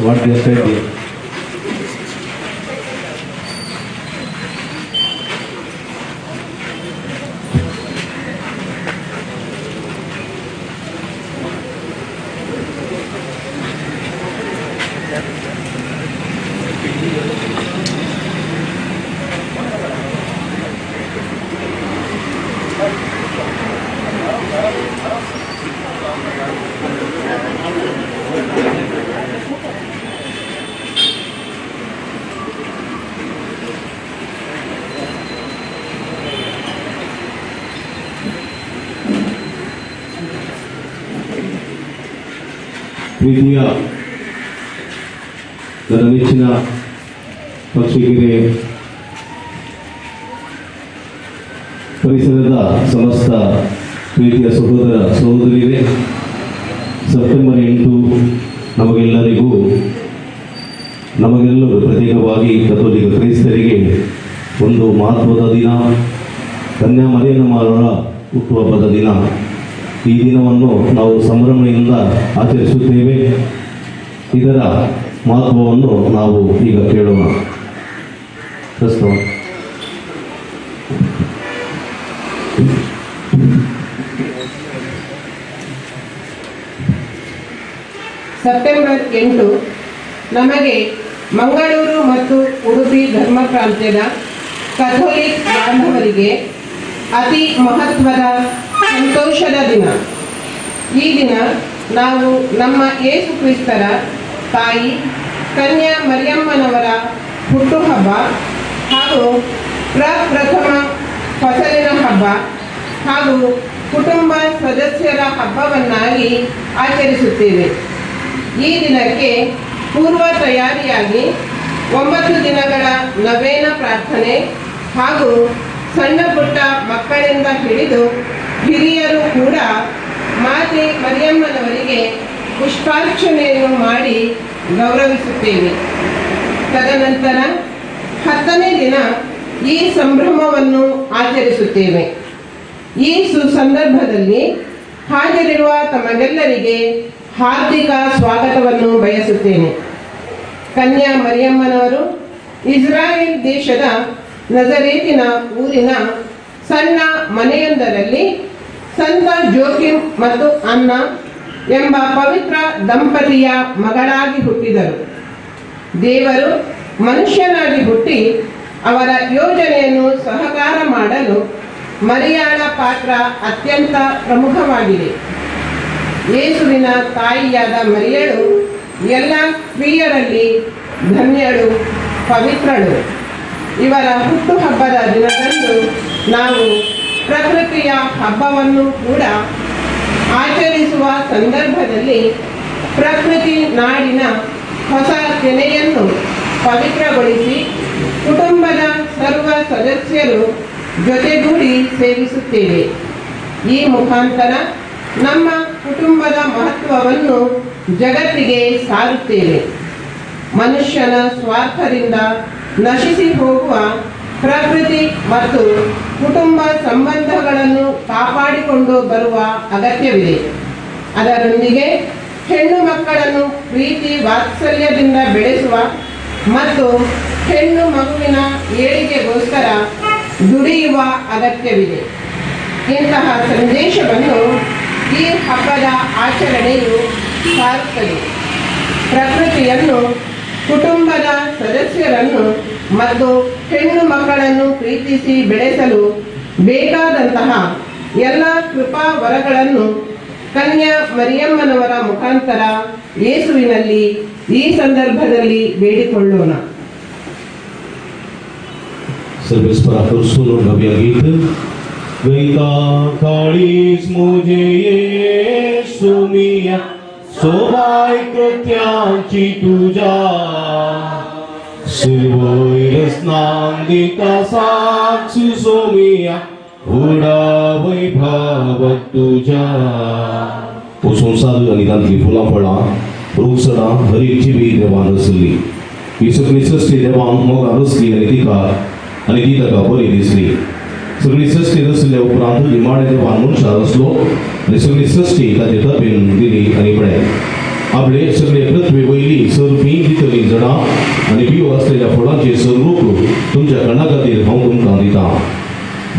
What they said here. ಪ್ರೀತಿಯ ನನ್ನ ನೆಚ್ಚಿನ ಪಕ್ಷಿಗೆರೆ ಪರಿಸರದ ಸಮಸ್ತ ಪ್ರೀತಿಯ ಸಹೋದರ ಸಹೋದರಿಯರೇ, ಸೆಪ್ಟೆಂಬರ್ 8 ನಮಗೆಲ್ಲರೂ ಪ್ರತ್ಯೇಕವಾಗಿ ಕಥೋಲಿಕ ಕ್ರೈಸ್ತರಿಗೆ ಒಂದು ಮಹತ್ವದ ದಿನ, ಕನ್ಯಾ ಮರಿಯಮ್ಮನವರ ಹುಟ್ಟುಹಬ್ಬದ ದಿನ. ಈ ದಿನವನ್ನು ನಾವು ಸಂಭ್ರಮದಿಂದ ಆಚರಿಸುತ್ತೇವೆ. ಇದರ ಮಹತ್ವವನ್ನು ನಾವು ಈಗ ಕೇಳೋಣ. ಸೆಪ್ಟೆಂಬರ್ 8 ನಮಗೆ ಮಂಗಳೂರು ಮತ್ತು ಉಡುಪಿ ಧರ್ಮ ಪ್ರಾಂತ್ಯದ ಕಥೋಲಿಕ್ ಬಾಂಧವರಿಗೆ ಅತಿ ಮಹತ್ವದ ಸಂತೋಷದ ದಿನ. ಈ ದಿನ ನಾವು ನಮ್ಮ ಯೇಸು ಕ್ರಿಸ್ತರ ತಾಯಿ ಕನ್ಯಾ ಮರಿಯಮ್ಮನವರ ಹುಟ್ಟುಹಬ್ಬ ಹಾಗೂ ಪ್ರಪ್ರಥಮ ಫಸಲಿನ ಹಬ್ಬ ಹಾಗೂ ಕುಟುಂಬ ಸದಸ್ಯರ ಹಬ್ಬವನ್ನಾಗಿ ಆಚರಿಸುತ್ತೇವೆ. ಈ ದಿನಕ್ಕೆ ಪೂರ್ವ ತಯಾರಿಯಾಗಿ 9 ದಿನಗಳ ನವೇನ ಪ್ರಾರ್ಥನೆ ಹಾಗೂ ಸಣ್ಣ ಪುಟ್ಟ ಮಕ್ಕಳಿಂದ ಹಿಡಿದು ಹಿರಿಯರು ಕೂಡ ಮಾತೆ ಮರಿಯಮ್ಮನವರಿಗೆ ಪುಷ್ಪಾರ್ಚನೆಯನ್ನು ಮಾಡಿ ಗೌರವಿಸುತ್ತೇವೆ. ತದನಂತರ 10ನೇ ದಿನ ಈ ಸಂಭ್ರಮವನ್ನು ಆಚರಿಸುತ್ತೇವೆ. ಈ ಸುಸಂದರ್ಭದಲ್ಲಿ ಹಾಜರಿರುವ ತಮಗೆಲ್ಲರಿಗೆ ಹಾರ್ದಿಕ ಸ್ವಾಗತವನ್ನು ಬಯಸುತ್ತೇನೆ. ಕನ್ಯಾ ಮರಿಯಮ್ಮನವರು ಇಸ್ರಾಯೇಲ್ ದೇಶದ ನಜರೇತಿನ ಊರಿನ ಸಣ್ಣ ಮನೆಯೊಂದರಲ್ಲಿ ಸಂತ ಜೋಕಿಮ್ ಮತ್ತು ಅನ್ನ ಎಂಬ ಪವಿತ್ರ ದಂಪತಿಯ ಮಗಳಾಗಿ ಹುಟ್ಟಿದರು. ದೇವರು ಮನುಷ್ಯನಾಗಿ ಹುಟ್ಟಿ ಅವರ ಯೋಜನೆಯನ್ನು ಸಹಕಾರ ಮಾಡಲು ಮರಿಯಾಳ ಪಾತ್ರ ಅತ್ಯಂತ ಪ್ರಮುಖವಾಗಿದೆ. ಯೇಸುವಿನ ತಾಯಿಯಾದ ಮರಿಯಳು ಎಲ್ಲ ಸ್ತ್ರೀಯರಲ್ಲಿ ಧನ್ಯಳು, ಪವಿತ್ರಳು. ಇವರ ಹುಟ್ಟುಹಬ್ಬದ ದಿನದಂದು ನಾವು ಪ್ರಕೃತಿಯ ಹಬ್ಬವನ್ನು ಕೂಡ ಆಚರಿಸುವ ಸಂದರ್ಭದಲ್ಲಿ ಪ್ರಕೃತಿ ನಾಡಿನ ಹೊಸ ತೆನೆಯನ್ನು ಪವಿತ್ರಗೊಳಿಸಿ ಕುಟುಂಬದ ಸರ್ವ ಸದಸ್ಯರು ಜೊತೆಗೂಡಿ ಸೇವಿಸುತ್ತೇವೆ. ಈ ಮುಖಾಂತರ ನಮ್ಮ ಕುಟುಂಬದ ಮಹತ್ವವನ್ನು ಜಗತ್ತಿಗೆ ಸಾರುತ್ತೇವೆ. ಮನುಷ್ಯನ ಸ್ವಾರ್ಥದಿಂದ ನಶಿಸಿ ಹೋಗುವ ಪ್ರಕೃತಿ ಮತ್ತು ಕುಟುಂಬ ಸಂಬಂಧಗಳನ್ನು ಕಾಪಾಡಿಕೊಂಡು ಬರುವ ಅಗತ್ಯವಿದೆ. ಅದರೊಂದಿಗೆ ಹೆಣ್ಣು ಮಕ್ಕಳನ್ನು ಪ್ರೀತಿ ವಾತ್ಸಲ್ಯದಿಂದ ಬೆಳೆಸುವ ಮತ್ತು ಹೆಣ್ಣು ಮಗುವಿನ ಏಳಿಗೆಗೋಸ್ಕರ ದುಡಿಯುವ ಅಗತ್ಯವಿದೆ. ಇಂತಹ ಸಂದೇಶವನ್ನು ಈ ಹಬ್ಬದ ಆಚರಣೆಯು ಸಾರುತ್ತದೆ. ಪ್ರಕೃತಿಯನ್ನು, ಕುಟುಂಬದ ಸದಸ್ಯರನ್ನು ಮತ್ತು ಹೆಣ್ಣು ಮಕ್ಕಳನ್ನು ಪ್ರೀತಿಸಿ ಬೆಳೆಸಲು ಬೇಕಾದಂತಹ ಎಲ್ಲ ಕೃಪಾ ವರಗಳನ್ನು ಕನ್ಯಾ ಮರಿಯಮ್ಮನವರ ಮುಖಾಂತರ ಯೇಸುವಿನಲ್ಲಿ ಈ ಸಂದರ್ಭದಲ್ಲಿ ಬೇಡಿಕೊಳ್ಳೋಣ. Service para Ursulo Gabiagita. Venga caris muje Yesu mia, sobai kratyanchi tuja. Sirvoires nandita saksu somia, uda vaibhava tuja. O संसार अनिदांतली फुलां फळां रुसडां हरीची बी देवान रचली. येशू ख्रिस्ताची देवान मोगान रचली आनी ती ताका बरी दिसली. सगळी सृश्टी रचल्या उपरांत निमाणे देवान मनशां रचलो आनी सगळी सृश्टी ताचे तपेन दिली आनी बळ्ळें. आपले सगळे पृथ्वी वयली सरपी दितली जडां आनी बियो आसलेल्या फळांचे स्वरूप तुमच्या कणा खातीर हांव तुमकां दितां.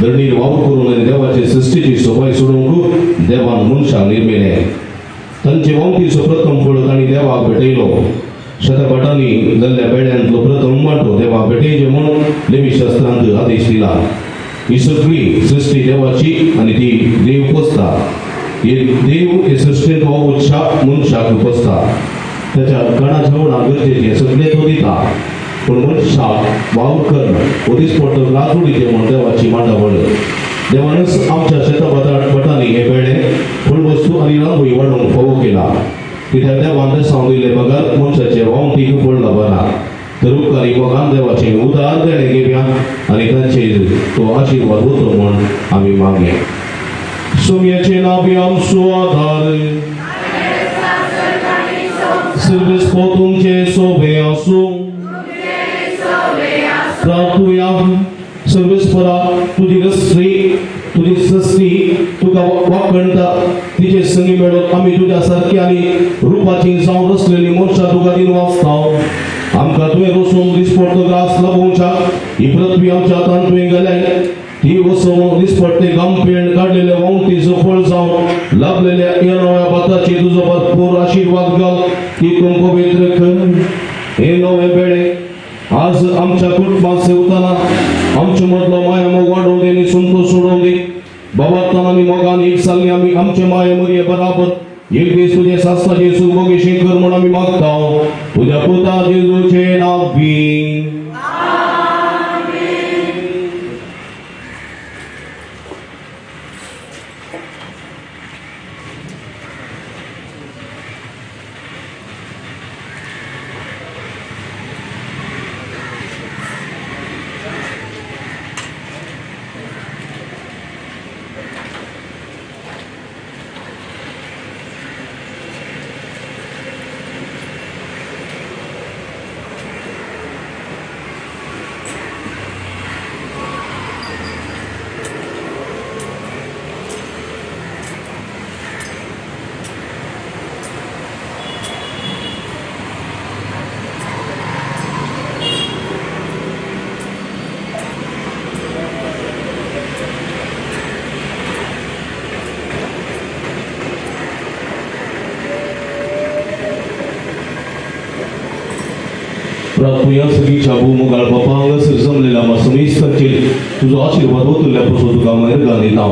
धरणीर वावर करून आनी देवाचे सृश्टीची सोबाय सोडूंक देवान मनशाक निर्मिलें. तांचे वंतीचो प्रथम फळ तांणी देवाक भेटयलो. शतपटांनी जाल्ल्या बेड्यांतलो प्रथम वांटो देवाक भेटयचे म्हणून लेवी शास्त्रांत आदेश दिला. ही सगळी सृश्टी देवाची आनी ती देव पोसता. देव हे सृश्टींत हो उत्साह मनशाक पोसता. त्याच्या कणाच्या वडा गरजेचे सगळे तो दिता. पण मनशाक वावर करणं मदींच पडटो राजवडीचे म्हण देवाची मांडावळ. देवानच आमच्या शेतापटांनी हे बेडे फळवस्तू आनी रानवळी वाडोवंक फोव केला. कित्याक देवान देसांव दिले बगार मनशाचे वावंटीक पडला बरा. तर उपकारी मोगान देवाचे उदार देणे घेवया आनी तांचेर तो आशिर्वाद वतो म्हण आमी मागया. सोम्याचे नावी आमचो आधार, सर्वेस तुमचे सोबे आसूं. प्रार्थुया. सर्वेस्परा तुझी सृष्टी तुका वाखणटा. तिचे संगी मेळोन आमी तुज्या सारकी आनी रुपाची जावन रचलेली मनशां तुका दिन वाचताव. आमकां तुवें रचून दिसपट्टो ग्रास लाभोवच्या ही पृथ्वी आमच्या हातांत तुवें घाल्याय. ती वचून दिसपट्टे गांपेण काडलेले वंटीचो फळ जावन लाभलेल्या ह्या नव्या भाताची तुजो भरपूर आशिर्वाद घाल. ती तूं पवित्र कर. हे नवे बेडे आज आमच्या कुटुंबात सेवताना आमच्या मदलो माया मोग वाडोवन दे आनी संतोष सोडोवन दे. बाबातान आनी मोगान एक सारली आमी आमचे माये मरये बराबर एक दीस तुजे सासणाचे सुभोगेशी कर म्हण आमी मागता. तुज्या पुता जेजूचे नांवी. प्रार्थुया सगळीच्या भूमुगाळ बापा हांगासर जमलेल्या आम्हा समेस्तांचेर तुजो आशिर्वाद वतल्या पासून तुका मेहरबान दिता.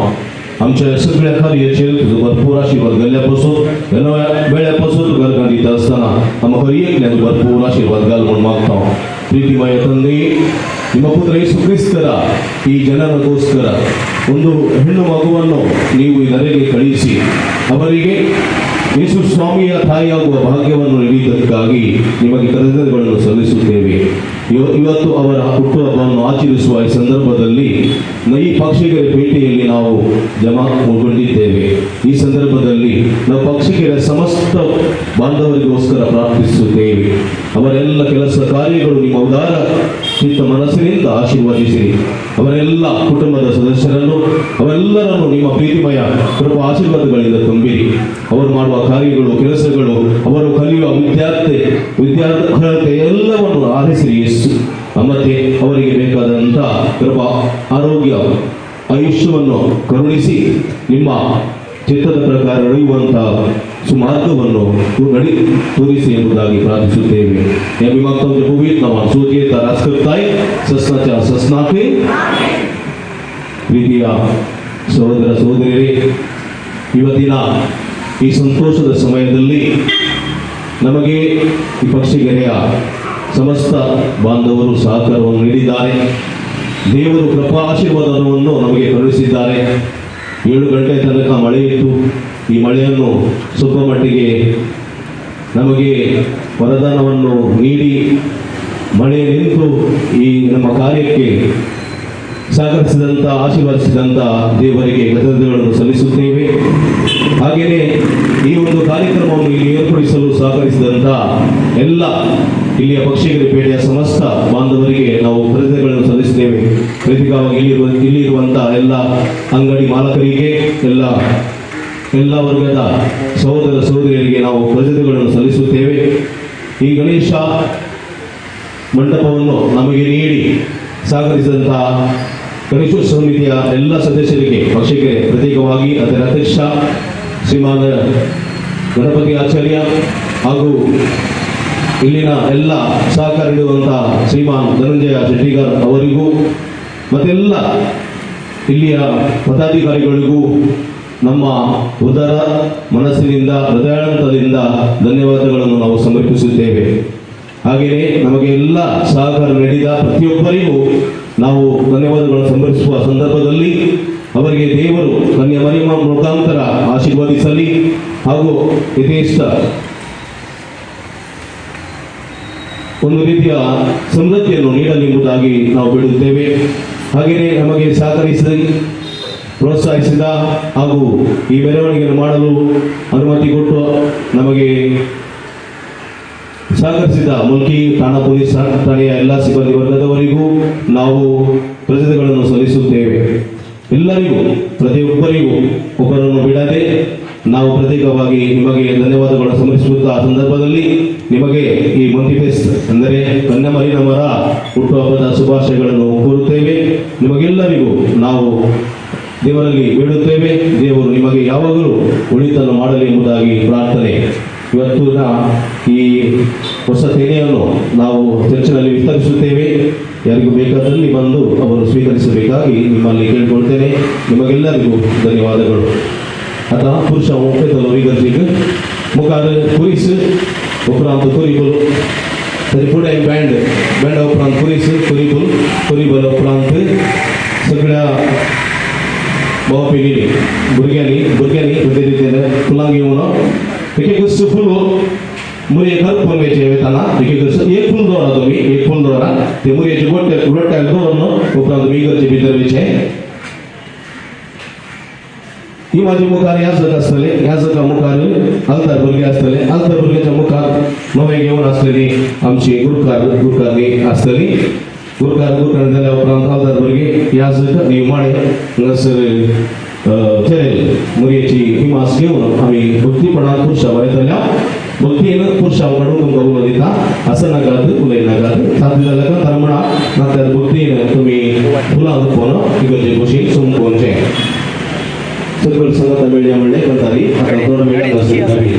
आमच्या सगळ्या कार्याचेर तुजो भरपूर आशिर्वाद घाल्ल्या पासून ह्या नव्या वेळ्या पासून तुका दिता आसतना आमकां हर एकल्यान भरपूर आशिर्वाद घाल म्हूण मागता. ಪ್ರೀತಿಮಯ ತಂದೆ, ನಿಮ್ಮ ಪುತ್ರ ಯೇಸು ಕ್ರಿಸ್ತರ ಈ ಜನರಿಗೋಸ್ಕರ ಒಂದು ಹೆಣ್ಣು ಮಗುವನ್ನು ನೀವು ಈ ನರೆಗೆ ಕಳುಹಿಸಿ ಅವರಿಗೆ ಯೇಸು ಸ್ವಾಮಿಯ ತಾಯಿಯಾಗುವ ಭಾಗ್ಯವನ್ನು ನೀಡಿದ್ದಕ್ಕಾಗಿ ನಿಮಗೆ ಕೃತಜ್ಞತೆಗಳನ್ನು ಸಲ್ಲಿಸುತ್ತೇವೆ. ಇವತ್ತು ಅವರ ಹುಟ್ಟುಹಬ್ಬವನ್ನು ಆಚರಿಸುವ ಈ ಸಂದರ್ಭದಲ್ಲಿ ಈ ಪಕ್ಷಿಗರ ಪೇಟೆಯಲ್ಲಿ ನಾವು ಜಮಾಗೊಂಡಿದ್ದೇವೆ. ಈ ಸಂದರ್ಭದಲ್ಲಿ ನಾವು ಪಕ್ಷಿಗರ ಸಮಸ್ತ ಬಾಂಧವರಿಗೋಸ್ಕರ ಪ್ರಾರ್ಥಿಸುತ್ತೇವೆ. ಅವರೆಲ್ಲ ಕೆಲಸ ಕಾರ್ಯಗಳು ನಿಮ್ಮ ಉದಾರ ಚಿತ್ತ ಮನಸ್ಸಿನಿಂದ ಆಶೀರ್ವದಿಸಿರಿ. ಅವರೆಲ್ಲ ಕುಟುಂಬದ ಸದಸ್ಯರನ್ನು ಅವರೆಲ್ಲರನ್ನು ನಿಮ್ಮ ಪ್ರೀತಿಮಯ ಕೃಪಾ ಆಶೀರ್ವಾದಗಳಿಂದ ತುಂಬಿರಿ. ಅವರು ಮಾಡುವ ಕಾರ್ಯಗಳು, ಕೆಲಸಗಳು, ಅವರು ಕಲಿಯುವ ವಿದ್ಯಾರ್ಥಿ ಎಲ್ಲವನ್ನು ಆರಿಸಿರಿ ಯೇಸು. ಮತ್ತೆ ಅವರಿಗೆ ಬೇಕಾದಂಥ ಕೃಪಾ ಆರೋಗ್ಯ ಆಯುಷ್ಯವನ್ನು ಕರುಣಿಸಿ ನಿಮ್ಮ ಚಿತ್ತದ ಪ್ರಕಾರ ನಡೆಯುವಂಥ ಸುಮಾರ್ಗವನ್ನು ತೋರಿಸಿ ಎಂಬುದಾಗಿ ಪ್ರಾರ್ಥಿಸುತ್ತೇವೆ. ಅಭಿಮಾಕ್ತಂಗೆ ಪವಿತ್ರ ನಾಮ ಸೂಚಿಯ ರಾಸ್ಕರ್ತಾಯಿ ಸಸ್ನಾಚ ಸಸ್ನಾಕೆ. ಪ್ರೀತಿಯ ಸಹೋದರ ಸಹೋದರಿಯರೇ, ಇವತ್ತಿನ ಈ ಸಂತೋಷದ ಸಮಯದಲ್ಲಿ ನಮಗೆ ಈ ಪಕ್ಷಿಗೆರೆಯ ಸಮಸ್ತ ಬಾಂಧವರು ಸಹಕಾರವನ್ನು ನೀಡಿದ್ದಾರೆ. ದೇವರು ಕೃಪಾ ಆಶೀರ್ವಾದವನ್ನು ನಮಗೆ ಕರುಣಿಸಿದ್ದಾರೆ. 7 ಗಂಟೆ ತನಕ ಮಳೆ ಇತ್ತು. ಈ ಮಳೆಯನ್ನು ಸ್ವಲ್ಪ ಮಟ್ಟಿಗೆ ನಮಗೆ ವರದಾನವನ್ನು ನೀಡಿ ಮಳೆ ನಿಂತು ಈ ನಮ್ಮ ಕಾರ್ಯಕ್ಕೆ ಸಹಕರಿಸಿದಂಥ ಆಶೀರ್ವದಿಸಿದಂಥ ದೇವರಿಗೆ ಕೃತಜ್ಞತೆಗಳನ್ನು ಸಲ್ಲಿಸುತ್ತೇವೆ. ಹಾಗೆಯೇ ಈ ಒಂದು ಕಾರ್ಯಕ್ರಮವನ್ನು ಇಲ್ಲಿ ಏರ್ಪಡಿಸಲು ಸಹಕರಿಸಿದಂಥ ಎಲ್ಲ ಇಲ್ಲಿಯ ಪಕ್ಷಿಗೆರೆ ಪೇಟೆಯ ಸಮಸ್ತ ಬಾಂಧವರಿಗೆ ನಾವು ಕೃತಜ್ಞತೆಗಳನ್ನು ಸಲ್ಲಿಸುತ್ತೇವೆ. ಪ್ರತಿಗಾಗಿ ಇಲ್ಲಿರುವಂಥ ಎಲ್ಲ ಅಂಗಡಿ ಮಾಲಕರಿಗೆ, ಎಲ್ಲ ವರ್ಗದ ಸಹೋದರ ಸಹೋದರಿಯರಿಗೆ ನಾವು ಕೃತಜ್ಞತೆಗಳನ್ನು ಸಲ್ಲಿಸುತ್ತೇವೆ. ಈ ಗಣೇಶ ಮಂಟಪವನ್ನು ನಮಗೆ ನೀಡಿ ಸಹಕರಿಸಿದಂಥ ಗಣೇಶೋತ್ಸವ ಸಮಿತಿಯ ಎಲ್ಲ ಸದಸ್ಯರಿಗೆ ಪಕ್ಷಕ್ಕೆ ಪ್ರತ್ಯೇಕವಾಗಿ ಅದರ ಅಧ್ಯಕ್ಷ ಶ್ರೀಮಾನ್ ಗಣಪತಿ ಆಚಾರ್ಯ ಹಾಗೂ ಇಲ್ಲಿನ ಎಲ್ಲ ಸಹಕಾರ ನೀಡುವಂತಹ ಶ್ರೀಮಾನ್ ಧನಂಜಯ ಶೆಟ್ಟಿಗಾರ್ ಅವರಿಗೂ ಮತ್ತೆಲ್ಲ ಇಲ್ಲಿಯ ಪದಾಧಿಕಾರಿಗಳಿಗೂ ನಮ್ಮ ಉದರ ಮನಸ್ಸಿನಿಂದ ಹೃದಯಾಂತದಿಂದ ಧನ್ಯವಾದಗಳನ್ನು ನಾವು ಸಮರ್ಪಿಸುತ್ತೇವೆ. ಹಾಗೆಯೇ ನಮಗೆ ಎಲ್ಲ ಸಹಕಾರ ನೀಡಿದ ಪ್ರತಿಯೊಬ್ಬರಿಗೂ ನಾವು ಧನ್ಯವಾದಗಳನ್ನು ಸಮರ್ಪಿಸುವ ಸಂದರ್ಭದಲ್ಲಿ ಅವರಿಗೆ ದೇವರು ಕನ್ಯಾಮರಿಯಮ್ಮ ಮುಖಾಂತರ ಆಶೀರ್ವದಿಸಲಿ ಹಾಗೂ ಯಥೇಷ್ಟ ಒಂದು ರೀತಿಯ ಸಮೃದ್ಧಿಯನ್ನು ನೀಡಲೆಂಬುದಾಗಿ ನಾವು ಬಿಡುತ್ತೇವೆ. ಹಾಗೆಯೇ ನಮಗೆ ಸಹಕರಿಸಿದ ಪ್ರೋತ್ಸಾಹಿಸಿದ ಹಾಗೂ ಈ ಮೆರವಣಿಗೆಯನ್ನು ಮಾಡಲು ಅನುಮತಿ ಕೊಟ್ಟು ನಮಗೆ ಸಹಕರಿಸಿದ ಮುಲ್ಕಿ ಠಾಣಾ ಪೊಲೀಸ್ ಠಾಣೆಯ ಎಲ್ಲ ಸಿಬ್ಬಂದಿ ವರ್ಗದವರಿಗೂ ನಾವು ಕೃತಜ್ಞತೆಗಳನ್ನು ಸಲ್ಲಿಸುತ್ತೇವೆ. ಎಲ್ಲರಿಗೂ ಪ್ರತಿಯೊಬ್ಬರಿಗೂ ಒಬ್ಬರನ್ನು ಬಿಡದೆ ನಾವು ಪ್ರತ್ಯೇಕವಾಗಿ ನಿಮಗೆ ಧನ್ಯವಾದಗಳನ್ನು ಸಮರ್ಪಿಸುತ್ತಾ ಸಂದರ್ಭದಲ್ಲಿ ನಿಮಗೆ ಈ ಮಂತಿ ಫೆಸ್ಟ್ ಅಂದರೆ ಕನ್ಯಾಮರಿಯಮ್ಮರ ಹುಟ್ಟುಹಬ್ಬದ ಶುಭಾಶಯಗಳನ್ನು ಕೋರುತ್ತೇವೆ. ನಿಮಗೆಲ್ಲರಿಗೂ ನಾವು ದೇವರಲ್ಲಿ ಬೇಡುತ್ತೇವೆ. ದೇವರು ನಿಮಗೆ ಯಾವಾಗಲೂ ಒಳಿತನ್ನು ಮಾಡಲಿ ಎಂಬುದಾಗಿ ಪ್ರಾರ್ಥನೆ. ಇವತ್ತಿನ ಈ ಹೊಸ ಸೇನೆಯನ್ನು ನಾವು ಚರ್ಚಿನಲ್ಲಿ ವಿಸ್ತರಿಸುತ್ತೇವೆ. ಯಾರಿಗೂ ಬೇಕಾದಲ್ಲಿ ಬಂದು ಅವರು ಸ್ವೀಕರಿಸಬೇಕಾಗಿ ನಿಮ್ಮಲ್ಲಿ ಕೇಳಿಕೊಳ್ತೇನೆ. ನಿಮಗೆಲ್ಲರಿಗೂ ಧನ್ಯವಾದಗಳು. आता पुरुषा मोठे तलवी गरजेक मुखार पुरीस उपरांत कुरीबल ताजे फुडें बँड उपरांत पुरीस कुरीबल उपरांत सगळ्या भाव पिढींनी भुरग्यांनी ते रितीन फुलां घेवन एक एक फूल मुरयेकर पोरमेचे वेताना एक फूल दवरा तुम्ही एक फूल दवरा ते मुरयेचे गोट्याक दवरून उपरांत विगरचे भितर वेचे ही माझी मुखार ह्या जग असतले ह्या जगा मुखार अलतार भुरगे असतले अलतार भुरग्याच्या मुखार नवे घेऊन असलेली आमची गुरकारणी असतली गुरकार जाल्या उपरांत अलतार भुरगे ह्या जग निमाणे हांगासर चेरेल मुरयेची हिमास घेवन आमी भक्तीपणान पुरुषा वयतल्या भक्तीन पुरुषाकडून तुमकां उलो दिता असं नाकात उलयनाकात साथी जाल्यार कांतार म्हणा नात्यार भक्तीन तुमी फुलां दुखोवन इगर्जे कुशीक सोमकोनचें सगळं संगत मेळ्या म्हणले करताली आता दोन मेळ्या नसताली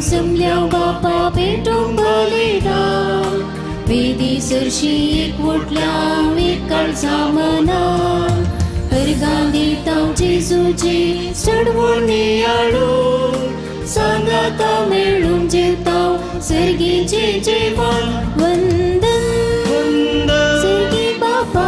समल्या बापा पेटून बलिदा वेदी सरशी एक वोटल्या एक काळचा मना हर गांधी ताव जेजूची चढवणी आडू सांगाता मेळून जेताव सर्गीचे जेवण वंदन सर्गी बापा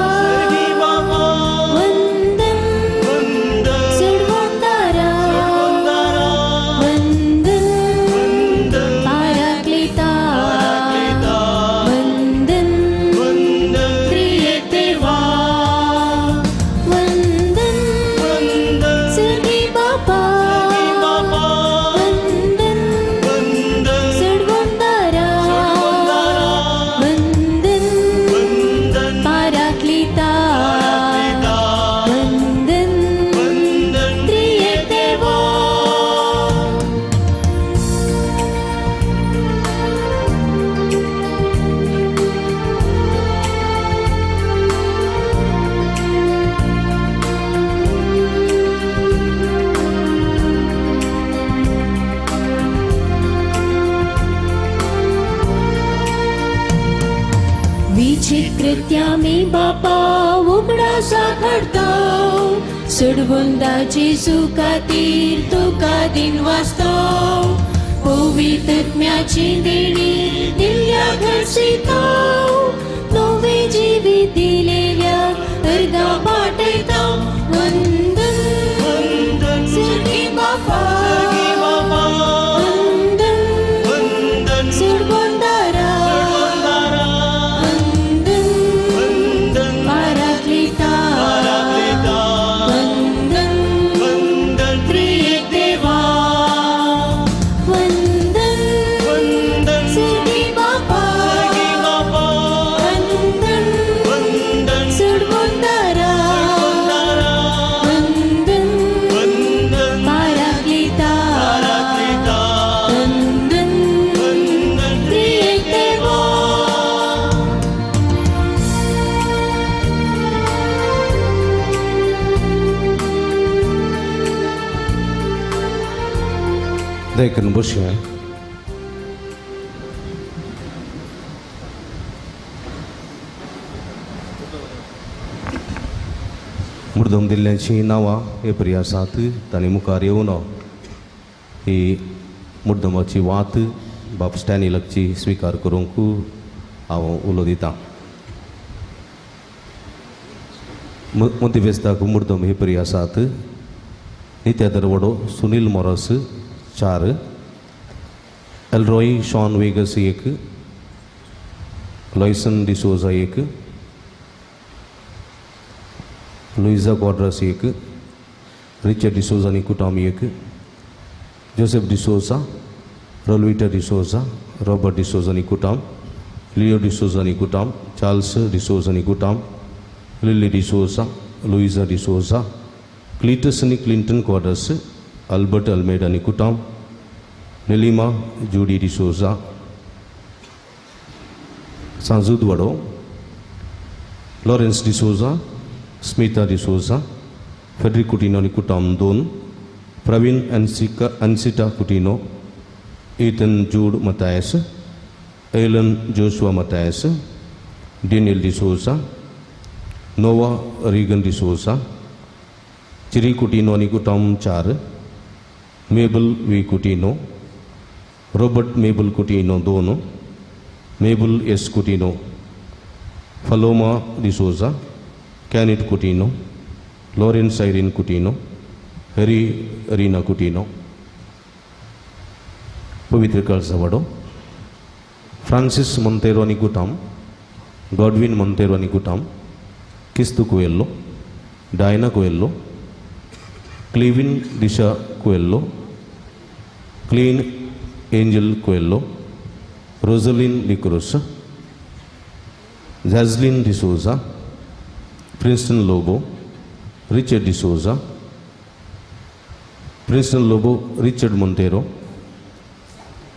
विचित्रत्या मी बापा उघडा साखडताव सुडवंदाची सुखातीर तुका दिन वाचताव पवित्रत्म्याची देणी दिल्या घरसिताव नवे जिवीत दिलेल्या अर्धा पाठयताव वंदन सर्गी बापा वंदन सुडवंदारा Daikan bosya. मुर्दम दिल्ल्याची नावां हे प्रयासात तांणी मुखार येवन ही मुर्दमाची वात बाप स्टॅनिलकची स्विकार करूंक हांव उलो दितां. मंतिवेस्ताक मुर्दम हे प्रयासात नित्या दरवडो Sunil Moras 4 Elroy Shaun Vegas 1 Loyson D'Souza 1 Luiza Quadros 1 Richard D'Souza Nikutam 1 Joseph D'Souza Rolvita D'Souza Robert D'Souza Nikutam Leo D'Souza Nikutam Charles D'Souza Nikutam Lily D'Souza Luiza D'Souza Cletus नि Clinton Quadros Albert Almeida Nikutam Nilima Judy D'Souza Sanjudvado Lawrence D'Souza Smita D'Souza Frederick Coutinho Nikutam 2 Pravin Ancita Coutinho Ethan Jude Mathias Alan Joshua Mathias Daniel D'Souza Nova Regan D'Souza चिरी Coutinho Nikutam 4 Mabel V Coutinho Robert Mabel Coutinho 2 Mabel S Coutinho फलोमा D'Souza कैनिट Coutinho Lawrence Irene Coutinho Harry Reena Coutinho Pavitra Kalsavado Francis Monteiro Nikutam Godwin Monteiro Nikutam Kistu Coelho, Diana Coelho, Clevin Disha Coelho, Clean Angel Coelho, Rosalind Licorosa, Jaslyn D'Souza, Princeton Lobo, Richard D'Souza, Princeton Lobo, Richard Montero,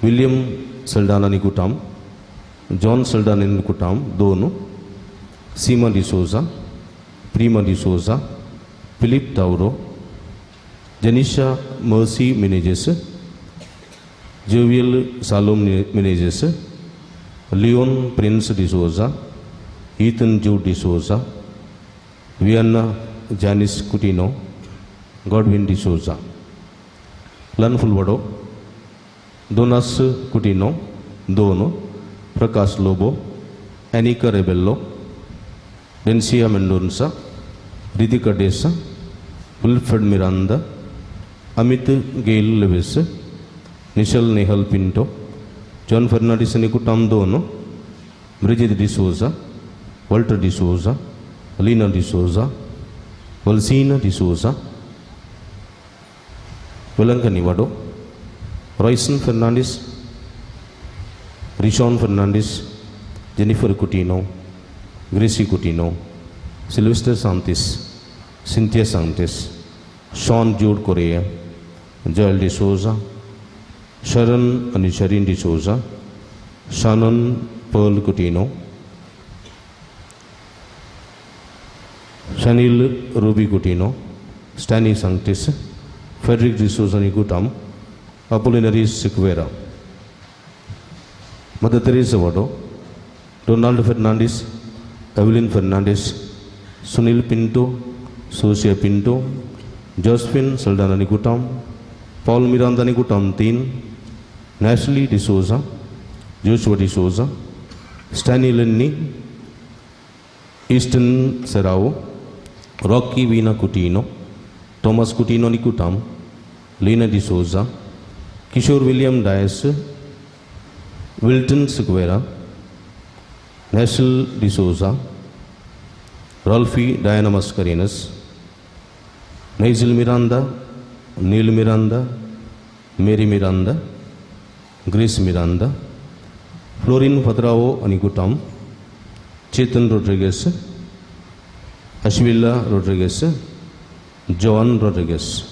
William Saldana Nikutam, John Saldana Nikutam, Dono, Sima D'Souza, Prima D'Souza, Philip Tauro, Janisha Mercy Meneges, Jovial Salom Meneges, Leon Prince D'Souza, Ethan Jude D'Souza, Vienna Janice Coutinho, Godwin D'Souza, Lan Fulvado, Donas Coutinho, Dono, Prakash Lobo, Anika Rebello, Dencia Mendonça, Ritika Desa, Wilfred Miranda, Amit Gail Lewis, Nichelle Nehal Pinto, John Fernandez Nikutam Dono, Bridget D'Souza, Walter D'Souza, Alina D'Souza, Valsina D'Souza, Velanka Nivado, Royson Fernandez, Rishon Fernandez, Jennifer Coutinho, Gracie Coutinho, Sylvester Santis, Cynthia Santis, Sean Jude Correa, Joel D'Souza, Sharon and Sharin D'Souza, Shannon Pearl Coutinho, Shanil Ruby Coutinho, Stanley Sanctis, Frederick D'Souza Nikutam, Apollinaris Sequeira, Mother Teresa Vado, Donald Fernandez, Evelyn Fernandez, Sunil Pinto, Socia Pinto, Josephine Saldana Nikutam, Paul Miranda Nikutam Tin, Natalie D'Souza, Joshua D'Souza, Stanley Lenny, Easton Serrao, Rocky Vina Coutinho, Thomas Coutinho Nikutam, Lena D'Souza, Kishore William Dias, Wilton Sequeira, Nashil D'Souza, Rolfi Diana Mascarenas, Nigel Miranda, Neil Miranda, Mary Miranda, Grace Miranda, Florin Fadrao Anikutam, Chetan Rodriguez, Ashwilla Rodriguez, John Rodriguez.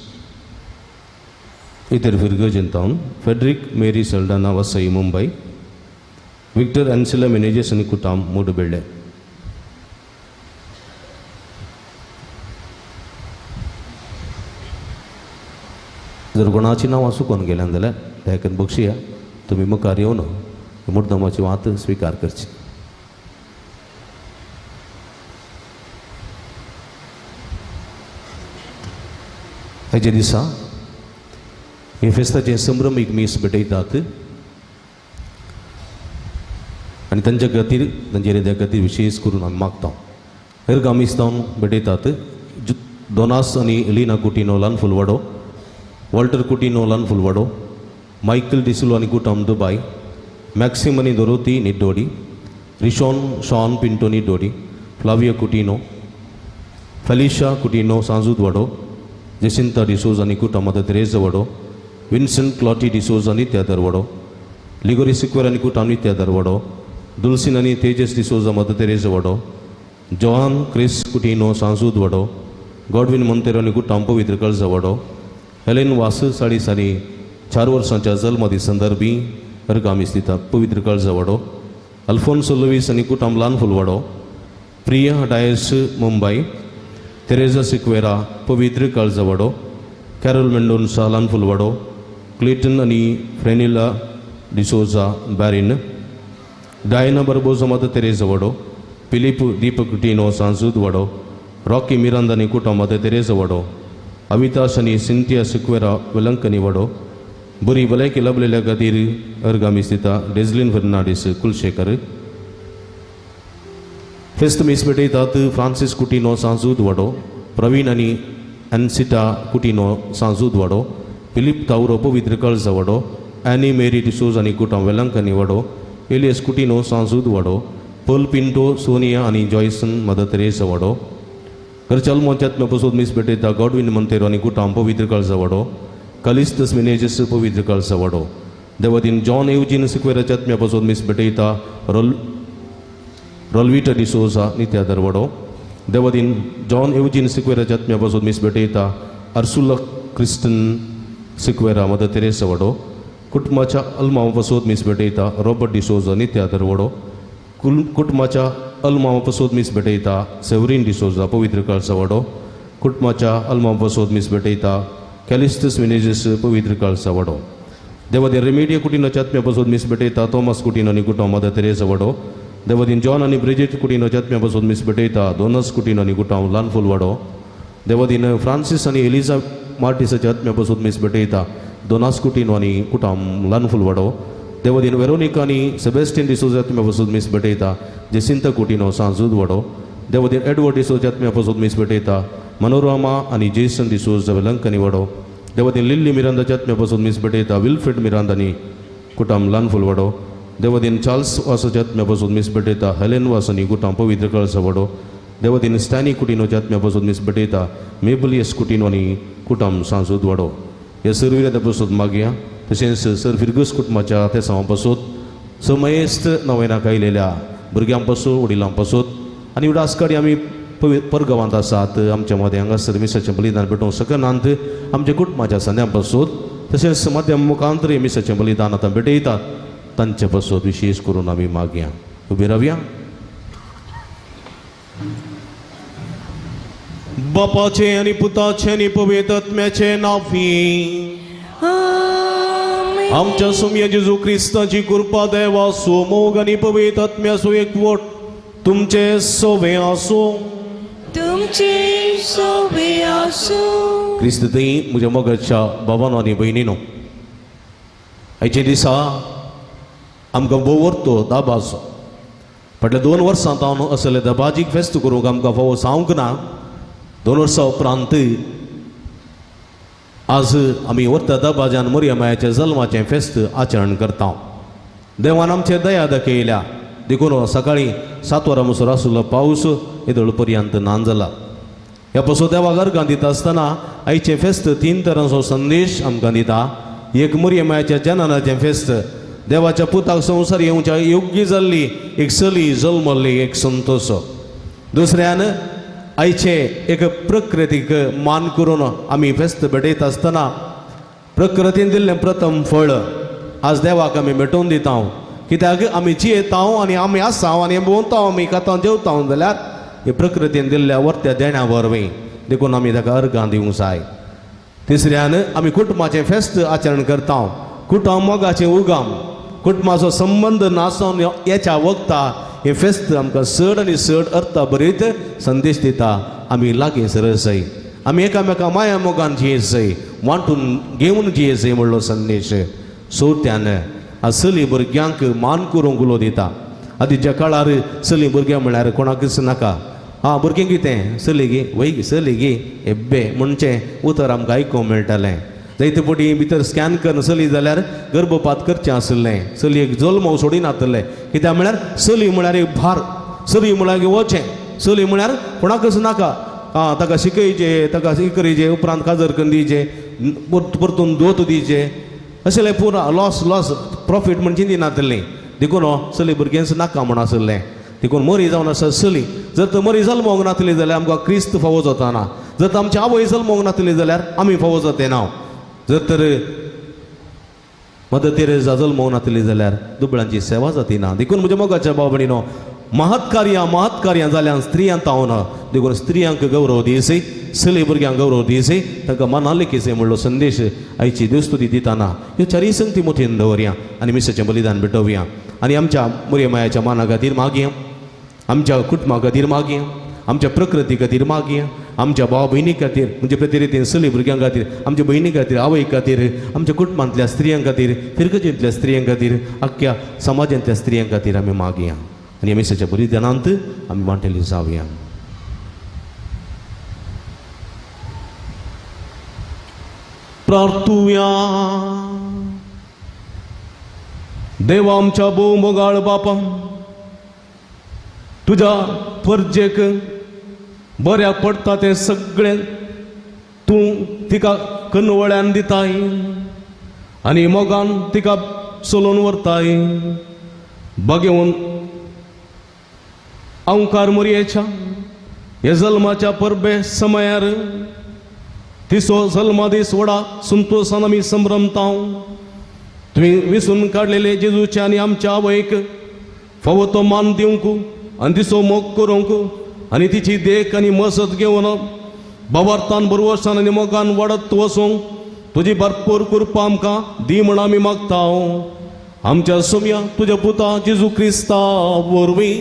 Ither Virgin Town, Frederick Mary Saldana Vasai Mumbai, Victor Ansela Meneges Anikutam Mudubelde. जर कोणाची नाव असू कोण गेल्यान जाल्यार तेका बक्षिया तुमी मुखार येवन मुर्दामाची वात स्विकार करची. हेजे दिसा हे फेस्ताचे संभ्रमीक मीस भेटयतात आनी तांच्या खातीर तांचे हृदया खातीर विशेष करून आमी मागता. हेर गामिस्तांव भेटयतात दोनास आनी एलिना कुटिनो ल्हान फुलवाडो, वॉल्टर कुटिनो ल्हान Fulvado, Michael D'Silva Nikutam Dubai, Maxim आनी Dorothy Niddodi, Rishon Shaun Pinto Niddodi, Flavia Coutinho, Felicia Coutinho Sanjudvado, Jacinta D'Souza Nikutam Mother Teresa Vado, Vincent Clotti D'Souza Nitya Darvado, Ligori Sequeira Nikutam Nitya Darvado, Dulcinea Tejas D'Souza Mother Teresa Vado, Joan Chris Coutinho Sanzudvado, Godwin Montero Nikutam Pavitra Zavado, Helen Vasu Sadi Sadi, 4 वर्षांच्या जल्मादी संदर्भी हरगामी स्थित पवित्र काळजावाडो, Alphonso Lewis Nikutam ल्हान Fulvado, Priya Dias Mumbai, Teresa Sequeira Pavitra Kaljavado, Carol Mendonca ल्हान Fulvado, Clayton आनी Frenila D'Souza बॅरिन, Diana Barboza Mother Teresa Vado, Philip Deepak Coutinho Sanjudvado, Rocky Miranda Nikutam Mother Teresa Vado, Avitash आनी Cynthia Sequeira Velankanni वाडो, बुरी भलायकी लाभलेल्या खातीर हरगामी स्थित डेझलिन फर्नांडीस कुलशेखर. फेस्त मीस भेटयतात फ्रांसिस Coutinho सांजूदवाडो, प्रवीण आनी Ancita Coutinho Sanjudvado, Philip Tauro Pavitra Kaljavado, Annie Mary D'Souza Nikutam Velankanni Vado, Elias Coutinho Sanjudvado, Paul Pinto Sonia आनी Joyson Mother Teresa Vado, Kerchalmonchat mapasod mis beteta Godwin Montero ani kutam pavitra kalsavado Kalistus Meneges pavitra kalsavado Devatin John Eugene Sequerachat mapasod mis beteta Rolvita de Souza nitya darvado Devatin John Eugene Sequerachat mapasod mis beteta Ursula Kristen Sequera Mother Teresa vado Kutmacha Alma pasod mis beteta Robert de Souza nitya darvado Kutmacha Alma pasod mis beteta Severin de Souza pavitra kalsavado Kutmacha Alma pasod mis beteta Calistus Meneges pavitra kalsavado Devadin Remedia Kutino Chatmia pasod mis beteta Thomas Kutino Nikuta Mother Teresa vado Devadin John and Bridget Kutino Chatmia pasod mis beteta Donas Kutino Nikuta Lanful vado Devadin Francis and Eliza Martis Chatmia pasod mis beteta Donas Kutino ani Kutam Lanful vado Devadin Veronica ni Sebastian de Souza Chatmia pasod mis beteta Jacinta Kutino Sanzud vado Devadin Edward de Souza Chatmia pasod mis beteta Manorama ani Jason de Souza Velankani vado Devadin Lily Miranda Chatmia pasod mis beteta Wilfred Miranda ni Kutam Lanful vado Devadin Charles Vasa Chatmia pasod mis beteta Helen Vasani Kutam pavitra kalsavado Devadin Stanley Kutino Chatmia pasod mis beteta Mabelius Kutino ni Kutam Sanzud vado Ya servira da pasod magia तशेंच sir फिरगस कुटुंबाच्या त्या सवा पासून समयेस्त नवेना कायलेल्या भुरग्यां पासून वडिलां पासून आनी उडासकारी आमी परगांवांत आसात आमच्या मदें हांगासर मिसाचें बलिदान भेटोवंक शकनात आमच्या कुटुंबाच्या सद्या पासून तशेंच माध्यम मुखांतर मिसाचें बलिदान आतां भेटयतात तांचे पासून विशेश करून आमी मागया उबी रावया बापाचे आनी पुताचे आनी पवित्र आत्म्याचे नांवी आमच्या सोम्या जेजू क्रिस्ताची कृपा देवा सोमोग आणि पवित्र आत्म्याचो एकवट तुमचे सोबे आसो तुमचे सोबे आसो क्रिस्त थंय म्हज्या मोगाच्या बाबांनो आनी भयणीनो आयचे दिसा आमकां बोवरतो दाबाचो फाटल्या 2 वर्सां हांव असले दाबाजीक फेस्त करूंक आमकां फावो जावंक ना 2 वर्सां उपरांत आज आमी वर्ता दाबाजान मोरयामायाच्या जल्माचें फेस्त आचरण करता देवान आमचे दया दाखयल्या देखून सकाळी 7 वरां म्हणसर आसलो पावस येदोळ पर्यंत ना जाला ह्या पासून देवाक अर्गां दिता आसतना आयचें फेस्त 3 तरांचो संदेश आमकां दिता एक मोरयामायाच्या जननाचें फेस्त देवाच्या पुताक संवसार येवच्या योग्य जाल्ली एक चली जल्मल्ली एक संतोश दुसऱ्यान आयचे एक प्रकृतीक मान करून आमी फेस्त भेटयत आसतना प्रकृतीन दिल्लें प्रथम फळ आज देवाक आमी भेटोवन दिता कित्याक आमी जियेता आनी आमी आसा आनी भोंवता आमी खाता जेवता जाल्यार हे प्रकृतीन दिल्ल्या वर्त्या देण्या वरवीं देखून आमी ताका अर्गां दिवंक जाय तिसऱ्यान आमी कुटुंबाचें फेस्त आचरण करता कुटुंब मोगाचें उगाम कुटुंबाचो संबंद नासोवन येच्या वखदां हे फेस्त आमकां चड आनी चड अर्था भरीत संदेश दिता आमी लागीं सरय जाय आमी एकामेकां माया मोगान जियेत जाय वांटून घेवन जियेत जाय म्हणलो संदेश सोत्यान आज चली भुरग्यांक मान करूंक उलो दिता आदींच्या काळार चली भुरग्यां म्हळ्यार कोणाकच नाका भुरगें कितें चली गे वय चली गे एब्बे म्हणचें उतर आमकां आयकूंक मेळटालें जायते फावटी भितर स्कॅन करून चली जाल्यार गर्भपात करचें आसलें चलयेक जल्म सोडिनासलें कित्याक म्हळ्यार चली म्हळ्यार एक भार चली म्हळ्यार वचें चली म्हळ्यार कोणाकच नाका ताका शिकयचें ताका शिकरीचें उपरांत काजर करून दिवचें परतून दोत दिवचें अशें पुरो लॉस प्रॉफीट म्हणचें दिनासलें देखून चली भुरग्यांच नाका म्हण आसलें देखून मरी जावन आसा चली जर तर मरी जल्मोंक नातली जाल्यार आमकां क्रिस्त फावो जाता जर तर आमची आवय जल्मोंक नातली जाल्यार आमी फावो जाते ना जर तर मदर तेरेसा जल्मोंक नातली जाल्यार दुबळांची सेवा जाती ना देखून म्हज्या मोगाच्या भाव भयणीनो महत्कार्यां जाल्यार स्त्रियांत हांव देखून स्त्रियांक गौरव दियसै चली भुरग्यांक गौरव दियसै तांकां मनां लेखीसै म्हणलो संदेश आयची देवस्तुती दिताना ह्यो चारय संगती मुठीन दवरया आनी मिसाचें बलिदान भेटोवया आनी आमच्या मोरयामायाच्या माना खातीर मागया आमच्या कुटुंबा खातीर मागया आमच्या प्रकृती खातीर मागया आमच्या भाव भयणी खातीर म्हणजे प्रती रितीन चली भुरग्यां खातीर आमच्या भयणी खातीर आवय खातीर आमच्या कुटुंबांतल्या स्त्रियां खातीर फिरकजेंतल्या स्त्रियां खातीर आख्ख्या समाजांतल्या स्त्रियां खातीर आमी मागया आनी मिसाच्या बलिदानांत आमी वांटेली जावया प्रार्थुया देवा आमच्या भोव मोगाळ बापा तुझ्या फर्जेक बऱ्या पडटा तें सगळें तूं तिका कनवळ्यान दिताय आनी मोगान तिका चलोवन व्हरताय. बगेवन अवकार मोरयेच्या हे जल्माच्या परबे समयार तिसो जल्मा दीस व्हडा संतोषान आमी संभ्रमताव. तुवें विसून काडलेले जेजूच्या आनी आमच्या आवयक फावो तो मान दिवंक आनी तिचो मोग करूंक आनी तिची देख आनी मसत घेवन बाबार्थान बरोवसान आनी मोगान वाडत वचूंक तुजी भरपूर कृपा आमकां दी म्हण आमी मागताव. आमच्या सोम्या तुज्या पुता जेजू क्रिस्ता वरवीं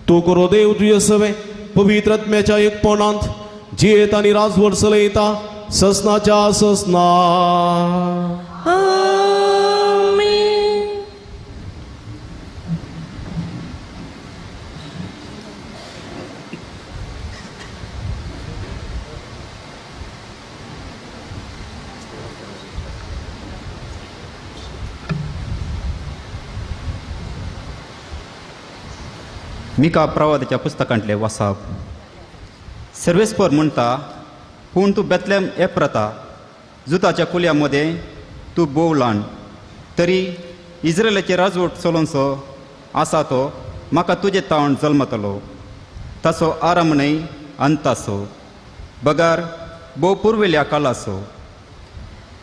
तूं करो देव तुजे सवे पवित्र आत्म्याच्या एकपणांत जियेत आनी राजवट चलयता ससनाच्या ससना. आमेन. मिका प्रवादाच्या पुस्तकांतले वाचप. सर्वेस्पर म्हणटा, पूण तूं बेतलेम एफ्राता जुताच्या कुल्यामध्ये तूं बोवलान तरी इस्रायलाचे राजवट चलोवचो आसा तो म्हाका तुजे तावण जल्मतलो ताचो आराम न्हय अंतासो बगार भोव पुर्विल्ल्या काळाचो.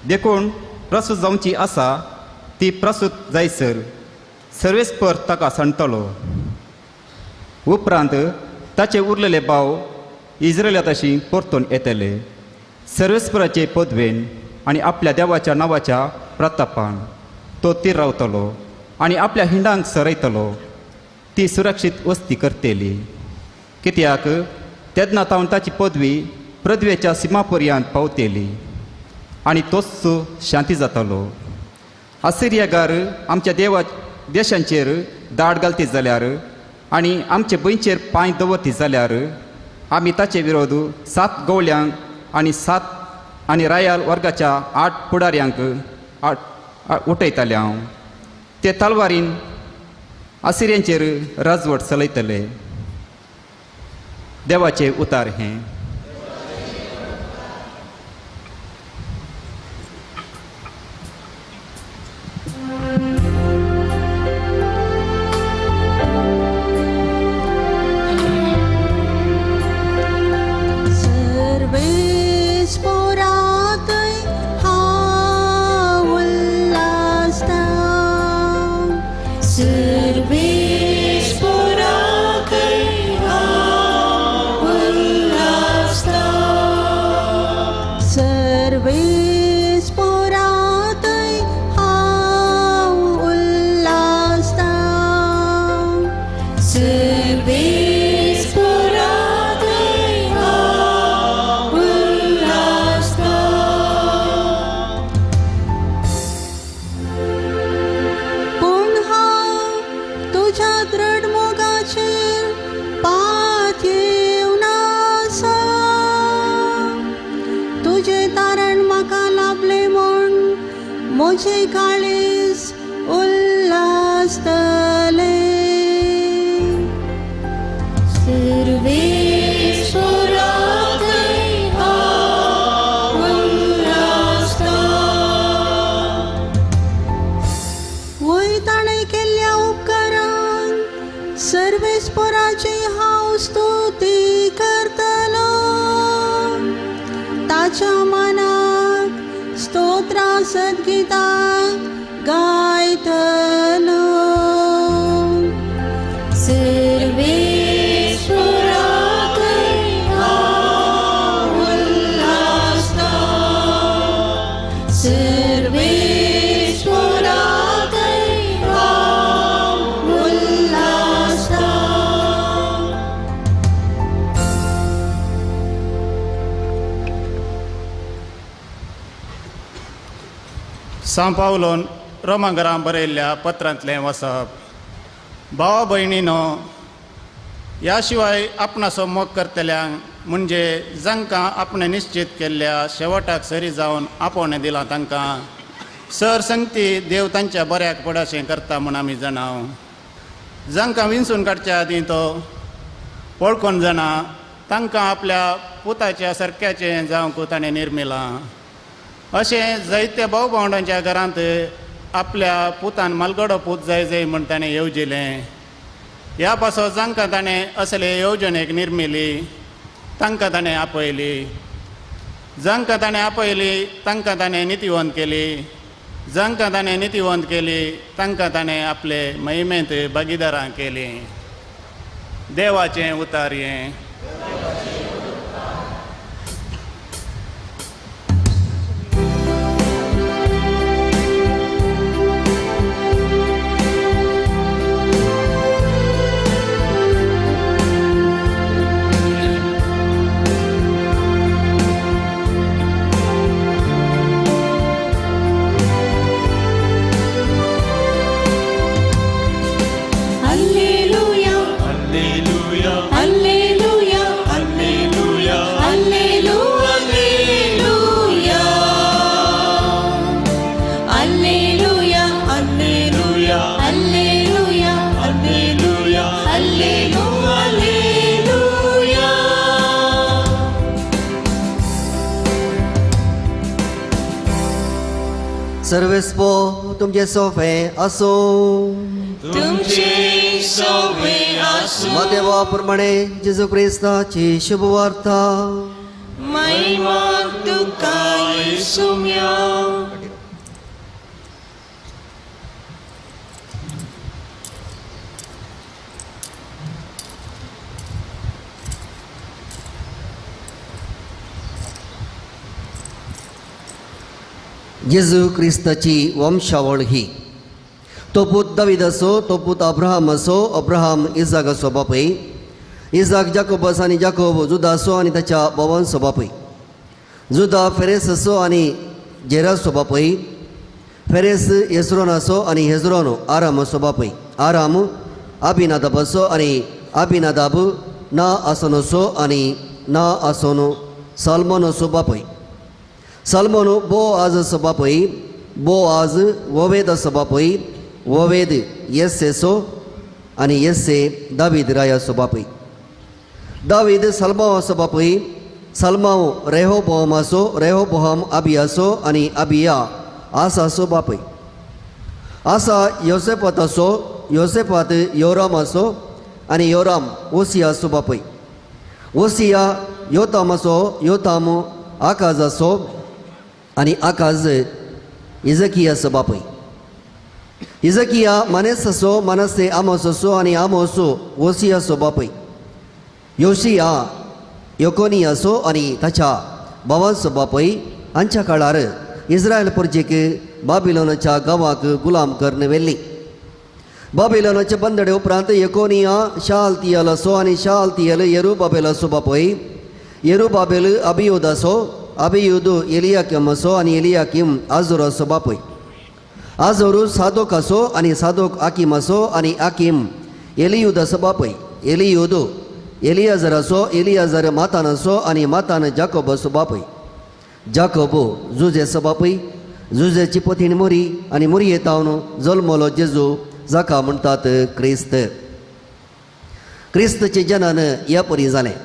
देखून प्रसूत जावची आसा ती प्रसूत जायसर सर्वेस्पर ताका सांडटलो. उपरांत ताचे उरलेले भाव इस्रायलात अशी परतून येतले. सर्वेस्पराचे पदवेन आनी आपल्या देवाच्या नांवाच्या प्रतापान तो तीर रावतलो आनी आपल्या हिंडांक सरयतलो. ती सुरक्षीत वस्ती करतेली कित्याक तेन्ना तावन ताची पदवी पृथ्वेच्या सिमापर्यंत पावतेली आनी तोच शांती जातलो. असिरियागार आमच्या देशांचेर दाड घालती जाल्यार आनी आमचे बंयचेर पांय दवरती जाल्यार आमी ताचे विरोध 7 गवळ्यांक आनी 7 आनी रायाल वर्गाच्या 8 फुडाऱ्यांक उठयताले हांव. ते तलवारीन असिरियांचेर राजवट चलयतले. देवाचे उतार हें. मोचे काळीज उल्हासतले सर्वेश्वरा वय ताणें केल्ल्या उपकारान सर्वेस्पराची हांव स्तुती करतलो. ताच्या मनाक स्तोत्रा सद्गीता गायतलो. सर्वेश्वराक हांव उल्हासता. सर्वेश्वराक हांव उल्हासता. सांत पावलोन रोमांकरांक बरयल्ल्या पत्रांतलें वचप. भावा भयणीनो, ह्या शिवाय आपणाचो मोग करतल्यांक म्हणजे जांकां आपणें निश्चित केल्ल्या शेवटाक सरी जावन आपोवणें दिलां तांकां सरसंगती देव तांच्या बऱ्याक पडाशें करता म्हूण आमी जाणाव. जांकां विंचून काडच्या आदीं तो वळखून जाणा तांकां आपल्या पुताच्या सारक्याचें जावंक ताणें निर्मिलां. अशें जायत्या भाव भावंडांच्या घरांत आपल्या पुतान मालगडो पूत जाय म्हूण ताणें येवजिलें. ह्या पासो जांकां ताणें असले येवजणेक निर्मिली तांकां ताणें आपयली. जांकां ताणें आपयली तांकां ताणें नितिवंत केली. जांकां ताणें नितिवंत केली तांकां ताणें आपले महिमेंत भागीदारां केलीं. देवाचें उतार हें. सर्वेस्पो तुमचे सोफे असो. तुमचे सोवे आसूं. देवा प्रमाणे जेजू क्रिस्ताची शुभ वार्ता. महिमा तुका येशू म्या. जेजू क्रिस्ताची वंशावळ ही. तो पूत दावीद असो, तो पूत अब्राहम असो, अब्राहम इजाक असो बापय. इजाक जाकोबस आनी जाकोब जुदा असो आनी ताच्या भावांचो बापय. जुदा फेरेस असो आनी जेरासो बापय. फेरेस हेस्रोन असो आनी हेस्रोन आराम असो बापय. आराम अबिनादाब असो आनी अबिनादाब ना आसोन असो आनी ना आसोन सालमोन असो बापय. सालमोन बोआज असो बापय. बोआज वोवेद असो बापय. वोवेद येस्से असो आनी येस्से दावीद राय असो बापय. दावीद सलमाव असो बापय. सलमाव रेहोबोहम असो. रेहोबोहम अबिया असो आनी अबिया आसा असो बापय. आसा योसेफात असो. योसेफात योराम असो आनी योराम ओसिया असो बापय. ओसिया योताम असो. योताम आकाज असो आनी आकाज इजकिया असो बापय. इजकिया मानेस असो. मानसे आमोस असो आनी आमोस ओसिया असो बापय. योशिया योकोनिया असो आनी ताच्या भावांचो बापय. हांच्या काळार इस्रायल प्रजेक बाबिलोनाच्या गांवाक गुलाम करन व्हेल्ली. बाबिलोनाचे बंदडे उपरांत येकोनिया शालतियल असो आनी शालतियल येरुबाबेल असो बापय. येरुबाबेल अबियूद असो. अबियूद एलियाकीम असो आनी एलियाकीम आजोर असो बापय. आजोर सादोक असो आनी सादोक आकीम असो आनी आकीम एलियूद असो बापय. एलियूद एलियाजर असो. एलियाजर मातान असो आनी मातान जाकोब असो बापय. जाकोब जुजे असो बापय. जुजेची पतीन मोरी आनी मोरी येतावन जल्मलो जेजू जाका म्हणटात क्रिस्त. क्रिस्तचे जनन ह्या परी जालें.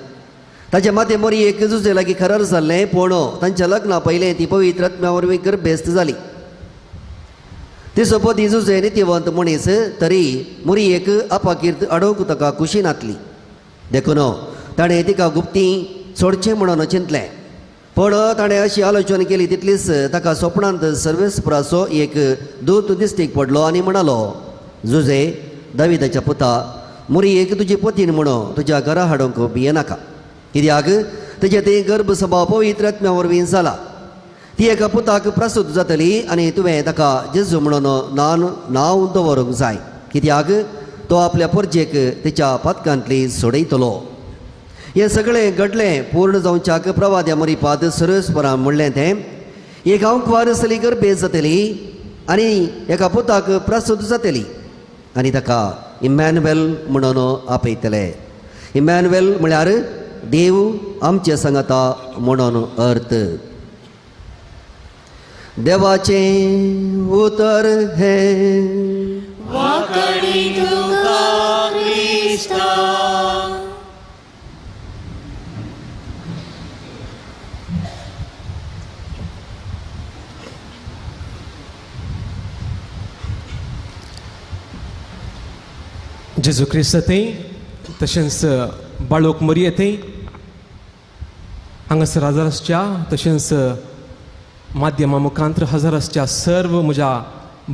ताचे माते मोरी एक जुजे लागीं खरार जाल्लें. पूण तांच्या लग्ना पयलें ती पवित्र आत्म्या वरवीं गर्भेस्त जाली. ती सोपती जुजे नितिवंत मनीस तरी मोरी एक अपाकीर्त अडोवंक ताका कुशी नातली. देखून ताणें तिका गुप्ती सोडचें म्हणून चिंतलें. पूण ताणें अशी आलोचना केली तितलीच ताका स्वप्नांत सर्वेस्पराचो एक दूत दिश्टीक पडलो आनी म्हणालो, जुजे दाविदाच्या पुता, मोरी एक तुजी पतीन म्हणून तुज्या घरा हाडूंक भियेनाका. कित्याक तेजे ती गर्भसभा पवित्र आत्म्या वरवीं जाला. ती एका पुताक प्रसूत जातली आनी तुवें ताका जेजू म्हणून नांव दवरूंक जाय. कित्याक तो आपल्या परजेक तिच्या पातकांतली सोडयतलो. हें सगळें घडलें पूर्ण जावच्याक प्रवाद्या मरीपाद सर्वेस्परान म्हणलें तें एक अंकवार आसली गर्भेस्त जातली आनी एका पुताक प्रसूत जातली आनी ताका इमॅन्युएल म्हणून आपयतले. इमॅन्युएल म्हळ्यार देव आमचे सांगाता म्हणून अर्थ. देवाचें उतर हे वाकडी तुका क्रिस्ता. जेजू क्रिस्तथंय तशेंच बाळोक मरयेथंय हांगासर हजर आसच्या तशेंच माध्यमा मुखांतर हजर आसच्या सर्व म्हज्या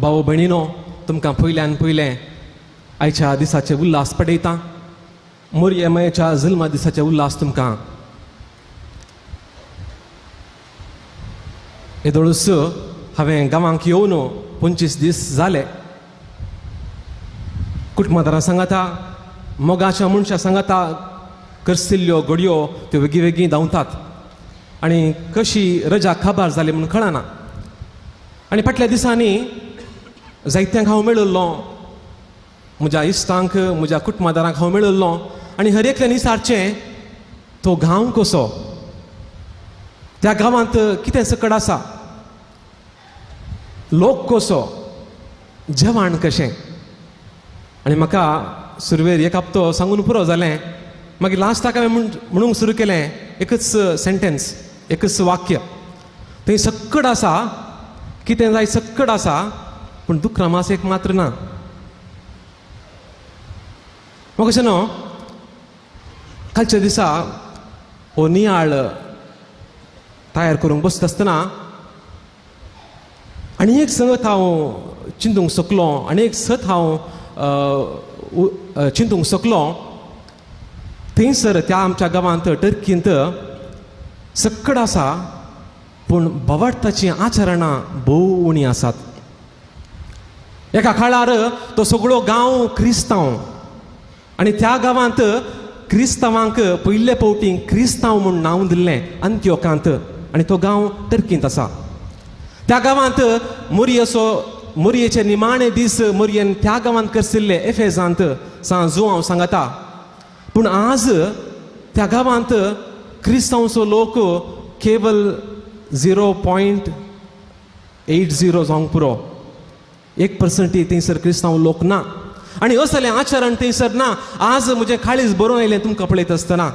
भाव भयणीनो तुमकां पयल्यान पयलें आयच्या दिसाचे उल्हास पडयता. मोरयेच्या जल्मा दिसाचे उल्हास तुमकां येदोळूस हांवें गांवांक येवन 25 दीस जाले. कुटुंबादारां सांगाता मोगाच्या मनशां सांगाता करसिल्ल्यो घडयो त्यो वेगळी वेगळी धांवतात आनी कशी रजा खबर जाली म्हणून कळना. आनी फाटल्या दिसांनी जायत्यांक हांव मेळिल्लो, म्हज्या इश्टांक म्हज्या कुटुंबादारांक हांव मेळिल्लो आनी हर एकल्यान विचारचें तो गांव कसो, त्या गांवांत कितें सकड आसा, लोक कसो, जेवण कशें. आनी म्हाका सुरवेर एक हप्तो सांगून पुरो जालें. मागीर लास्टाक हांवें म्हणूंक सुरू केलें एकच सेंटेन्स, एकच वाक्य. थंय सक्कड आसा, कितें जाय सक्कड आसा, पूण दुख्रामास एक मात्र ना. म्हाका अशें न्हू, कालच्या दिसा हो नियाळ तयार करूंक बसता आसतना आनी एक संगत हांव चिंतूंक शकलो, आनी एक सत हांव चिंतूंक शकलो. थंयसर त्या आमच्या गांवांत टर्कींत सक्कड आसा, पूण भवार्थाचीं आचरणां भोव उणी आसात. एका काळार तो सगळो गांव क्रिस्तांव आनी त्या गांवांत क्रिस्तांवांक पयले फावटी क्रिस्तांव म्हूण नांव दिल्लें अंत्योकांत, आनी तो गांव टर्कींत आसा. त्या गांवांत मोरयेचे निमाणे दीस मोरयेन त्या गांवांत करसिल्ले एफेजांत सांजू हांव सांगता. पूण आज त्या गांवांत क्रिस्तांवचो लोक केवल 0.80 जावंक पुरो. 1% थंयसर क्रिस्तांव लोक ना आनी असलें आचरण थंयसर ना. आज म्हजें काळीज बरोवन आयलें तुमकां पळयत आसतना,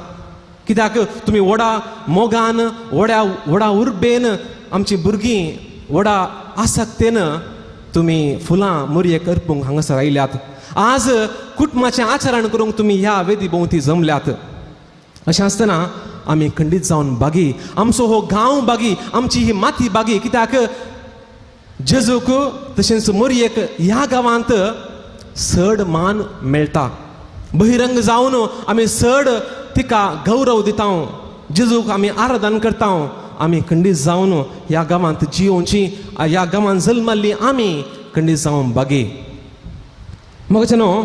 कित्याक तुमी व्हडा मोगान व्हडा उर्बेन आमचीं भुरगीं व्हडा आसक्तेन तुमी फुलां मोरयेक अर्पूंक हांगासर आयल्यात. आज कुटुंबाचें आचरण करूंक तुमी ह्या वेदी भोंवती जमल्यात. अशें आसतना आमी खंडीत जावन बागी, आमचो हो गांव बागी, आमची ही माती बागी. कित्याक जेजूक तशेंच मोरयेक ह्या गांवांत चड मान मेळटा. बहिरंग जावन आमी चड तिका गौरव दिता, जेजूक आमी आराधन करता. आमी खंडीत जावन ह्या गांवांत जियोवची, ह्या गांवांत जल्मल्ली आमी खंडीत जावन बागी. म्हाका न्हू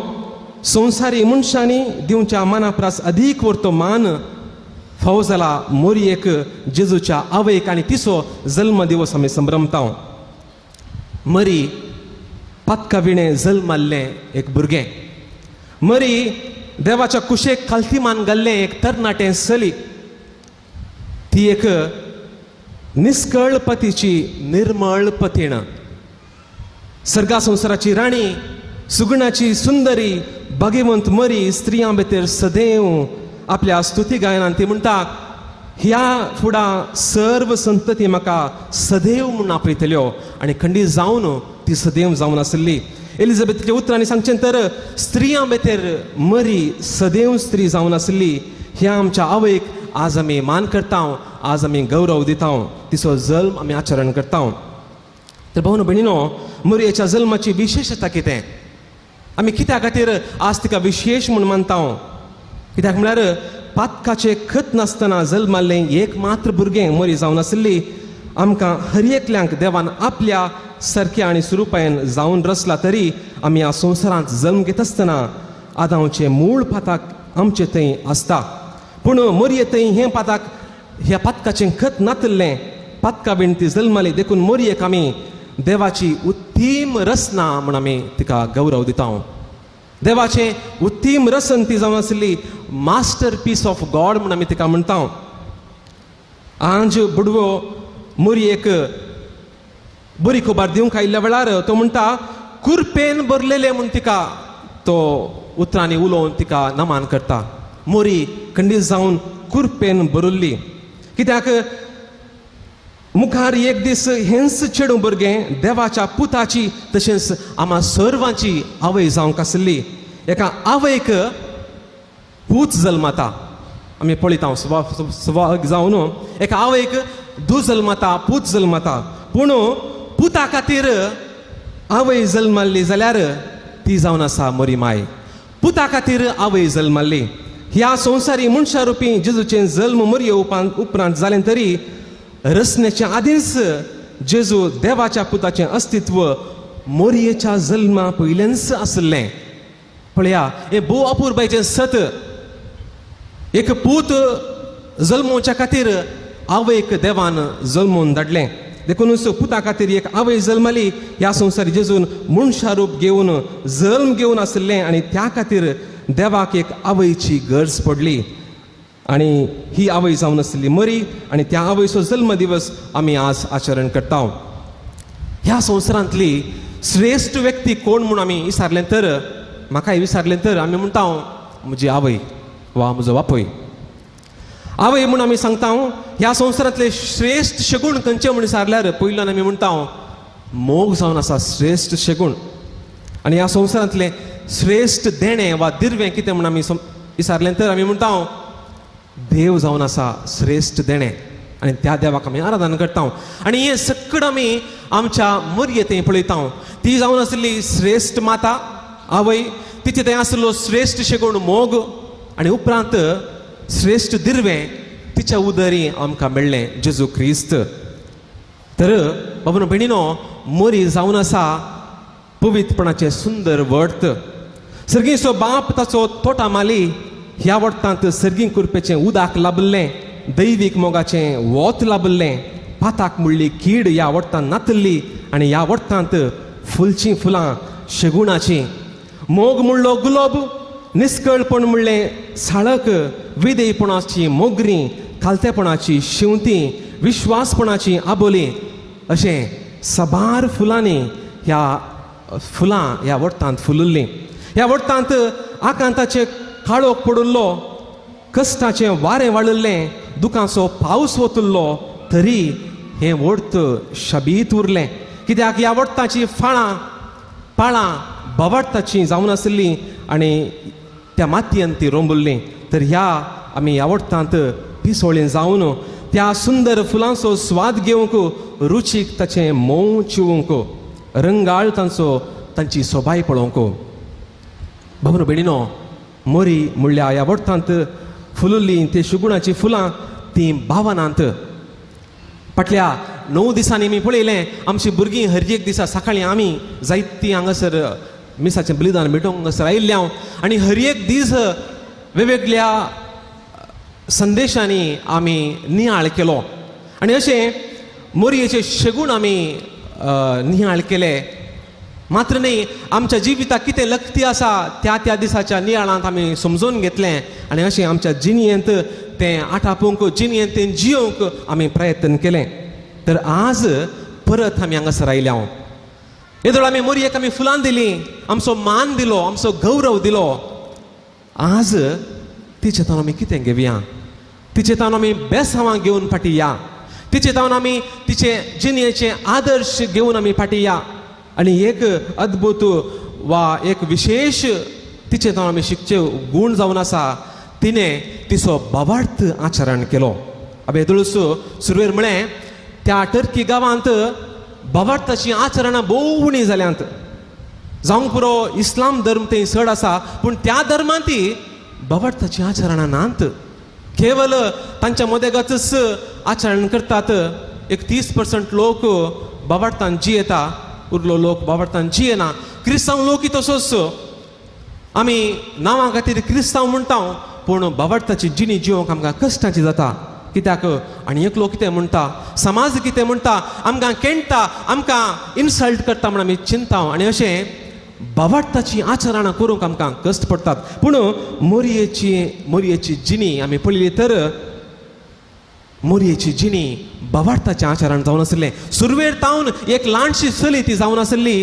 संवसारी मनशांनी दिवच्या माना परस अदीक व्हरतो मान फावो जाला मोरयेक, जेजूच्या आवयक, आनी तिचो जल्म दिवस आमी संभ्रमता. मरी पातकाविणें जल्मल्लें एक भुरगें. मरी देवाच्या कुशेक खालतीमान घाल्लें एक तरणाटें चली. ती एक निस्कळपतीची निर्मळ पतीण, सर्गा संवसाराची राणी, सुगणाची सुंदरी, भाग्यवंत मरी स्त्रियां भितर सदैव आपल्या स्तुती गायनान ती म्हणटा, ह्या फुडा सर्व संतती म्हाका सदैव म्हूण आपयतल्यो. आनी खंडीत जावन ती सदैव जावन आसली. एलिझाबेथच्या उतरांनी सांगचें तर स्त्रियां भितर मरी सदैव स्त्री जावन आसली. ह्या आमच्या आवयक आज आमी मान करता, आज आमी गौरव दिता, तिचो जल्म आमी आचरण करता. तर भावन भयणीनो, मोरयेच्या जल्माची विशेशता कितें, आमी कित्या खातीर आज तिका विशेश म्हूण मानता? कित्याक म्हळ्यार पातकाचें खत नासतना जल्माल्लें एक मात्र भुरगें मोरी जावन आसली. आमकां हर एकल्यांक देवान आपल्या सारक्या आनी स्वरुपायेन जावन रचला. तरी आमी ह्या संवसारांत जल्म घेत आसतना आदांचें मूळ पाताक आमचे थंय आसता. पूण मोरये थंय हें पाताक, ह्या पातकाचें खत नातल्लें, पातका बीन ती जल्माली. देखून मोरयेक आमी देवाची उत्तीम रचना म्हूण आमी तिका गौरव दिता. देवाचें उत्तीम रसन ती जावन आसली, मास्टर पीस ऑफ गॉड म्हूण आमी तिका म्हणटा. आंज बुडवो मोरयेक बरी खबर दिवंक आयिल्ल्या वेळार तो म्हणटा, कुरपेन बरलेले म्हूण तिका तो उतरांनी उलोवन तिका नमान करता. मोरी खंडीत जावन कुरपेन बरल्ली. कित्याक मुखार एक दीस हेंच चेडूं भुरगें देवाच्या पुताची तशेंच आम्हा सर्वांची आवय जावंक आसली. एका आवयक पूत जल्माता आमी पळयता सुवाग जावन एका आवयक धू जल्माता पूत जल्माता पूण पुता खातीर आवय जल्माल्ली जाल्यार ती जावन आसा मोरी माय. पुता खातीर आवय जल्माल्ली. ह्या संवसारी मनशा रुपी जेजूचें जल्म मोरये उपरांत जालें तरी रचनेच्या आदींच जेजू देवाच्या पुताचें अस्तित्व मोरयेच्या जल्मा पयल्यानच आसलें. पळया हें भोव अपुरबायेचें सत. एक पूत जल्मोवच्या खातीर आवयक देवान जल्मोवन धाडलें. देखूनच पुता खातीर एक आवय जल्मली. ह्या संवसारी जेजून मनशा रूप घेवन जल्म घेवन आसलें आनी त्या खातीर देवाक एक आवयची गरज पडली. आनी ही आवय जावन आसली मरी आनी त्या आवयचो जल्म दिवस आमी आज आचरण करता. ह्या संवसारांतली श्रेश्ठ व्यक्ती कोण म्हूण आमी विचारलें तर म्हाकाय विचारलें तर आमी म्हणटा म्हजी आवय वा म्हजो बापूय. आवय म्हूण आमी सांगता ह्या संवसारांतले श्रेश्ठ शगूण खंयचे म्हूण विचारल्यार पयल्यान आमी म्हणटा मोग जावन आसा श्रेश्ठ शगूण. आनी ह्या संवसारांतले श्रेश्ठ देणें वा दिर्वें कितें म्हूण आमी विचारलें तर आमी म्हणटा देव जावन आसा श्रेश्ठ देणें आनी त्या देवाक आमी आराधना करता. आनी हें सकड आमी आमच्या मोरयेंत पळयता. ती जावन आसली श्रेश्ठ माता आवय. तिचे थंय आसलो श्रेश्ठ शगूण मोग आनी उपरांत श्रेश्ठ दिर्वें तिच्या उदरी आमकां मेळ्ळें जेजू क्रिस्त. तर बाबून भयणीनो मोरी जावन आसा पवित्रपणाचें सुंदर वर्त. सर्गीचो बाप ताचो तोटा माली. ह्या वर्तांत सर्गीक कुरपेचें उदक लाभल्लें. दैवीक मोगाचें वोत लाभल्लें. पाताक मुळ्ळी कीड ह्या वर्तांत नातल्ली आनी ह्या वर्तांत फुलचीं फुलां शगुणाचीं. मोग म्हणलो गुलाब. निस्कळपण म्हणलें साळक. विधेयपणाची मोगरीं. खालतेपणाची शिंवतीं. विश्वासपणाची आबोली. अशें सबार फुलांनी ह्या फुलां ह्या वर्तांत फुलल्लीं. ह्या वर्तांत आकांताचे काळोख पडुल्लो. कश्टाचें वारें वाळिल्लें. दुखाचो पावस वतुल्लो तरी हें वर्त शाबीत उरलें. कित्याक ह्या वर्ताची पाळां बवाडताची जावन आसलीं आनी त्या मातयेंत ती रोंबुल्लीं. तर ह्या आमी ह्या वर्तांत पिसोळीं जावन त्या सुंदर फुलांचो स्वाद घेवंक रुचीक ताचें मोव चिवंक रंगाळ तांची सोबाय पळोवंक. बाबून भयणीनो मोरी म्हणल्या ह्या वर्तांत फुलुल्लीं ती शुगुणाची फुलां तीं भावनांत. फाटल्या 9 दिसांनी आमी पळयलें आमचीं भुरगीं हर एक दिसा सकाळीं आमी जायतीं हांगासर मिसाचें बलिदान भेटोवंक हांगासर आयिल्ल्या आनी हर एक दीस वेगवेगळ्या संदेशांनी आमी नियाळ केलो. आनी अशें मोरयेचे शगूण आमी नियाळ केले. मात्र न्ही आमच्या जिविताक कितें लक्ती आसा त्या दिसाच्या नियाळांत आमी समजून घेतलें आनी अशें आमच्या जिणयेंत तें आटापूंक जिणयेंत तें जियोंक आमी प्रयत्न केलें. तर आज परत आमी हांगासर आयल्या. येदोळ आमी मोरयेक आमी फुलां दिलीं. आमचो मान दिलो. आमचो गौरव दिलो. आज तिचे तावन आमी कितें घेवया. तिचे तावन आमी बेसांवां घेवन फाटीं या. तिचे तावन आमी तिचे जिणयेचे आदर्श घेवन आमी फाटीं या. आनी एक अद्भुत वा एक विशेष तिचे तावन आमी शिकचे गूण जावन आसा तिणें तिचो बवार्थ आचरण केलो. हांवें येदोळूच सुरवेर म्हळें त्या टर्की गांवांत बवार्थाचीं आचरणां भोव उणी जाल्यांत. जावंक पुरो इस्लाम धर्म थंय चड आसा पूण त्या धर्मांतय बवार्थाचीं आचरणां नात. केवल तांच्या मदेगाचच आचरण करतात. एक 30% लोक बवार्थांत जियेता. उरलो लोक बवार्थांत जियेना. क्रिस्तांव लोकूय तसोच. आमी नांवा खातीर क्रिस्तांव म्हणटा पूण बवार्थाची जिणी जिवंक आमकां कश्टाची जाता. कित्याक आनी एक लोक कितें म्हणटा समाज कितें म्हणटा आमकां केणटा आमकां इन्सल्ट करता म्हण आमी चिंता आनी अशें बवार्थाची आचरणां करूंक आमकां कश्ट पडटात. पूण मोरयेची जिणी आमी पळयली तर मोरयेची जिणी बवार्थाचें आचरण जावन आसलें. सुरवेर तावन एक ल्हानशी चली ती जावन आसली.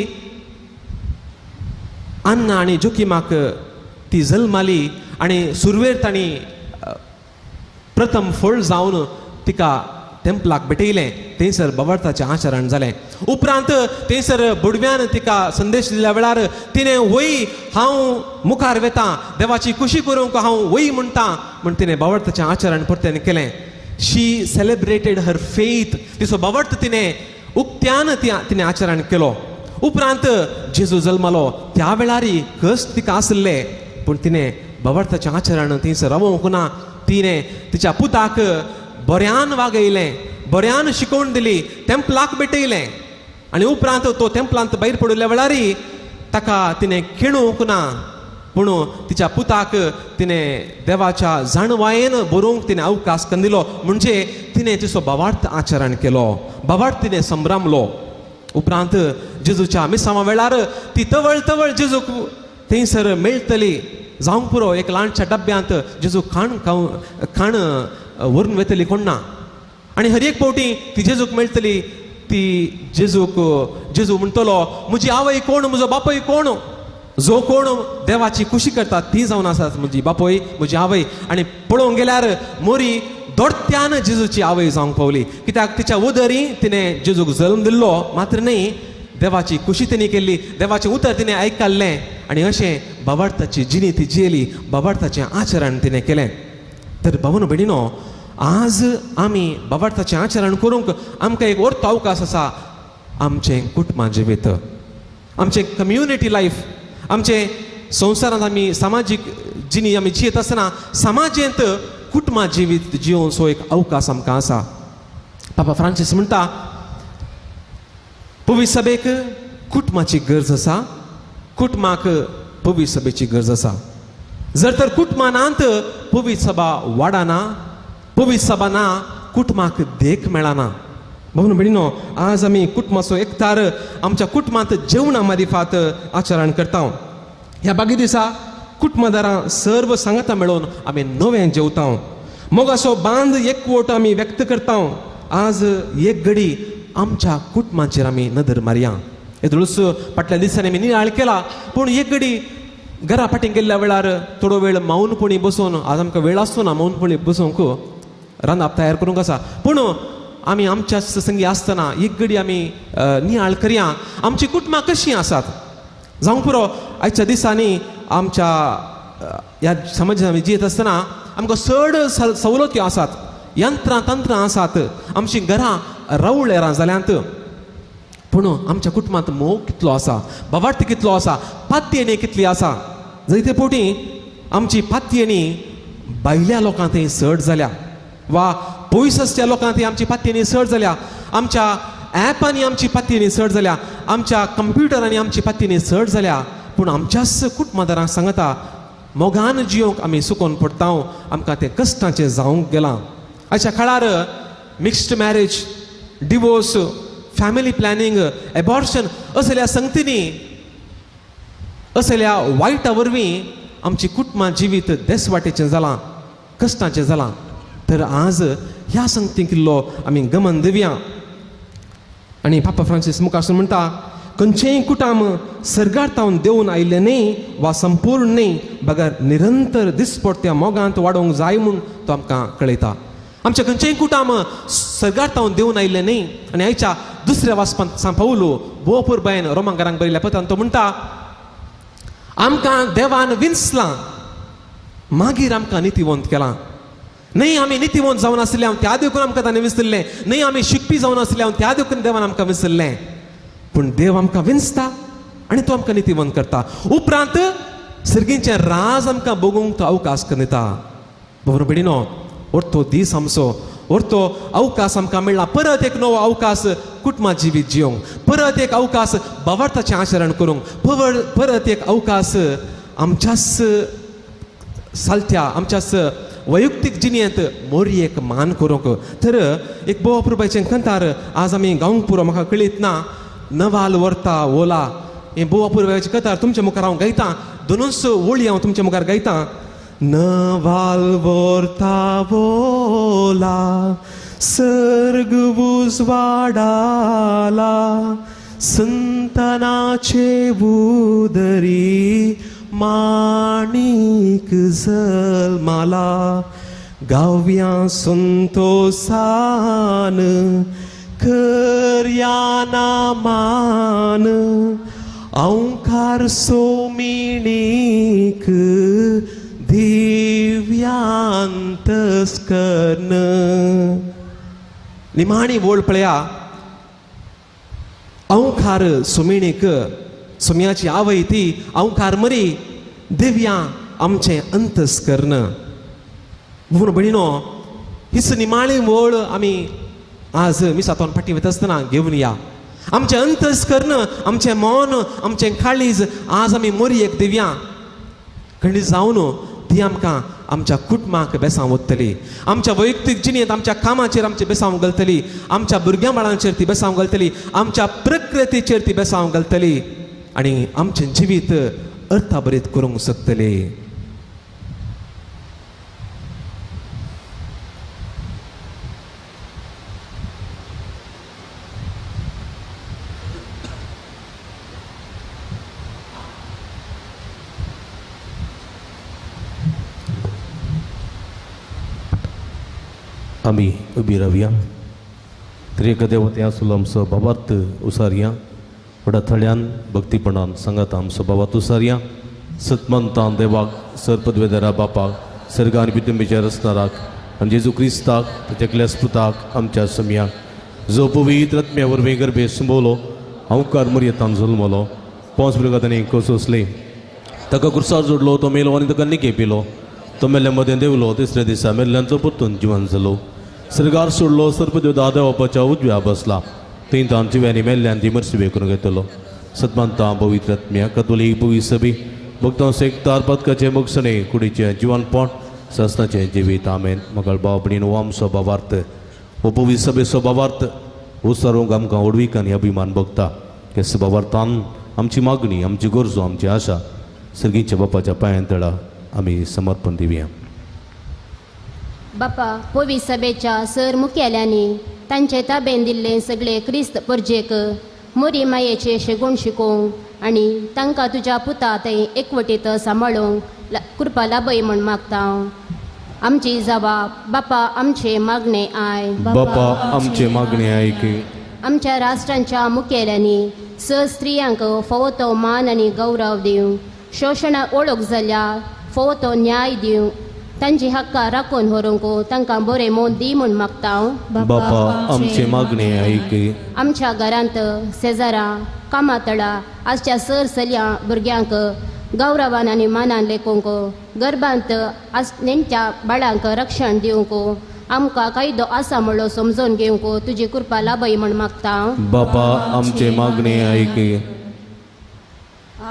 अन्ना आनी जोकिमाक ती जल्माली आनी सुरवेर तांणी प्रथम फळ जावन तिका तेंपलाक भेटयलें थंयसर बवार्थाचें आचरण जालें. उपरांत थंयसर बुडव्यान तिका संदेश दिल्या वेळार तिणें वय हांव मुखार वेतां, देवाची खुशी करूंक हांव वय म्हणटां म्हण तिणें बवार्थाचें आचरण परतें केलें. शी सेलिब्रेटेड हर फेथ. तिचो बवार्थ तिणें उक्त्यान तिणें आचरण केलो. उपरांत जेजू जल्मलो त्या वेळारी कश्ट तिका आसले पूण तिणें बवार्थाचें आचरण थंयसर रावूंक ना. तिणें तिच्या पुताक बऱ्यान वागयलें, बऱ्यान शिकोवन दिली, तेंपलाक भेटयलें आनी उपरांत तो तेंपलांत भायर पडिल्ल्या वेळारी ताका तिणें खिणूंक ना पूण तिच्या पुताक तिणें देवाच्या जाणवायेन बरोवंक तिणें अवकाश करून दिलो. म्हणजे तिणें तिचो बवार्थ आचरण केलो, बवार्थ तिणें संभ्रमलो. उपरांत जेजूच्या मिसांवा वेळार ती तवळ तवळ जेजूक थंयसर मेळटली जावंक पुरो. एक ल्हानशा डब्यांत जेजू खाण व्हरून वेतली कोण ना आनी हर एक फावटी ती जेजूक मेळटली. ती जेजू म्हणटलो म्हजी आवय कोण, म्हजो बापूय कोण. जो कोण देवाची खुशी करता ती जावन आसात म्हजी बापूय, म्हजी आवय. आनी पळोवंक गेल्यार मोरी दोडत्यान जेजूची आवय जावंक पावली, कित्याक तिच्या उदरी तिणें जेजूक जल्म दिल्लो मात्र न्ही, देवाची खुशी तिणें केल्ली, देवाचें उतर तिणें आयकल्लें आनी अशें बवार्थाची जिणी ती जियेली, बवार्थाचें आचरण तिणें केलें. तर भावन भयणीनो, आज आमी बवार्थाचें आचरण करूंक आमकां एक व्हडलो अवकाश आसा. आमचें कुटुंबां जिवीत, आमचें कम्युनिटी लायफ, आमचें संवसारांत आमी सामाजीक जिणी आमी जियेत आसतना समाजेंत कुटुंबां जिवीत जियोवचो एक अवकाश आमकां आसा. पापा फ्रांसीस म्हणटा पवित्र सभेक कुटुंबाची गरज आसा, कुटुंबाक पवित्र सभेची गरज आसा. जर तर कुटुंबां नात पवित्र सभा वाडना, पवित्र सभा ना कुटुंबाक देख मेळना. म्हणून भयणीनो, आज आमी कुटुंबाचो एकतार आमच्या कुटुंबांत जेवणा मारिफात आचरण करता. ह्या बागी दिसा कुटुंबदारां सर्व सांगाता मेळोवन आमी नवें जेवता. मोगाचो बांद एकवट आमी व्यक्त करता. आज एक घडी आमच्या कुटुंबाचेर आमी नदर मारया. येदळूच फाटल्या दिसांनी आमी नियाळ केला पूण एक घडी घरा फाटीं गेल्ल्या वेळार थोडो वेळ मौनपणी बसून, आज आमकां वेळ आसचो ना मौनपणी बसूंक, रांदप तयार करूंक आसा, पूण आमी आमच्या संगी आसतना एक घडी आमी नियाळ करया आमची कुटुंबां कशीं आसात. जावंक पुरो आयच्या दिसांनी आमच्या ह्या समाजांत आमी जियेत आसतना आमकां चड सवलत्यो आसात, यंत्रां तंत्रां आसात, आमचीं घरां रावळ्यारां जाल्यांत, पूण आमच्या कुटुंबांत मोग कितलो आसा, बवार्थ कितलो आसा, पातयेणी कितली आसा. जायते फावटी आमची पातयेणी भायल्या लोकांक थंय चड जाल्या वा पयस आसच्या लोकांक थंय आमची पातयेणी चड जाल्या, आमच्या ॲपांनी आमची पातयेणी चड जाल्या, आमच्या कंप्युटरांनी आमची पातयेणी चड जाल्या. पूण आमच्याच कुटुंबदारांक सांगता मोगान जियोंक आमी सुकोवन पडटा. आमकां तें कश्टाचें जावंक गेलां. आयच्या काळार mixed marriage, divorce, family planning, abortion असल्या संगतींनी, असल्या वायटा वरवीं आमची कुटुंबां जिवीत देसवाटेचें जालां, कश्टाचें जालां. तर आज ह्या संगतीक इल्लो आमी गमन दिवया. आनी पापा फ्रांसीस मुखार म्हणटा खंयचेंय कुटाम सर्गार्थावन देंवन आयिल्लें न्ही वा संपूर्ण न्ही, बगर निरंतर दिसपडट्या मोगांत वाडोवंक जाय म्हूण तो आमकां कळयता. आमचे खंयचेंय कुटाम सर्गार्थावन देंवन आयिल्लें न्ही. आनी आयच्या दुसऱ्या वाचपांत सान पावलो बोपूर बायन रोमांकारांक बरयल्ल्या पत्रांत तो म्हणटा आमकां देवान विंचलां मागीर आमकां नितीवंत केलां. न्ही आमी नितीवंत जावन आसले हांव त्या देखून आमकां ताणें विसरलें, न्ही आमी शिकपी जावन आसले हांव त्या देखून देवान आमकां विसरलें. पूण देव आमकां विंचता आनी तो आमकां नितीवंत करता. उपरांत सर्गीचें राज आमकां भोगूंक तो अवकाश करून दिता. बरो भयणीनो, ओर्तो दीस आमचो, ओर्तो अवकाश आमकां मेळ्ळा. परत एक नवो अवकाश कुटुंबां जिवीत जियोंक, परत एक अवकाश बवार्थाचें आचरण करूंक, परत एक अवकाश आमच्याच सालत्या, आमच्याच वैयक्तीक जिणेंत मोरयेक मान करूंक. तर एक बोवा पुरबायचें कंतार आज आमी गावंक पुरो म्हाका कळीत ना. नवाल व्हरता ओला हें बोवा पुरबायचें कंतार तुमच्या मुखार हांव गायतां. दोनूच वळी हांव तुमच्या मुखार गायतां. नवाल व्हरता ओला सर्ग उजवाडाला, संतानाचे उदरी माणिक जल्माला, गावया संतोषान करया नामान औंकार सोमिणीक दिव्यांतस्करण. निमाणी बोल पळया. औंकार सोमिणीक सोम्याची आवय ती औंकार मरी दिव्या आमचे अंतस्करण. म्हणून भणिनो हिच निमाणी वळ आमी आज मिसातोन फाटी वता आसतना घेवन या. आमचे अंतस्करण, आमचे मन, आमचे काळीज आज आमी मरी एक दिव्या खंडी जावन ती आमकां आमच्या कुटुंबाक बेसांव ओततली. आमच्या वैयक्तीक जिणेंत आमच्या कामाचेर आमची बेसांव घालतली. आमच्या भुरग्यां बाळांचेर ती बेसांव घालतली. आमच्या प्रकृतीचेर ती बेसांव घालतली आनी आमचें जिवीत अर्थाभरीत करूंक शकतली. आमी उबी रावया. त्रेकदेवते आसलो आमचो भावार्थ उसारया. वडा थळ्यान भक्तीपणान सांगात आमचो भावार्थ उसारया. सतमंतान देवाक सरपदवेदरा बापाक सर्गा आनी पितुंबेच्या रचणाराक आनी जेजू क्रिस्ताक तेकल्या स्पुताक आमच्या सम्याक जो पवित्र आत्म्या वरवीं गर्भे सुंबवलो औंकार मर्यतान जल्मलो 5 वर्गांनी कोसोसले ताका कुर्सार जोडलो तो मेलो आनी ताका निके पिलो तो मेल्ल्या मदें देवलो तिसऱ्या दिसा मेल्ल्यांचो परतून जिवन जालो सर्गार सोडलो सर्पदेव दादा बापाच्या उजव्या बसला थंय तान जिव्यांनी मेल्ल्यान ती मरसिवे करून घेतलो सतमांता पवित्र आत्म्या कतोलीक पवित्र सभी भक्तां सेकतार पदकाचे मोक्षणे कुडीचे जिवनपण सस्ताचे जिवीत आमेन मगळ बाबणीन हो आमचो भावार्थ हो पवित्र सभे स्वभावार्थ हो सर्वंक आमकां ओडवीक आनी अभिमान भोगता हे स्वभावार्थान आमची मागणी आमची गरजो आमची आशा सर्गीच्या बापाच्या पांयां तळा आमी समर्पण दिवया. बापा पवित्र सभेच्या सर मुखेल्यांनी तांचे ताब्यान दिल्ले सगळे क्रिस्त परजेक मोरी मायेचे शेगूण शिकोवंक आनी तांकां तुज्या पुता थंय एकवटीत सांबाळूंक कृपा लाभय म्हण मागता. आमची जबाब बापा आमचे मागणे आय बापा आमचे मागणे आयक. आमच्या राष्ट्रांच्या मुखेल्यांनी स स्त्रियांक फावो तो मान आनी गौरव दिवंक शोशणा ओळख जाल्यार फावो तो न्याय दिवंक तांची हक्कां राखून व्हरूंक तांकां बरें मोल दी म्हूण मागता. बापा आमचे मागणे आयक. आमच्या घरांत शेजारां कामातळा आजच्या सर चलयां भुरग्यांक गौरवान आनी मानान लेखूंक गर्भांत आज नेमच्या बाळांक रक्षण दिवंक आमकां कायदो आसा म्हणलो समजून घेवंक तुजी कृपा लाभय म्हण मागता. बापा आमचे मागणे आयक.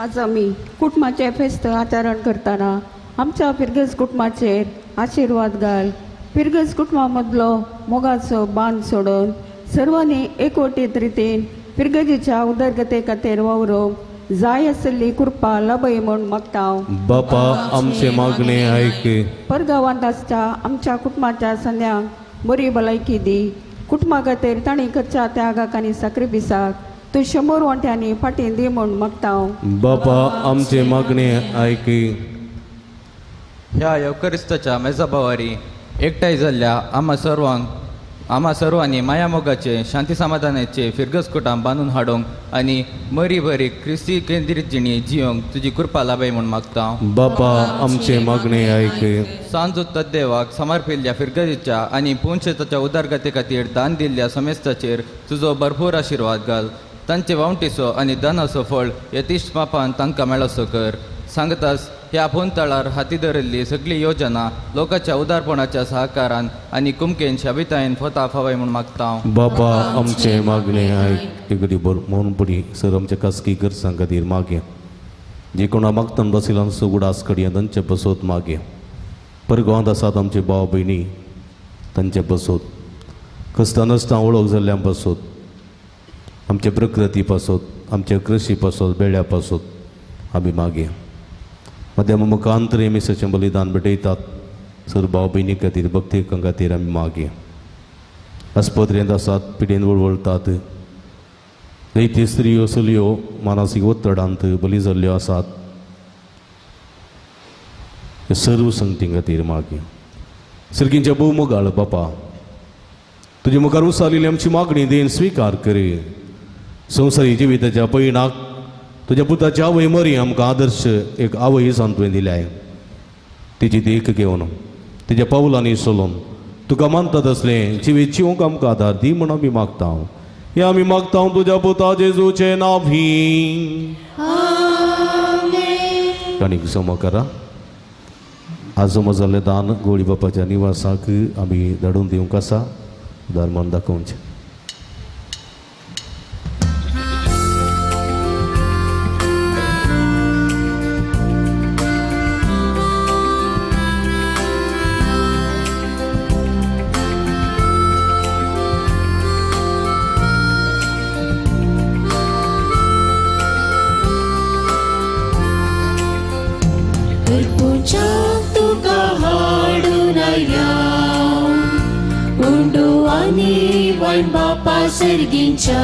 आज आमी कुटुंबाचें फेस्त आचरण करतना आमच्या पिरगज कुटुंबाचेर आशिर्वाद घाल. पिरगज कुटुंबा मदलो मोगाचो बांद सोडून सर्वांनी एकवटीत रितीन पिरगजीच्या उदरगते खातीर वावरूंक जाय आसली कृपा लाभय म्हूण मागता. बापा आमचे मागणे आयक. परगांवांत आसच्या आमच्या कुटुंबाच्या सन्यांक बरी भलायकी दी. कुटुंबा खातीर तांणी करच्या त्यागाक आनी साक्रिफिसाक तूं 100 वांट्यांनी फाटीं दी म्हूण मागता. बापा आमचे मागणे आयक. ह्या येवकरिस्ताच्या मेजाबावारी एकठांय जाल्ल्या आम्हा सर्वांनी माया मोगाचे शांती समाधानाचे फिरगस कुटाम बांदून हाडूंक आनी मरी भरी क्रिस्ती केंद्रीत जिणी जियोंक तुजी कृपा लाभय म्हूण मागता. बापा आमचे मागणे आयक. सांजो तद्देवाक समर्पिल्ल्या फिरगजीच्या आनी पुंचेताच्या उदारगते खातीर दान दिल्ल्या समेस्ताचेर तुजो भरपूर आशिर्वाद घाल. तांचे वावटीचो आनी दानाचो फळ यतीश मापान तांकां मेळसो कर. सांगतास ह्या फोनतळार हाती धरिल्ली सगळी योजना लोकांच्या उदारपणाच्या सहकारान आनी कुमकेन शाबितायेन फोता फावय म्हूण मागता. बापा आमचे मागणे आयक. एकडी म्हणून पडी सर आमच्या खासगी गरजां खातीर मागया. जे कोणा मागतान बसिलांचो उडास कडया तांचे बसोत मागया. परगांवांत आसात आमचे भाव भयणी तांचे बसोत कसता नसता वळख जाल्ल्यां बसोत आमचे प्रकृती पासोत आमच्या कृशी पासोत बेड्या पासोत आमी मागया. मध्या मुखांतरे मिसाचें बलिदान भेटयतात सर भाव भयणी खातीर भक्ती खातीर आमी मागया. आस्पत्रेंत आसात पिडेन वळवळटात जायत्यो स्त्रियो चलयो मानसीक ओत्तडांत बली जाल्ल्यो आसात सर्व संगती खातीर मागया. सर्गींच्या भोवमोगाळ बापा, तुझे मुखार उसालेली आमची मागणी देन स्वीकार करे. संवसारी जिविताच्या पैणाक तुझ्या पुताची आवय मरी आमकां आदर्श एक आवय सांतुवें दिल्याय. तिची देख घेवन तिच्या पावलांनी चलोवन तुका मानतात असले जिवीत जिवंक आमकां आदार दी म्हूण आमी मागता. हे आमी मागता तुझ्या पुता जेजूचे नांवी. आनीक जमा करा. आज जमा जाल्लें दान गवळी बापाच्या निवासाक आमी धाडून दिवंक आसा. धर्मान दाखोवचें. तुका हाडून उंडू आनी वायन बापा सर्गींच्या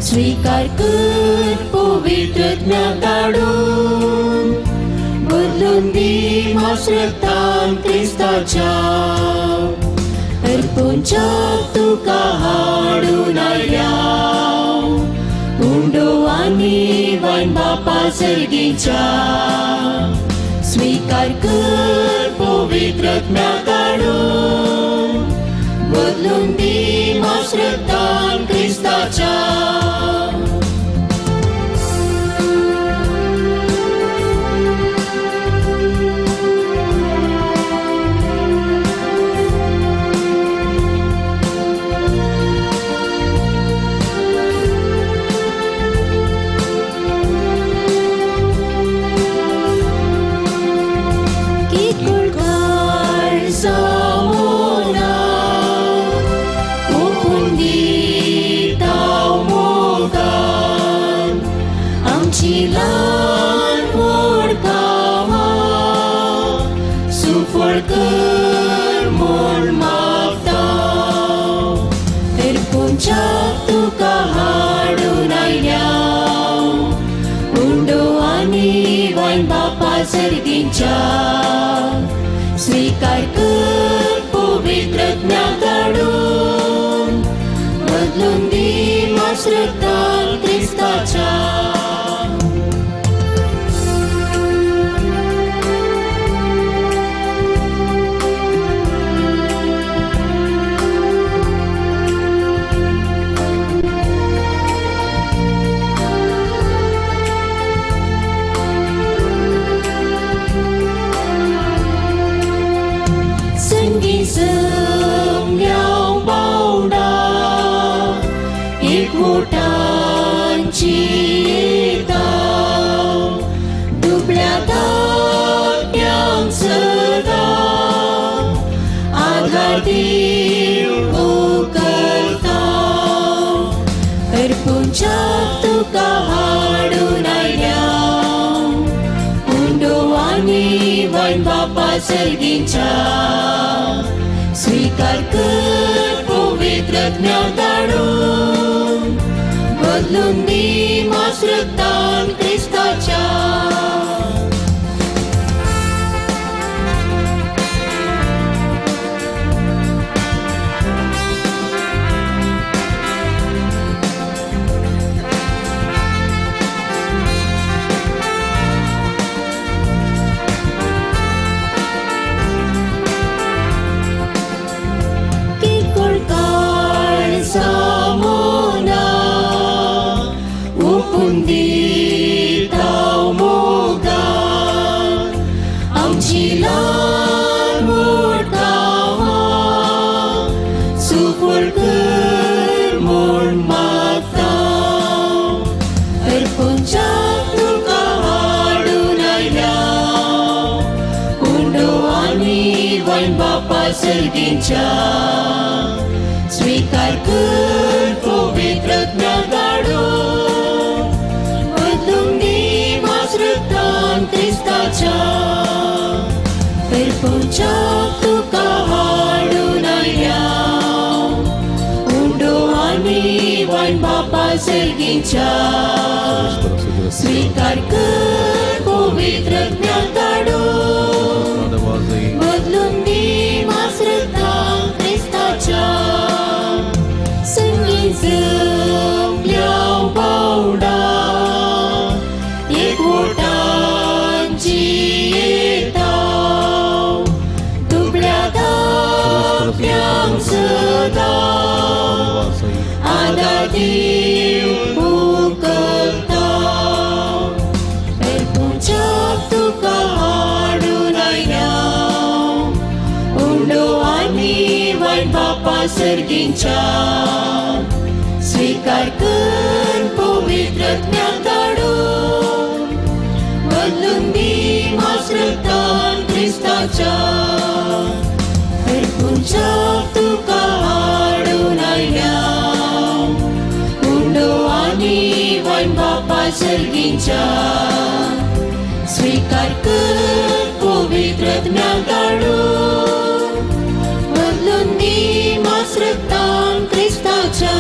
स्वीकार कर पवित्रज्ञा धाडून बदलून दी माश्रतान क्रिस्ताच्या अर्पुंच्या तुका हाडून उंडू आनी वायन बापा सर्गींच्या स्वीकार कर पवित्रज्ञा धाडून बदलून दी माश्रतान क्रिस्ताच्या तुका हाडून उंडो आनी वायन बापा सर्गींच्या स्वीकार कर पवित्रज्ञा धाडून बदलून दी माश्रतान क्रिस्ताच्या दुबळ्या धाट्यांक सदा आधार दिवं करता. अर्पुंच्या तुका हाडून उंडो आनी वायन बापा सर्गींच्या स्वीकार कर पवित्रज्ञा धाडून बदलून दी माश्रतान क्रिस्ताच्या सर्गींच्या स्वीकार कर पवित्रज्ञा धाडून बदलून दी माश्रतान क्रिस्ताच्या अर्पुंच्या तुका हाडून उंडो आनी वायन बापा सर्गींच्या स्वीकार कर पवित्रज्ञा धाडून बदलून दी देव उखलता पुंजाक तुका हाडून आयल्या उंडो आनी वायट बापा सर्गींच्या स्वीकार कर पवित्रत्म्याक धाडून बदलून दी मास्रतान क्रिस्ताच्या पुंजाक तुका हाडून आयल्या उंडो आनी वायट बापा सर्गींच्या स्वीकार कर पवित्रत्म्याक धाडून बदलून दी मास्रतान क्रिस्ताच्या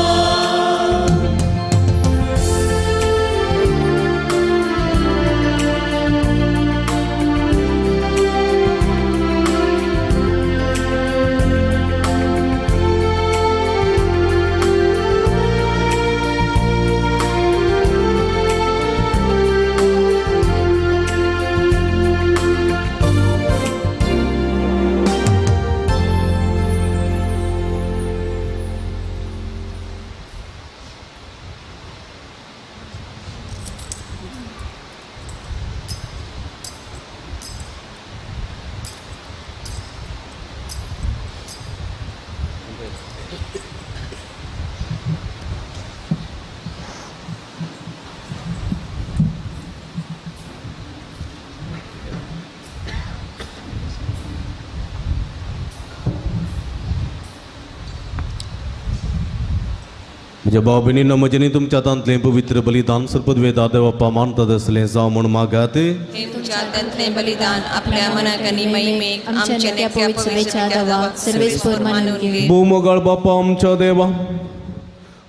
म्हज्या भाव भयणींनो म्हजें तुमच्या हातांतलें पवित्र बलिदान सर्पद्वेदा देवापा मानतात असलें जावं म्हूण मागात. हे तुमच्या हातांतलें बलिदान आपल्या मनाक आनी महिमेक आमच्या नेत्या पवित्रतेच्या देवाक सर्वेस्पर मानून घे. भूमोगाळ बापा आमच्या देवा,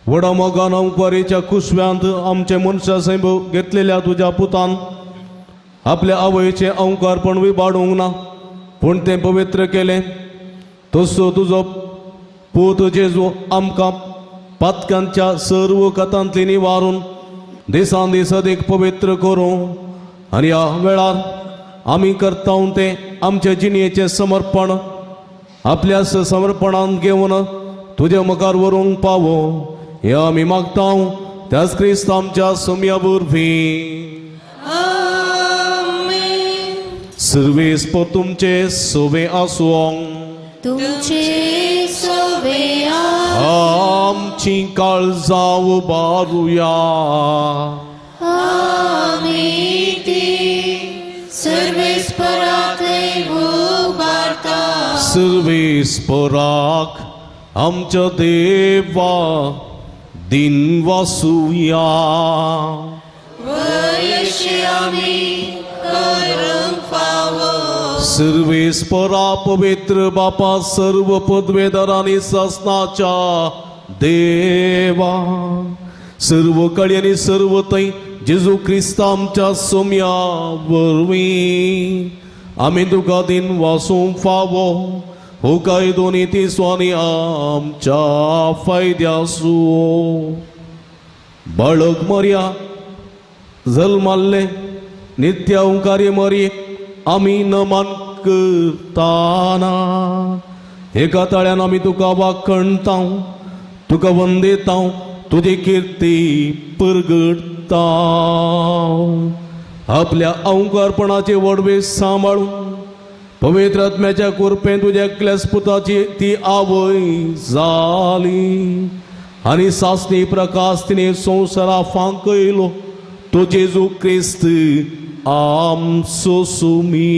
व्हडा मोगान अंकुवारीच्या कुशव्यांत आमचे मनशा सैब घेतलेल्या तुज्या पुतान आपल्या आवयचें अंकारपण विबाडूंक ना, पूण तें पवित्र केलें. तसो तुजो पूत जेजू आमकां पातकांच्या सर्व कथांतली निवारून दिसान दीस अदीक पवित्र करूं आनी ह्या वेळार आमी करता तें आमचे जिणेचें समर्पण आपल्या समर्पणांत घेवन तुज्या मुखार व्हरूंक पावो हें आमी मागता. त्याच क्रिस्त आमच्या सोम्या वरवीं. सर्वेस्पर तुमचे सोबे आसूं. तुमचे सोबे आमची काळजां उबारुया. आमी ती सर्वेस्पराक उबारता. सर्वेस्पराक आमच्या देवा दिन वासुया. वयशे आमी करूंक फावो. सर्वेस्परा पवित्र बापा सर्व पदवेदारांनी सासनाच्या देवा, सर्व कळी आनी सर्व थंय जेजू क्रिस्त आमच्या सोम्या वरवीं आमी तुका दिन वासूंक फावो. हो काय दोनी तिसवांनी आमच्या फायद्यासू. बाळक मर्या जल्माल्ले नित्य ओंकार्य मरी आमी नमन करताना एका ताळ्यान आमी तुका वाखणता, तुका वंदिता, तुजी किर्ती परगडता. आपल्या ओंकारपणाचे वडवे सांबाळून पवित्र आत्म्याच्या कृपेन तुज्या एकल्याच पुताची ती आवय जाली आनी सासणी प्रकाश तिने संवसारा फांकयलो. तो जेजू क्रिस्त आमचो सुमी.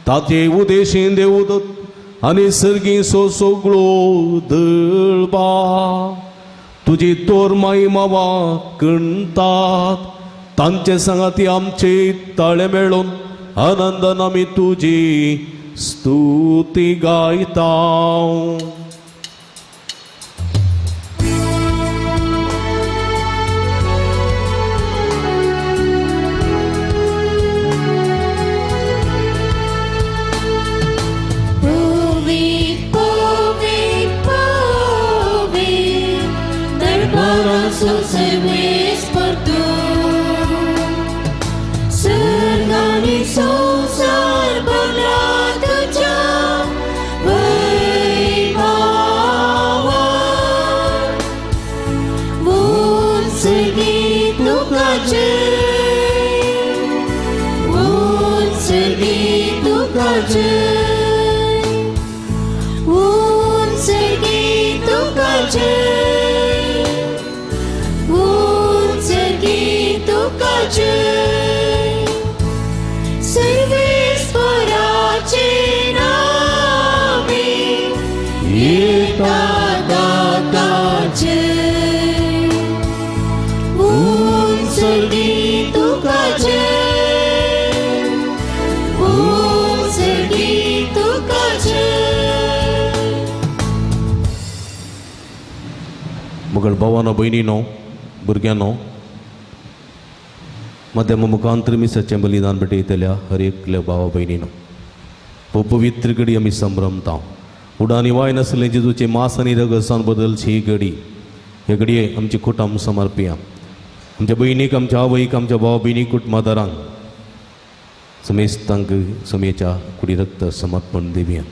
ताचे उदेशीन देवदत्त आनी सर्गीचो सगळो दळबा तुजी तोर माई मावा कणतात. तांचे सांगाती आमचे ताळे मेळून आनंदान आमी तुजी स्तुती गायता. Servéspor tu Sergani संसार भरला तुझ्या वैभवात. मगळ भावानो भयणीनो भुरग्यांनो मध्यम मुखांतर मिसाचें बलिदान भेटयतल्या हर एकल्या भावा भयणीनो हो पवित्र घडी आमी संभ्रमता उडानी वाय नासलें जेजूचे मांस आनी रगसान बदलची ही घडी हे घडये आमचे कुटुंब समर्पिया आमच्या भयणीक आमच्या आवयक आमच्या भावा भयणीक कुटुंबादारांक समेस्तांक समयेच्या कुडी रक्त समर्पण देवया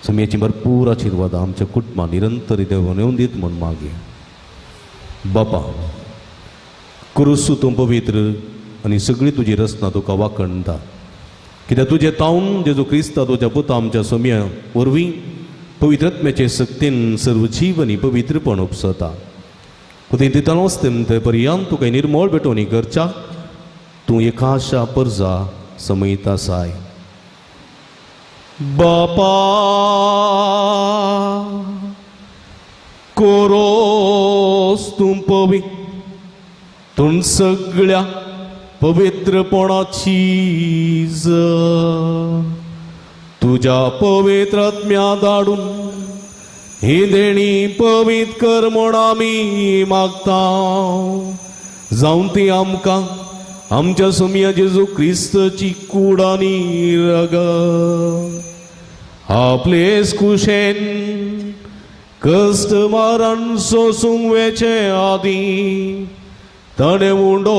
समयाची भरपूर आशीर्वाद आमच्या कुटुंबां निरंतर देवन दीत म्हूण मागया बापा कुरुसू तूं पवित्र आनी सगळी तुजी रचना तुका वाखणटा कित्याक तुजें तावन जेजू क्रिस्ता तुज्या पुता आमच्या सोम्या वरवीं पवित्रत्म्याचे सक्तीन सर्व जीव आनी पवित्रपण उपसता उदें दितान वचतें ते पर्यंत तुका निर्मळ भेटोवणी करच्या तूं एकाशा परजा समयता साय बापा कोरोस तूं पवित्र तूं सगळ्या पवित्रपणाची तुझ्या पवित्र आत्म्या धाडून ही देणी पवित्र कर म्हूण आमी मागता जावं ती आमकां आमच्या सोम्या जेजू क्रिस्ताची कूड आनी रगत आपलेच कुशेन कश्ट मारण सोसूंक वेचे आदी ताणें उंडो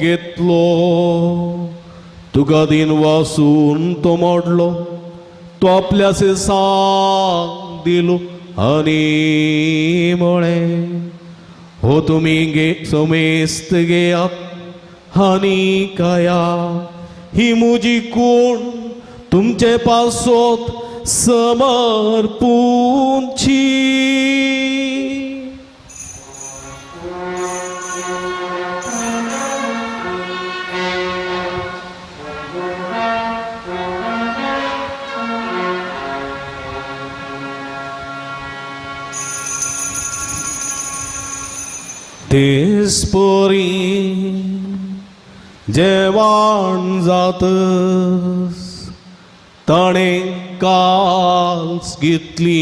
घेतलो तुका दिन वासून तो मोडलो तो आपल्या सेसांक दिलो आनी म्हळें हो तुमी समेस्त घेयात आनी खाया ही म्हजी कूड तुमचे पासोत समर्पूंची तेस्परी जेवण जातस ताणें काल्स घेतली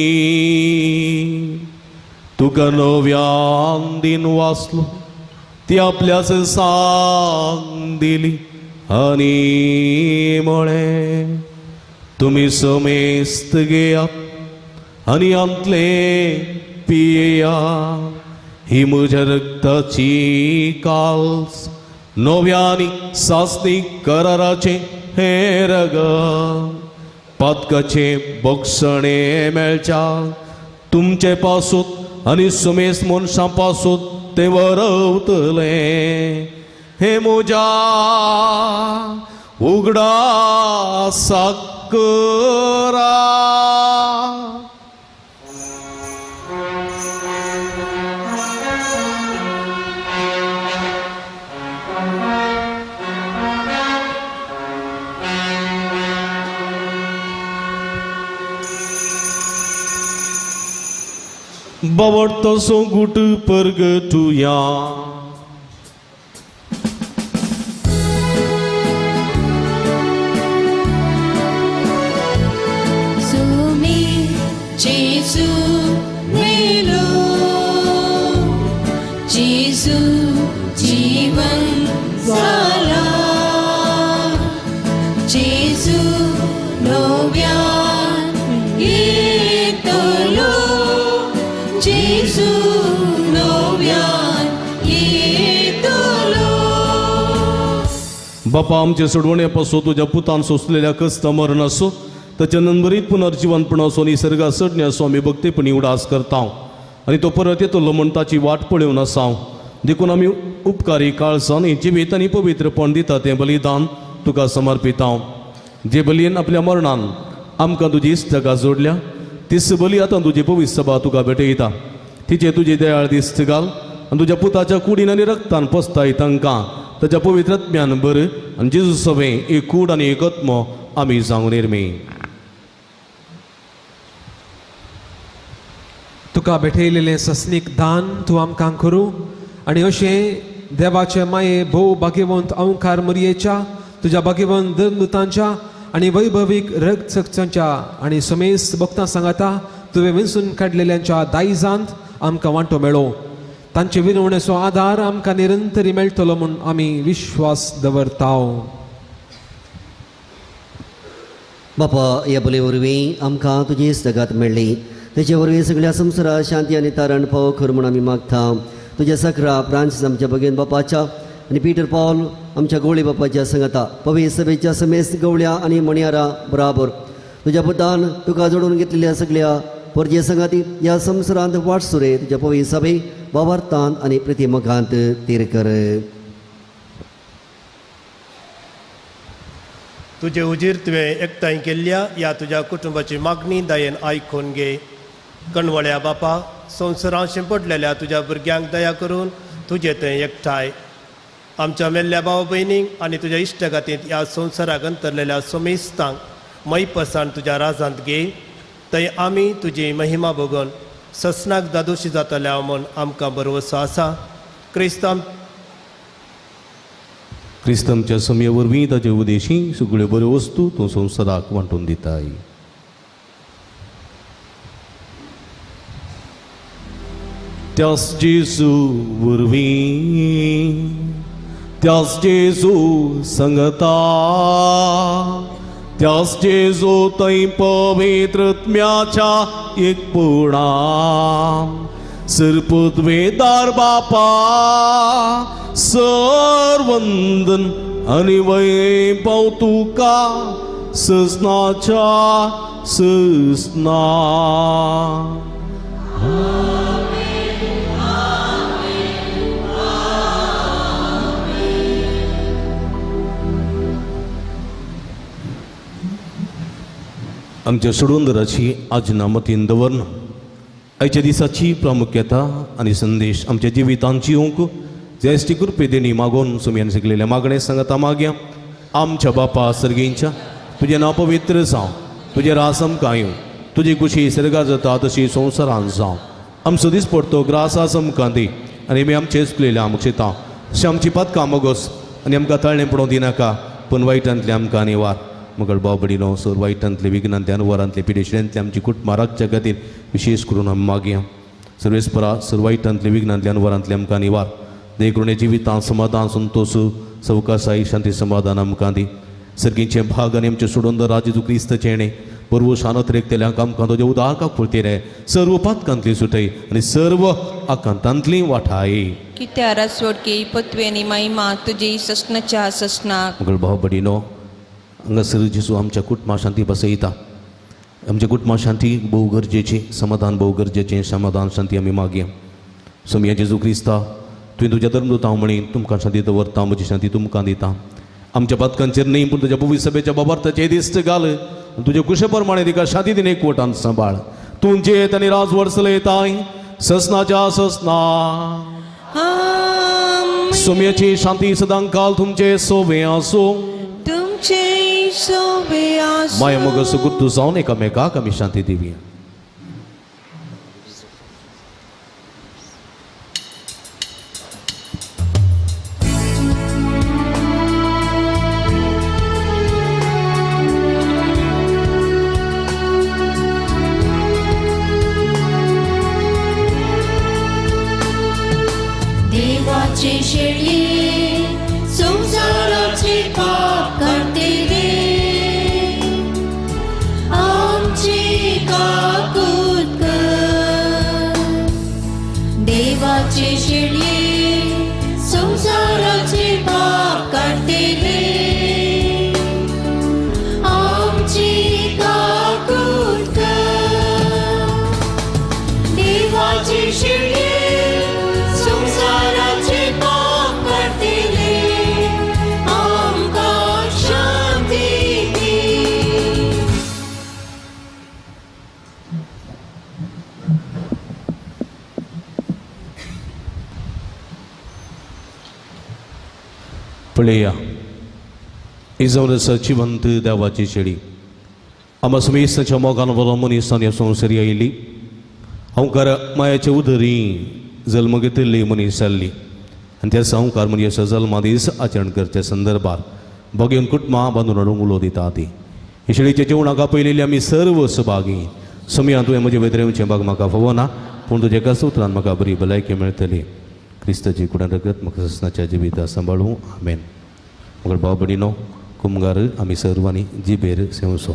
तुका नव्यान दिन वाचलो ती आपल्या सेसांक दिली आनी म्हळें तुमी समेस्त घेयात आनी अंतले पियेया ही म्हज्या रक्ताची काल्स नव्यानी सासनीक कराराचे हे रगत पातकाचे बोगसणे मेळच्या तुमचे पासून आनी समेस्त मनशां पासून ते वरवतले हे म्हज्या उगडा साकरा बावडतसो गुट परगटुया सुमी जेसू मेलो जेसू जीवन जाला जेसू नव्यान येतलो जेसू नव्यान येतलो बापा आमचे सोडवणे पासो तुझ्या पुतान सोसलेल्या कस्त मरण असो ताच्या नंबरीत पुनर्जीवनपण असो निसर्गा सडणे असो आमी भक्तीपणी उडास करता आनी तो परत येतलो म्हण ताची वाट पळोवन आसा देखून आमी उपकारी काळसान जिवीत आनी पवित्रपण दिता तें बलिदान तुका समर्पिता जे बलयेन आपल्या मरणान आमकां तुजी इश्टगा जोडल्या तीच बली आतां तुजी पवित्र सभा तुका भेटयता तिचे तुजी दयाळ दिश्ट घाल आनी तुज्या पुताच्या कुडीन आनी रक्तान पोसताय तांकां ताच्या पवित्रत्म्यान बर आनी जेजू सभे एक कूड आनी एक आत्मो आमी जावं निर्मी तुका भेटयलेलें सस्नीक दान तूं आमकां करूं आनी अशें देवाचे माये भोव भाग्यवंत अंकार मरयेच्या तुज्या भाग्यवंत देवदूतांच्या आनी वैभवीक रगत सक्तांच्या आनी समेस्त भक्तां सांगाता तुवें विंचून काडलेल्यांच्या दायजांत आमकां वांटो मेळो. तांचे विनवणेचो आदार आमकां निरंतरी मेळटलो म्हूण आमी विश्वास दवरताव. बापा, ह्या बले वरवीं आमकां तुजी इस्तगात मेळ्ळी. तेचे वरवीं सगळ्या संवसारात शांती आनी तारण फावो कर म्हूण आमी मागता. तुज्या सकरा फ्रांसीस आमच्या भगेन बापाच्या आनी पिटर पॉल आमच्या गवळी बापाच्या संगता पवित्र सभेच्या समेस्त गवळ्या आनी मणियारा बराबर तुज्या पुतान तुका जोडून घेतलेल्या सगळ्या परजे संगाती ह्या संवसारांत वाट सुरे तुज्या पवित्र सभे वावरतांत आनी प्रतिमकांत तीर कर. तुजे उजीर तुवें एकठांय केल्ल्या ह्या तुज्या कुटुंबाची मागणी दयेन आयकून घे. कणवळ्या बापा, संवसारांत शिंपडलेल्या तुज्या भुरग्यांक दया करून तुजे थंय एकठांय. आमच्या मेल्ल्या भाव भयणींक आनी तुज्या इश्टगातींत ह्या संवसाराक अंतरलेल्या सोमेस्तांक मैपसान तुज्या राजांत घे. थंय आमी तुजी महिमा भोगून ससनाक दादोशी जातल्या म्हूण आमकां भरवसो आसा. क्रिस्तांच्या समये वरवीं ताचे उदेशी सगळ्यो बऱ्यो वस्तू तूं संवसाराक वांटून दिताय. त्याच जेजू वरवीं त्याच जेजू संगता त्याच जेजू थंय पवित्रत्म्याच्या एकपणा सरपुद्वेदार बापा सर्वंदन आनी वैभव तुका ससनाच्या ससना. आमच्या सोडूंदराची आजना मतीन दवरना. आयच्या दिसाची प्रामुख्यता आनी संदेश आमच्या जिवितांची ओंक जेश्टी कृपे देणी मागोन सुमयान शिकलेल्या मागणे सांगता मागया. आमच्या बापा सर्गींच्या तुजें नांव पवित्र जावं, तुजें रास आमकां येवं, तुजी कुशी सर्गा जाता तशी संवसारांत जावं. आमचो दीस पडतो ग्रास आस आमकां दी आनी आमी आमचे चुकलेल्या आमकां शिता तशें आमची पातकां मागोस आनी आमकां तळणें पडोवंक दिनाका पूण वायटांतले आमकां निवार. मगळ बाबडीनो सर वायटांतले विघ्नांतले अनुवारांतले पिडेशिऱ्यांतले आमची कुटुंबां राखच्या खातीर विशेश करून आमी मागया. सर्वेस्परा सर वायटांतले विघ्नांतले अनुवारांतले आमकां निवार. दे करून जिवितांत समाधान संतोष सवकासाई शांती समाधान आमकां दी. सर्गींचे भाग आनी आमचे सोडून राजेजू क्रिस्ताचे येणे परवो शानत रेखतेल्यांक आमकां तुज्या उदारकाक फुलतेरे सर्व पातकांतली सुटय आनी सर्व आकांतांतली वाठाय. कित्यार सोडकी पत्वेनी महिमा तुजी ससनाच्या ससनाक. मगळ बाबडीनो हांगासर जेजू आमच्या कुटुंबां शांती बसयता. आमच्या कुटुंबां शांती भोव गरजेची, समाधान भोव गरजेचें. समाधान शांती आमी मागया. सोमया जेजू क्रिस्ता तुवें तुज्या धर्मदूतां म्हणी तुमकां शांती दवरता, म्हजी शांती तुमकां दिता. आमच्या पातकांचेर न्ही पूण तुज्या पवित्र सभेच्या बाबार्थाचे दिश्ट घाल. तुजे कुशे प्रमाणे तिका शांती दिन एकवटान सांबाळ. तूं जेत आनी राजवट चलयताय ससनाच्या ससना. सोमयाची शांती सदां काल तुमचे सोबे आसो. माय मग सुगुर्तू जावन एकामेकाक आमी शांती दिवया. देवाचे शेळये संसाराचे पाप काढते रे, आमचे काकूत कर. देवाचे शेळये संसाराचे पाप काढते रे, आमचे काकूत कर. देवाचे शेळये संसाराचे पाप काढते रे, आमकां शांती दी. पळया इजवरसाची वंत देवाची शेळी आमा समेस्ताच्या मोगान वरो मनीसान ह्या संवसारी आयली. हंकार मायाचे उदरी जल्म घेतिल्ली मनीस जाल्ली आनी त्या संवकार मनयेचो जल्मा दीस आचरण करचे संदर्भात भोगेन कुटुंबां बांदून हाडूंक उलो दिता ती. हे शेळीच्या जेवणाका पयलेली आमी सर्व सुभागी. समया तुवें म्हजे वेतरेवचें भाग म्हाका फावो ना. पूण तुज्या एका सुत्रान म्हाका बरी भलायकी मेळटली. क्रिस्ताची कुडान रगत म्हाका ससनाच्या जिविता सांबाळूं. आमेन. म्हाका भाव भयणीनो, कुमगार आमी सर्वांनी जिबेर सेवसो.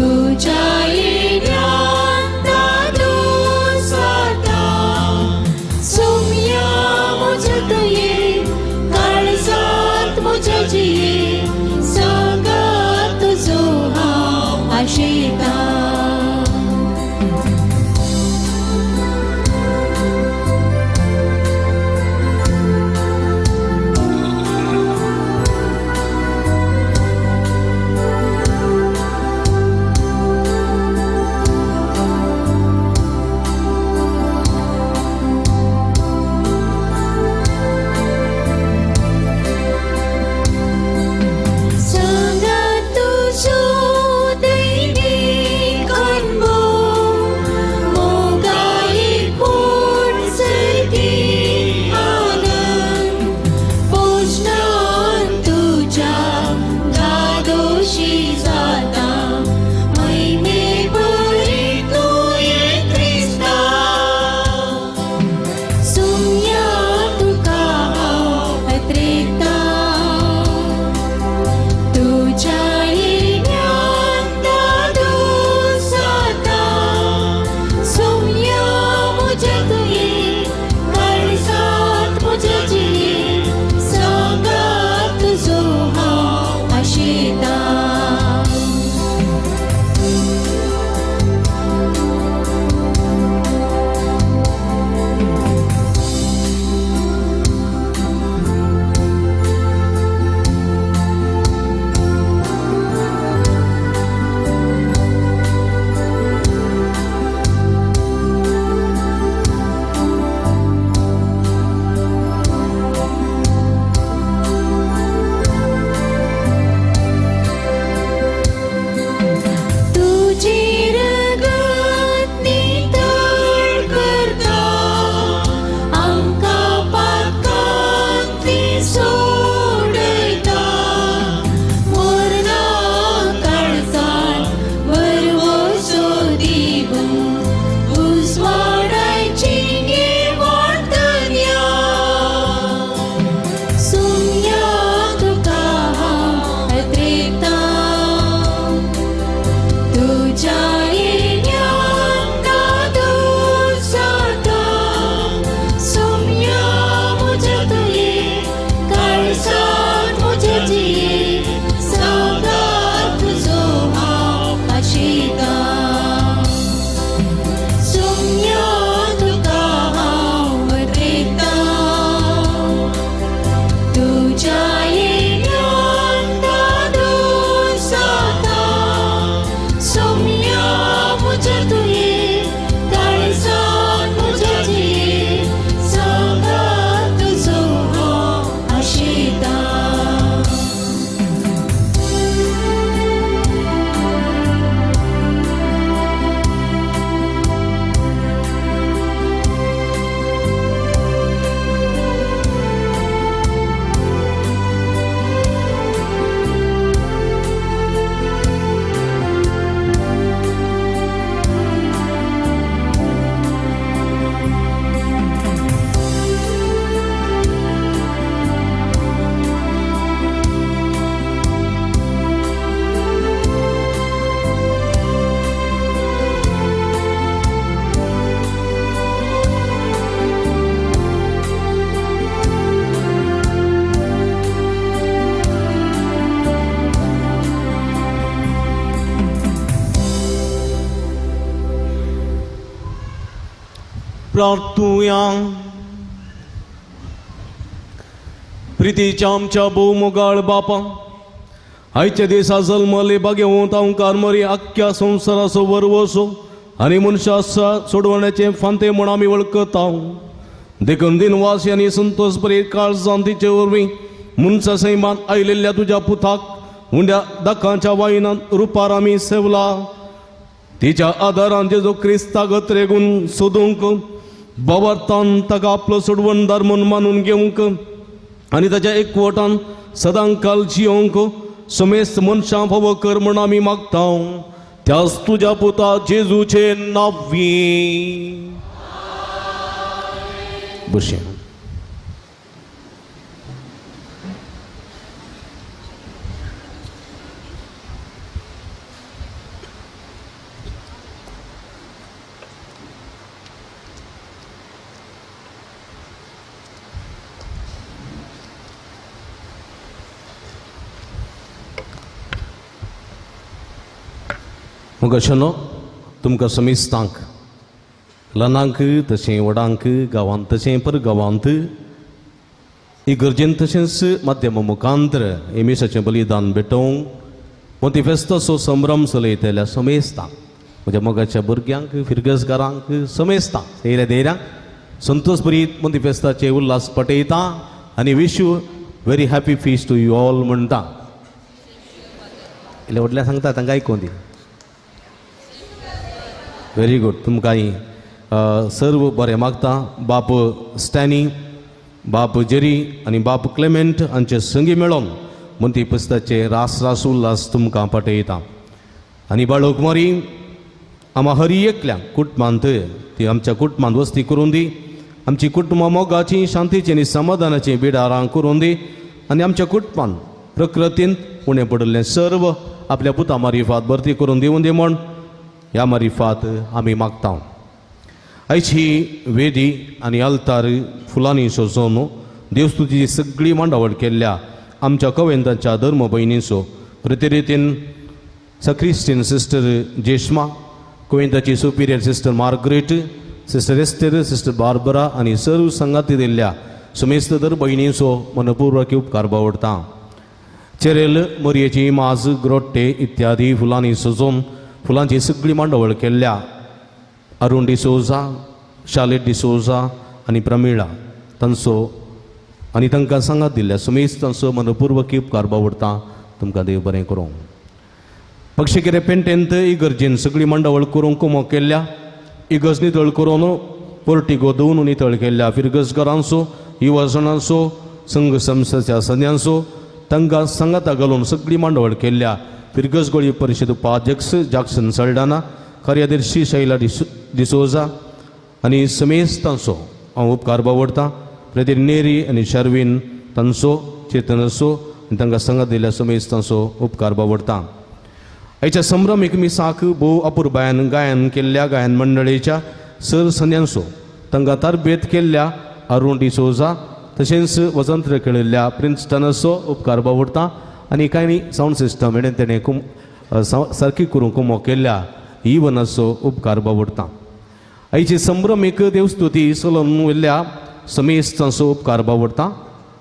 तुझ्या येण्या प्रार्थुया. प्रितीच्या आमच्या भोवमोगाळ बापा, आयच्या दिसा जल्मले भाग्यवंत ओंकार मरी आख्या संवसाराचो वरवसो आनी मनशां सोडवण्याचे फांते म्हूण आमी वळखता. देखून दिनवासी आनी संतोष बरे काळ जांतीचे वरवीं मनशा सैमान आयलेल्या तुज्या पुताक उंड्या दाखांच्या वायनांत रुपार आमी सेवला. तिच्या आदारान जेजो क्रिस्तागत रेगून सोदूंक बाबार्थान ताका आपलो सोडवणदार म्हूण मानून घेवंक आनी ताच्या एकवटान सदां काल जियोंक समेस्त मनशां फावो कर म्हूण आमी मागता. त्याच तुज्या पुता जेजूचे नांवी. बशें मुगशनो तुमकां समेस्तांक ल्हानांक तशें व्हडांक गांवांत तशें परगांवांत इगर्जेन तशेंच माध्यमा मुखांतर एमेसाचें बलिदान भेटोवंक मोतिफेस्ताचो संभ्रम चलयतल्या समेस्तांक म्हज्या मोगाच्या भुरग्यांक फिरगसकारांक समेस्तांक येयल्या धैर्यांक संतोष भरीत मोतिफेस्ताचे उल्हास पटयता आनी wish you very happy feast to you all म्हणटा. इल्ले व्हडल्या सांगता तांकां आयकून दी. Very good. तुमकां सर्व बरें मागता. बाप स्टॅनी, बाप जेरी आनी बाप क्लेमेंट हांचे संगी मेळोन मोती पुस्ताचे रास रास उल्हास तुमकां पटयता. आनी बाळोक मोरी आम्हा हरी एकल्यांक कुटुंबांत ती आमच्या कुटुंबांत वस्ती करून दी. आमची कुटुंबां मोगाची शांतीची आनी समाधानाची बिडारां करून दी. आनी आमच्या कुटुंबांत प्रकृतींत उणें पडिल्लें सर्व आपल्या पुता मारिफात भरती करून दिवूं दी म्हण ह्या मारिफात आमी मागता. आयची वेदी आनी अल्तार फुलांनी सजोवन देवस्तुतीची सगळी मांडावळ केल्ल्या आमच्या कवेंतांच्या धर्म भयणींचो प्रतिरितीन सक्रिस्टीन सिस्टर जेश्मा, कवेंताची superior sister Margaret, sister Esther, sister Barbara आनी सर्व संगाती दिल्ल्या समेस्त धर भयणींचो मनपूर्वक उपकार बावडटा. चेरेल मोरयेची माज ग्रोट्टे इत्यादी फुलांनी सजोवन फुलांची सगळी मांडावळ केल्ल्या अरुण डिसोजा, शालेट डिसोजा आनी प्रमिळा तांचो आनी तांकां सांगात दिल्ल्या समेस्त तांचो मनपूर्वक उपकार बावडटा. तुमकां देव बरें करूं. पक्षिकेरे पेंटेंत इगर्जेन सगळी मांडावळ करूंक कुमो केल्ल्या इगर्ज नितळ करून पोर्टिगो दोन नितळ केल्ल्या फिरगसकारांचो, युवजनांचो, संघ संस्थेच्या सदस्यांचो तांकां सांगाता घालून सगळी मांडावळ केल्ल्या फिरगसगोळी परिशद उपाध्यक्ष जॅक्सन सल्डाना, कार्यादर्शी शैला डिसोजा आनी समेस्त तांचो हांव उपकार बावडटा. प्रती नेरी आनी शर्वीन तांचो, चेतनचो आनी तांकां सांगात दिल्ल्या समेस्त तांचो उपकार बावडटा. आयच्या संभ्रम एकमिसाक भोव अपुरबायान गायन केल्ल्या गायन मंडळीच्या सर सन्यांचो, तांकां तरबेत केल्ल्या अरुण डिसोजा तशेंच वजंत्र खेळिल्ल्या प्रिन्स्टनाचो उपकार बावडटा. आनी कांय सावंड सिस्टम हेणें तेणें सारकी करूंक कुमो केल्ल्या इवनाचो उपकार बावडटा. आयची संभ्रमीक देवस्तुती चलोवन वयल्ल्या समेस्त तांचो उपकार बावडटा.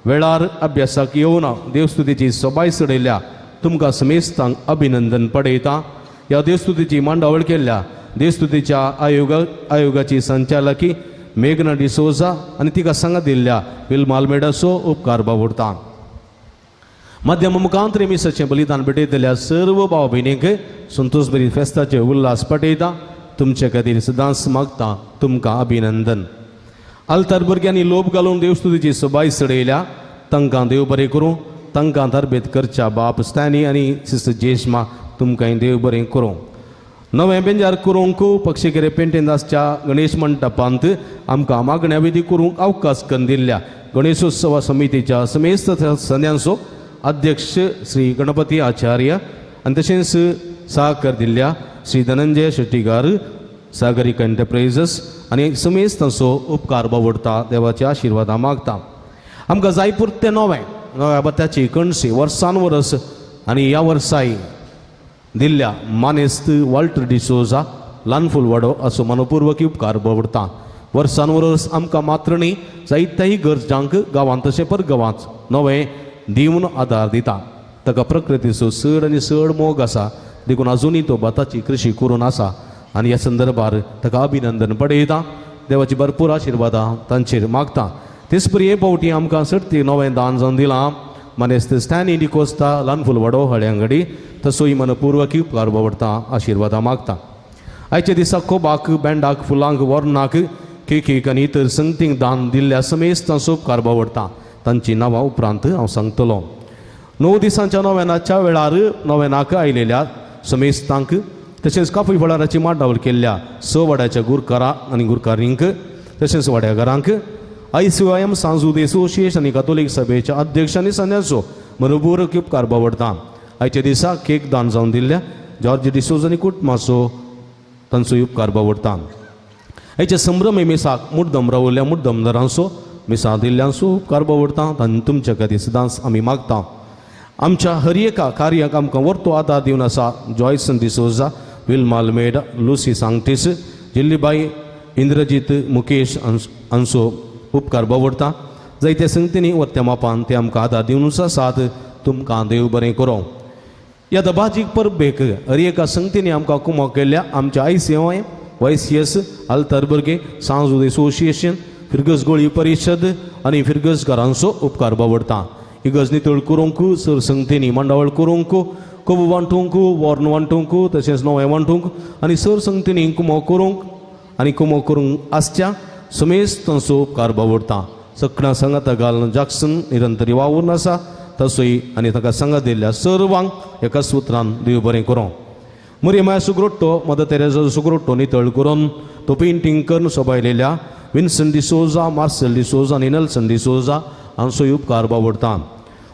वेळार अभ्यासाक येवना देवस्तुतीची सबाय चडयल्या तुमकां समेस्तांक अभिनंदन पडयता. ह्या देवस्तुतीची मांडावळ केल्ल्या देवस्तुतीच्या आयोगाची संचालकी मेघना डिसोजा आनी तिका सांगात दिल्ल्या विल्मा आल्मेडाचो उपकार बावडटा. माध्यम मुखांतर एमिसाचें बलिदान भेटयतल्या सर्व भाव भयणींक संतोष बरी फेस्ताचे उल्हास पटयता. तुमचे खातीर सदांच मागता. तुमकां अभिनंदन. आल्तार भुरग्यांनी लोभ घालून देवस्तुतीची सबाय चडयल्या तांकां देव बरें करूं. तांकां तरबेत करच्या बाप स्टॅनी आनी सिस्टर जेश्मा तुमकांय देव बरें करूं. नवें बेंजार करूंक पक्षिकेरे पेंटेंदासच्या गणेश मंडपांत आमकां मागण्या विधी करूंक अवकाश करून दिल्ल्या गणेशोत्सव समितीच्या समेस्त सदस्यांचो अध्यक्ष श्री गणपती आचार्य आनी तशेंच सहकार दिल्ल्या श्री धनंजय शेट्टीकार, सागरिका एंटरप्राइजेस आनी समेस्त तांचो उपकार बावडटा. देवाचे आशिर्वाद मागता. आमकां जाय पुरतें नव्या बत्याची कणसी वर्सान वर्स आनी ह्या वर्साय दिल्ल्या मानेस्त वॉल्टर डिसोजा ल्हान फुलवाडो असो मनपूर्वक उपकार बावडटा. वर्सान वर्स आमकां मात्र न्ही जायत्याही गरजांक गांवांत तशें परगांवांच नवें दिवन आदार दिता. ताका प्रकृतीचो चड आनी चड मोग आसा देखून अजुनूय तो भाताची कृशी करून आसा आनी ह्या संदर्भार ताका अभिनंदन पळयता. देवाची भरपूर आशिर्वादां तांचेर मागता. तेच परी हे पावटी आमकां सर्ती नवें दान जावन दिलां. मनेस्त स्टॅनी डिकोस्ता ल्हान फुलवाडो हळ्यांगडी तसोय मनपूर्वक उपकार बावडटा आशिर्वादां मागता. आयच्या दिसा कोबाक बँडाक फुलांक वर्णाक केक आनी इतर संगतींक दान दिल्ल्या समेस्त तांचो उपकार बावडटा. तांची नांवां उपरांत हांव सांगतलों. 9 दिसांच्या नोवेनाच्या वेळार नोवेनाक आयलेल्या समेस्तांक तशेंच काफय फळाराची मांडावळ केल्ल्या 6 वाड्याच्या गुरकारांक आनी गुरकारींक तशेंच वाड्याकारांक ICOM सांजूद एसोसिएशन आनी कातोलीक सभेच्या अध्यक्ष आनी सन्यासो मनपूर्वक उपकार बावडटा. आयच्या दिसा केक दान जावन दिल्ल्या जॉर्ज डिसोज आनी कुटुंबाचो तांचो उपकार बावडटा. आयच्या संभ्रमे मिसाक मुद्दम रावल्ल्या मुद्दमदारांचो मिसा दिल्ल्यांचो उपकार बावडटा. तांणी तुमच्या खातीर सदांच आमी मागता. आमच्या हर एका कार्याक आमकां वर्तो आदार दिवन आसा Joyson D'Souza, Wilma Almeida, Lucy सांगटीस, जिल्लीबाई, इंद्रजीत, मुकेश हांचो उपकार बावडटा. जायत्या संगतींनी वर्त्या मापान ते आमकां आदार दिवनूच आसात. तुमकां देव बरें करूं. ह्या दबाजीक परबेक हर एका संगतींनी आमकां कुमक केल्ल्या आमच्या ICOM, YCS, आल्तरबर्गे, सांजूद एसोसिएशन, फिरगस गोळी परिशद आनी फिरगस घरांचो उपकार बावडटा. इगज नितळ करूंक सर संगतींनी मंडावळ करूंक कोबू वांटूंक वर्ण वांटूंक तशेंच नवें वांटूंक आनी सर संगतींनी कुमो करूंक आनी कुमो करूंक आसच्या समेस्त तांचो उपकार बावडटा. सखणां सांगाता घालून जॅक्सन निरंतरी वावून आसा तसोय आनी ताका सांगात दिल्ल्या सर्वांक एका सुत्रान देव बरें करूं. मरियमा सुग्रोट्टो मदर तेरेसा सुग्रोट्टो नितळ करून तो पेंटींग करून सोबायलेल्या विन्सन डिसोजा, मार्सेल डिसोजा आनी नेल्सन डिसोजा हांचोय उपकार बावडटा.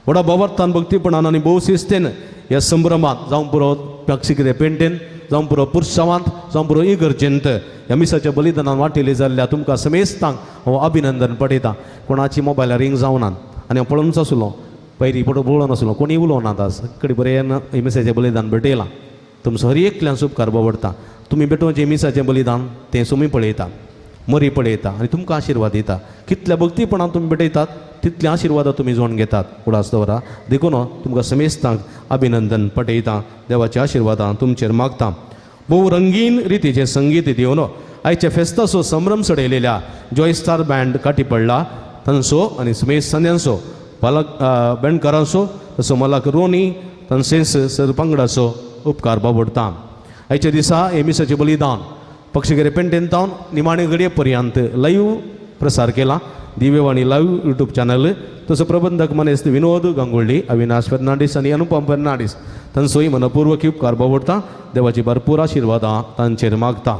व्हडा बावर्तान भक्तीपणान आनी भोव शिस्तेन ह्या संभ्रमांत जावं पुरो प्याक्षिकिरे पेंटेन जावं पुरो पुरसावांत जावं पुरो इगर्जेंत ह्या मिसाच्या बलिदानान वांटिले जाल्ल्या तुमकां समेस्तांक हांव अभिनंदन पळयता. कोणाची मोबायलार रिंग जावनात आनी हांव पळोवनच आसलो पयलीं पळोवन आसलो कोणी उलोवनात आज कडे बरें मिसाचें बलिदान भेटयलां. तुमचो हर एकल्यांचो उपकार बावडटा. तुमी भेटोवचें मिसाचें बलिदान तें तुमी पळयता, मरी पळयता आनी तुमकां आशिर्वाद दिता. कितल्या भक्तीपणान तुमी भेटयतात तितल्या आशिर्वादां तुमी जोडून घेतात. उडास दवरा. देखून तुमकां समेस्तांक अभिनंदन पठयता. देवाच्या आशिर्वादां तुमचेर मागता. भोव रंगीन रितीचें संगीत दिवन आयच्या फेस्ताचो संभ्रम सडयलेल्या जॉय स्टार बँड काटी पडला तांचो आनी समेस्त सन्यांचो पालक बँडकारांचो तसो मलाक रोनी तनसेंस सर पंगडाचो उपकार बावडटा. आयच्या दिसा हे मिसाचें बलिदान पक्षिगेरे पेंटेंतावन निमाणे घडये पर्यंत लाईव्ह प्रसार केला. दिव्यवाणी लाईव्ह यूट्यूब चॅनल तसो प्रबंधक मनेस्त विनोद गांगुर्डी, अविनाश फर्नांडीस आनी अनुपम फर्नांडीस तांचोय मनपूर्वक उपकार बावडटा. देवाची भरपूर आशिर्वादां तांचेर मागता.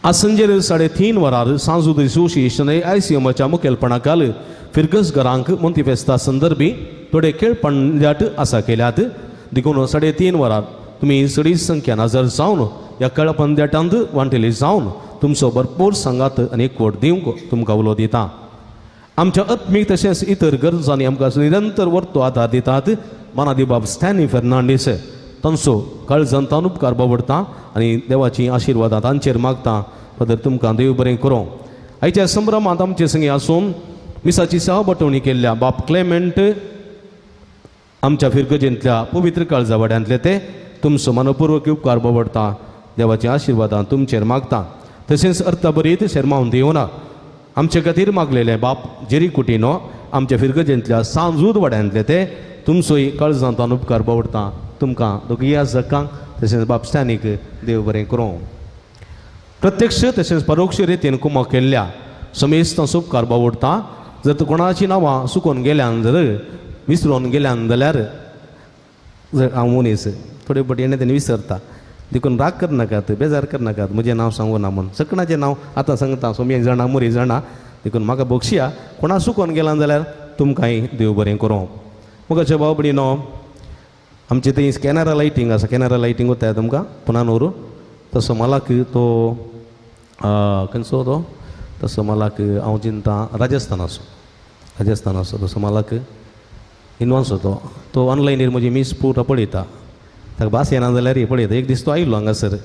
आज संजेर 3:30 वरार सांजूद एसोसिएशन ICOMच्या मुखेलपणाखाल फिरगस घरांक मोंती फेस्ता संदर्भी थोडे खेळ पंद्याट आसा केल्यात. देखून 3:30 वरार तुमी चडी संख्यान हजर जावन ह्या खेळ पंद्याटांत वांटेले जावन तुमचो भरपूर सांगात आनी एकवट दिवंक तुमकां उलो दिता. आमच्या आत्मीक तशेंच इतर गरजांनी आमकां निरंतर वर्तो आदार दितात. मानादी बाब स्टॅनी फर्नांडीस तांचो काळजांतान उपकार बावडटा आनी देवाची आशिर्वादां तांचेर मागता. पदर तुमकां देव बरें करूं. आयच्या संभ्रमांत आमचे संगी आसून मिसाची सहबटवणी केल्ल्या बाब क्लेमेंट आमच्या फिरगजेंतल्या पवित्र काळजावाड्यांतले ते तुमचो मनपूर्वक उपकार बावडटा. देवाची आशिर्वादां तुमचेर मागता. तशेंच अर्थबरीत शर्मावन दिवना आमचे खातीर मागलेले बाप जेरी कुटिनो आमच्या फिरगजेंतल्या सांजूद वाड्यांतले ते तुमचोय काळजांतान उपकार बावडटा. तुमकां दोगुया जकांक तशेंच बाप स्टॅनीक देव बरें करूं. प्रत्यक्ष तशेंच परोक्ष रितीन कुमक केल्ल्या समेस्तांचो उपकार बावडटा. जर कोणाची नांवां चुकोवन गेल्यान जर विसरून गेल्यान जाल्यार हांव मनीस थोडे पटीन तेणी विसरता. देखून राग करनाकात, बेजार करनाकात. म्हजें नांव सांगू ना म्हूण सगळ्यांचें नांव आतां सांगता. सोमी जाणा, मोरी जाणा. देखून म्हाका बक्षिया कोणा चुकोवन गेला जाल्यार तुमकांय देव बरें करूं. मुखाच्या भाव भयणीनो आमचे थंय कॅनरा लायटींग आसा. कॅनरा लायटींग वता तुमकां पुनानूर तसो मलाक तो खंयचो तो तसो मलाक हांव चिंता राजस्थानाचो तसो मलाक इनवान्स तो ऑनलायनीर म्हजी मीस पुरा पळयता. ताका भास येना जाल्यार हे पळयता. एक दीस तो आयिल्लो हांगासर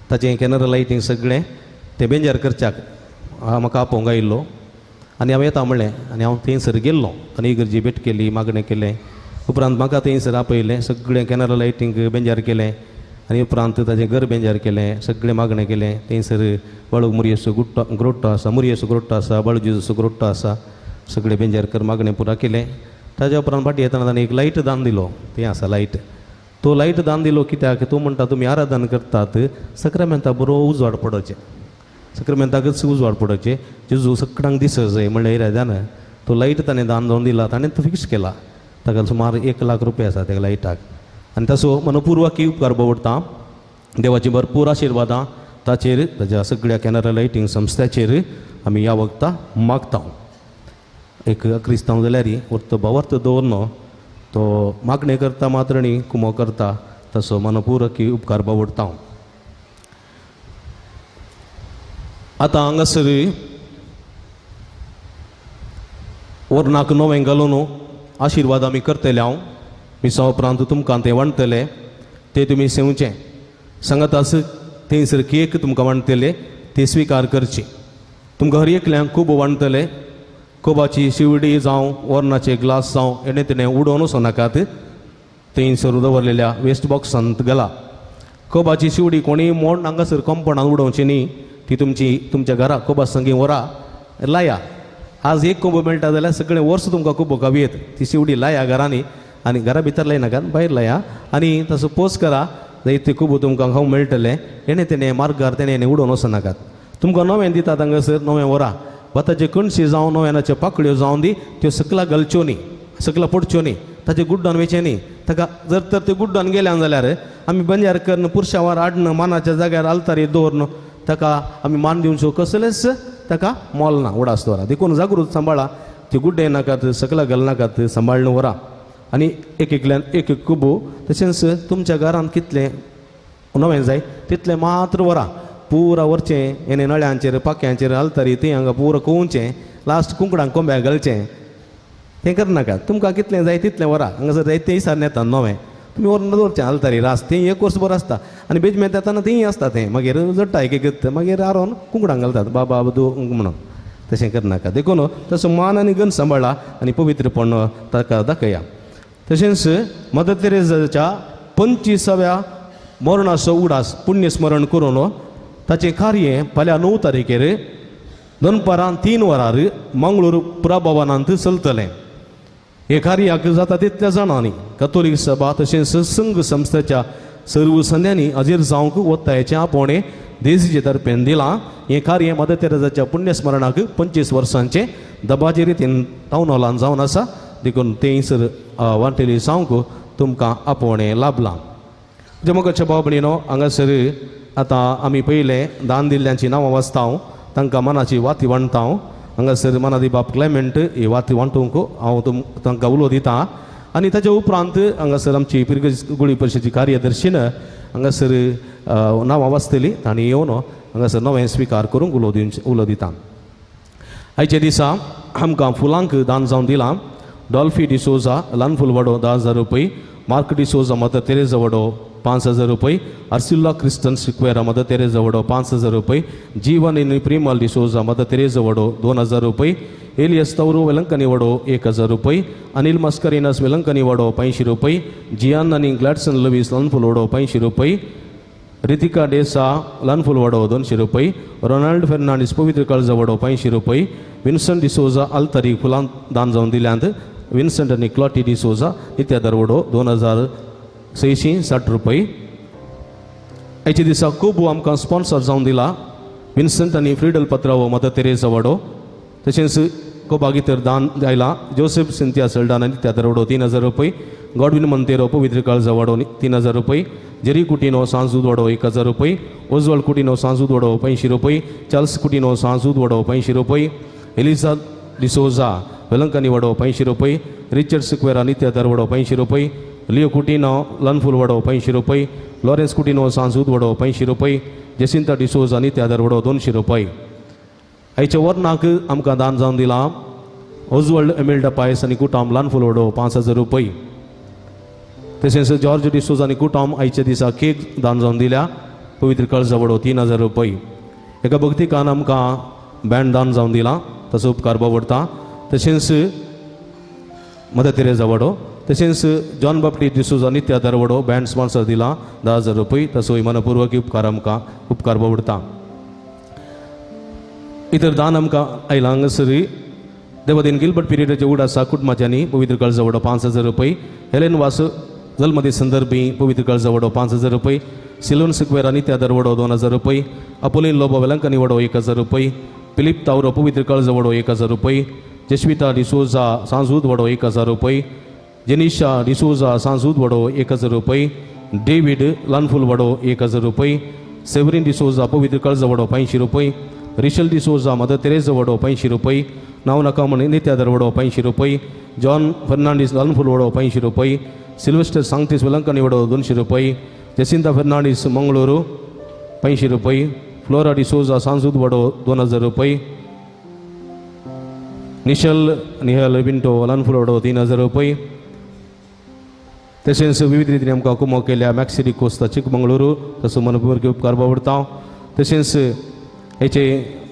ताचें कॅनरा लायटींग सगळें ते बेंजार करच्याक म्हाका आपोवंक आयिल्लो आनी हांव येता म्हणलें आनी हांव थंयसर गेल्लो आनी इगर्जी भेट केली मागणें केलें उपरांत म्हाका थंयसर आपयलें सगळें कॅनरा लायटींक बेंजार केलें आनी उपरांत ताजें घर बेंजार केलें सगळें मागणें केलें थंयसर बाळूक मुरयेचो ग्रोट्टो आसा मुरयेचो ग्रोट्टो आसा बाळूजीचो ग्रोट्टो आसा सगळें बेंजार कर मागणें पुरा केलें ताज्या उपरांत फाटीं येताना ताणें एक लायट दान दिलो तें आसा लायट तो लायट दान दिलो कित्याक तो म्हणटा तुमी आराधन करतात सक्रामेंता बरो उजवाड पडोवचें सक्रामेंताकच उजवाड पडोवचें जेजू सगळ्यांक दिसत जाय म्हणल्यार इराद्यान तो लायट ताणें दान जावन दिला ताणें तो फिक्स केला ताका सुमार 1 लाख रुपया आसा त्या लायटाक आनी ताचो मनपूर्वक उपकार भोगता देवाची भरपूर आशिर्वादां ताचेर ताज्या सगळ्या कॅनरा लायटींग संस्थाचेर आमी ह्या वखदां मागता एक क्रिस्तांव जाल्यार वर्त भावार्थ दवरनो तो मागणें करता मात्र न्ही कुमो करता तसो मनपूर्वक उपकार भोगता आतां हांगासर वर्नाक नवें घालून आशिर्वाद आमी करतले हांव मिसा उपरांत तुमकां तें वांटतले तें तुमी सेवचें सांगात आस थंयसर केक तुमकां वांटतले ते स्विकार करची तुमकां हर एकल्यांक खूब वांटतले कोबाची शिवडी जावं वर्नाचे ग्लास जावं एणे तेणें उडोवन वचों नाकात थंयसर दवरलेल्या वेस्ट बॉक्सांत घाला कोबाची शिवडी कोणीय मोड हांगासर कंपाउंडांत उडोवची न्ही ती तुमच्या घरा कोबा संगी व्हरा लाया आज एक कोबो मेळटा जाल्यार सगळें वर्स तुमकां कोबो कावयेत ती शिवडी लाया घरांनी आनी घरा भितर लायनाकात भायर लाया आनी तसो पोस करा जायते कोबो तुमकां खावंक मेळटले एणे तेणें मार्गार तेणें उडोवन वचों नाकात तुमकां नवें दितात हांगासर नवें व्हरा भाताचे कणशी जावं नव्यानाच्यो पाकळ्यो जावं दी त्यो सकला घालच्यो न्ही सकला पडच्यो न्ही ताचे गुड्डान वेचें न्ही ताका जर तर त्यो गुड्डान गेल्या जाल्यार आमी बंजार करन पुरशावार हाडन मानाच्या जाग्यार आलतारी दवरन ताका आमी मान दिवचो कसलेच ताका मोल ना उडास दवरा देखून जागृत सांबाळा त्यो गुड्डे नाकात सकला घालनाकात सांबाळन व्हरा आनी एक एकल्यान एक एक कुबो तशेंच तुमच्या घरांत कितलें नवें जाय तितलें मात्र व्हरा पुरा व्हरचें येणे नळ्यांचेर पाक्यांचेर आलतारी तें हांगा पुरो कोवचें लास्ट कुंकडांक कोंब्याक घालचें तें करनाकात तुमकां कितलें जाय तितलें व्हरा हांगासर जाय तें दिसान येता नवें तुमी व्हरून दवरचें आलतारी रास तें एक वर्स बरो आसता आनी बेजमेंत येताना तेंय आसता तें मागीर जडटा एक एक मागीर आरोन कुंकडांक घालतात बाबा दू म्हणून तशें करनाका देखून तसो मान आनी गन सांबाळा आनी पवित्रपण ताका दाखया तशेंच मदर तेरेसाच्या 25व्या मरणाचो उडास पुण्यस्मरण करून ताचें कार्य फाल्यां 9 तारखेर दनपारां 3 वरार मंगळूर पुराभवनांत चलतलें हे कार्याक जाता तितल्या जाणांनी कथोलीक सभा तशेंच संघ संस्थेच्या सर्व संध्यांनी हजीर जावंक वतायचें आपोवणें देसीचे तर्फेन दिलां हें कार्य मदर तेरेसाच्या पुण्यस्मरणाक 25 वर्सांचें दबाजे रितीन टावन हॉलांत जावन आसा देखून थंयसर वांटेली जावंक तुमकां आपोवणें लाभलां जमोगाच्या भाव भयणीनो हांगासर आतां आमी पयलें दान दिल्ल्यांची नांवां वाचतां तांकां मनाची वाती वांटता हांगासर मनादी बाब क्लेमेंट ही वाती वांटूंक हांव तांकां उलो दितां आनी ताच्या उपरांत हांगासर आमची पिरगज गुळी परिशदेची कार्यदर्शीन हांगासर नांवां वाचतली तांणी येवन हांगासर नवें स्विकार करूंक उलो दिता आयच्या दिसा आमकां फुलांक दान जावन दिलां डॉल्फी डिसोजा ल्हान फूल वडो 10,000 रुपये मार्क डिसोजा मदर तेरेसा वडो 5,000 रुपये अर्सिल्ला क्रिस्टन सिक्वेरा मदर तेरेसा वडो 5,000 रुपये जीवन in Primal D'Souza mother Theresa वडो 2,000 रुपये एलियस तौरू वेलंकनी वडो 1,000 रुपये अनिल मस्करिनस वेलंकनी वडो 500 रुपये जियान आनी ग्लॅडसन लवीस ल्हान फूल वडो 500 रुपये रितिका डेसा ल्हान फूल वडो 200 रुपये रोनाल्ड फेर्नांडीस पवित्र काळजा वडो 500 रुपये विन्संट डिसोजा आलतारी फुलां दान जावन दिल्यांत विन्संट आनी क्लॉटी डिसोजा नित्यादार वडो 2,660 रुपये आयच्या दिसा खूब आमकां स्पॉन्सर जावन दिला विन्संट आनी फ्रिडल पत्रावो मदर तेरेसा वडो तशेंच कोबागितर दान आयलां जोसेफ सिंथिया सल्डाना नित्यादार वडो 3,000 रुपये गॉडविन मंतेरो पवित्र काळजा वडो 3,000 रुपये जेरी कुटिनो सांजूद वडो 1,000 रुपये ओजवल कुटिनो सांजूद वडो 500 रुपये चार्ल्स कुटिनो सांजूद वडो 500 रुपये एलिझा डिसोजा वेलंकनी वडो 500 रुपये रिचर्ड सिक्वेरा नित्यादार वडो 500 रुपये लिओ कुटिनो ल्हान फूल वडो 500 रुपये लॉरेन्स कुटिनो सांजूद वडो 500 रुपये जेसिंता डिसोजा नित्यादार वडो 200 रुपये आयच्या वर्नाक आमकां दान जावन दिलां ओजवल्ड एमिल्डा पायस आनी कुटाम ल्हान फूल वडो 5,000 रुपये तशेंच जॉर्ज डिसोजा आनी कुटाम आयच्या दिसा केक दान जावन दिल्या पवित्र काळजा वडो 3,000 रुपये एका भक्तिकान आमकां बँड दान जावन दिलां, ताचो उपकार बावडटा. तशेंच मदर तेरेजा वडो, तशेंच जॉन बाप्टिस्ट डिसोजा नित्य आदार वडो बँड स्पॉन्सर दिला 10,000 रुपये. ताचो मनपूर्वक उपकार आमकां उपकार बावडटा. इतर दान आमकां आयलां हांगासरी देवादीन गिलबर्ट पिरियडाच्या उडासा कुटुंबाच्यांनी पवित्र काळजा वडो 5,000 रुपये. हेलेन वास जल्मदी संदर्भी पवित्र काळजा वडो 5,000 रुपये. सिलोन सिक्वेरा नित्य आदार वडो 2,000 रुपये. अपोलिन लोबो वेलंकनी वडो 1,000 रुपये. फिलिप तावरो पवित्र काळजा वडो 1,000 रुपये. जस्विता डिसोजा सांजूद वडो 1,000 रुपये. जेनिशा डिसोजा सांजूद वडो 1,000 रुपये. डेविड लानफुल वडो 1,000 रुपये. सेवरीन डिसोजा पवित्र काळजा वडो 500 रुपये. रिशल डिसोजा मदर तेरेजा वडो 500 रुपये. नाव नका म्हणे नित्यादर वडो 500 रुपये. जॉन फर्नांडीस लानफुल वडो 500 रुपये. सिल्वेस्टर सांगतीस वेलंकनी वडो 200 रुपये. जसिंता फर्नांडीस मंगळूरू 500 रुपये. फ्लोरा डिसोजा सांजूद वडो 2,000 रुपये. निहल विंटो लानफुल वडो 3,000 रुपये. तशेंच विविध रितीन आमकां कुमो केल्या मॅक्सिडी कोस्ता चिकमंगळूरू ताचो मनपूर्वक उपकार बावडटा. तशेंच हेचे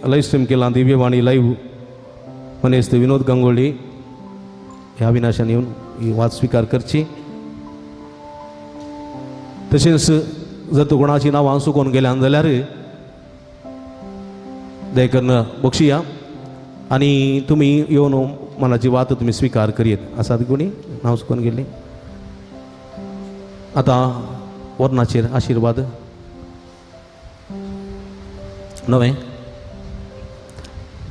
लाईव्ह स्ट्रीम केलां दिव्यवाणी लाईव्ह मनेस्त विनोद गांगुळी ह्या विनाशान येवन ही वाद स्वीकार करची. तशेंच जर तूं कोणाची नांवां चुकोवन गेल्यान जाल्यार दयकन बक्षिया आनी तुमी येवन मनाची वात तुमी स्वीकार करीत. आसात कोणी नांव चुकोवन गेल्ली? आतां वर्णाचेर आशिर्वाद नवें.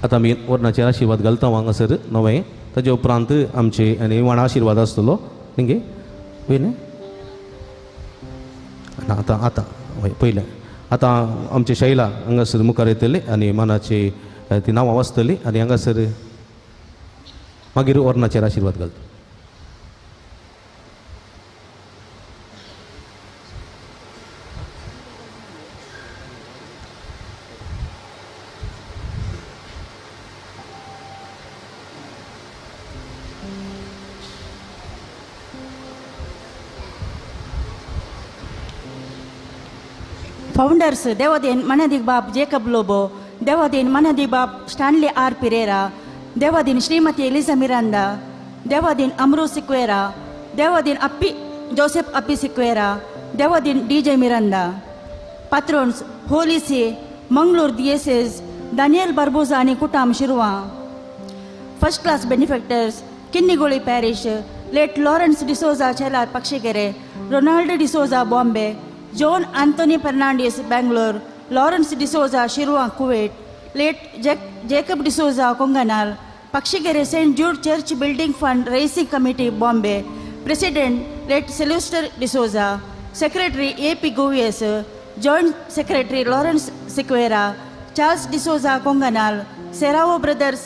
आतां आमी वर्णाचेर आशिर्वाद घालता हांगासर नवें. ताजे उपरांत आमचे आनी वाणा आशिर्वाद आसतलो तेंगे पयलें ना आतां आतां हय पयलें. आतां आमचे शैला हांगासर मुखार येतले आनी मानाची ती नांवां वाचतली आनी हांगासर मागीर वर्णाचेर आशिर्वाद घालता. ಫೌಂಡರ್ಸ್ ದೇವದೇನ್ ಮನದಿಗ್ ಬಾಬ್ ಜೇಕಬ್ ಲೋಬೋ, ದೇವದೇನ್ ಮನದಿ ಬಾಬ್ ಸ್ಟಾನ್ಲಿ ಆರ್ ಪಿರೇರಾ, ದೇವದಿನ್ ಶ್ರೀಮತಿ ಎಲಿಸಾ ಮಿರಾಂಡಾ, ದೇವದಿನ್ ಅಮ್ರೂ ಸಿಕ್ವೇರಾ, ದೇವದಿನ್ ಅಪ್ಪಿ ಜೋಸೆಫ್ ಅಪ್ಪಿ ಸಿಕ್ವೇರಾ, ದೇವದಿನ್ DJ Miranda. patrons Holy See, Mangalore Diocese, Daniel Barbosa आणि कुटाम Shirva. First class benefactors Kinnigoli parish, late Lawrence D'Souza Chelar Pakshikere, Ronald D'Souza Bombay, John Antony Fernandes Bangalore, Lawrence D'Souza Shirva Kuwait, late Jacob D'Souza Kongnal, Pakshikere saint Jude church building fund raising committee Bombay, president late Sylvester D'Souza, secretary A.P. Goveas, joint secretary Lawrence Sequeira, Charles D'Souza Kongnal, Serrao brothers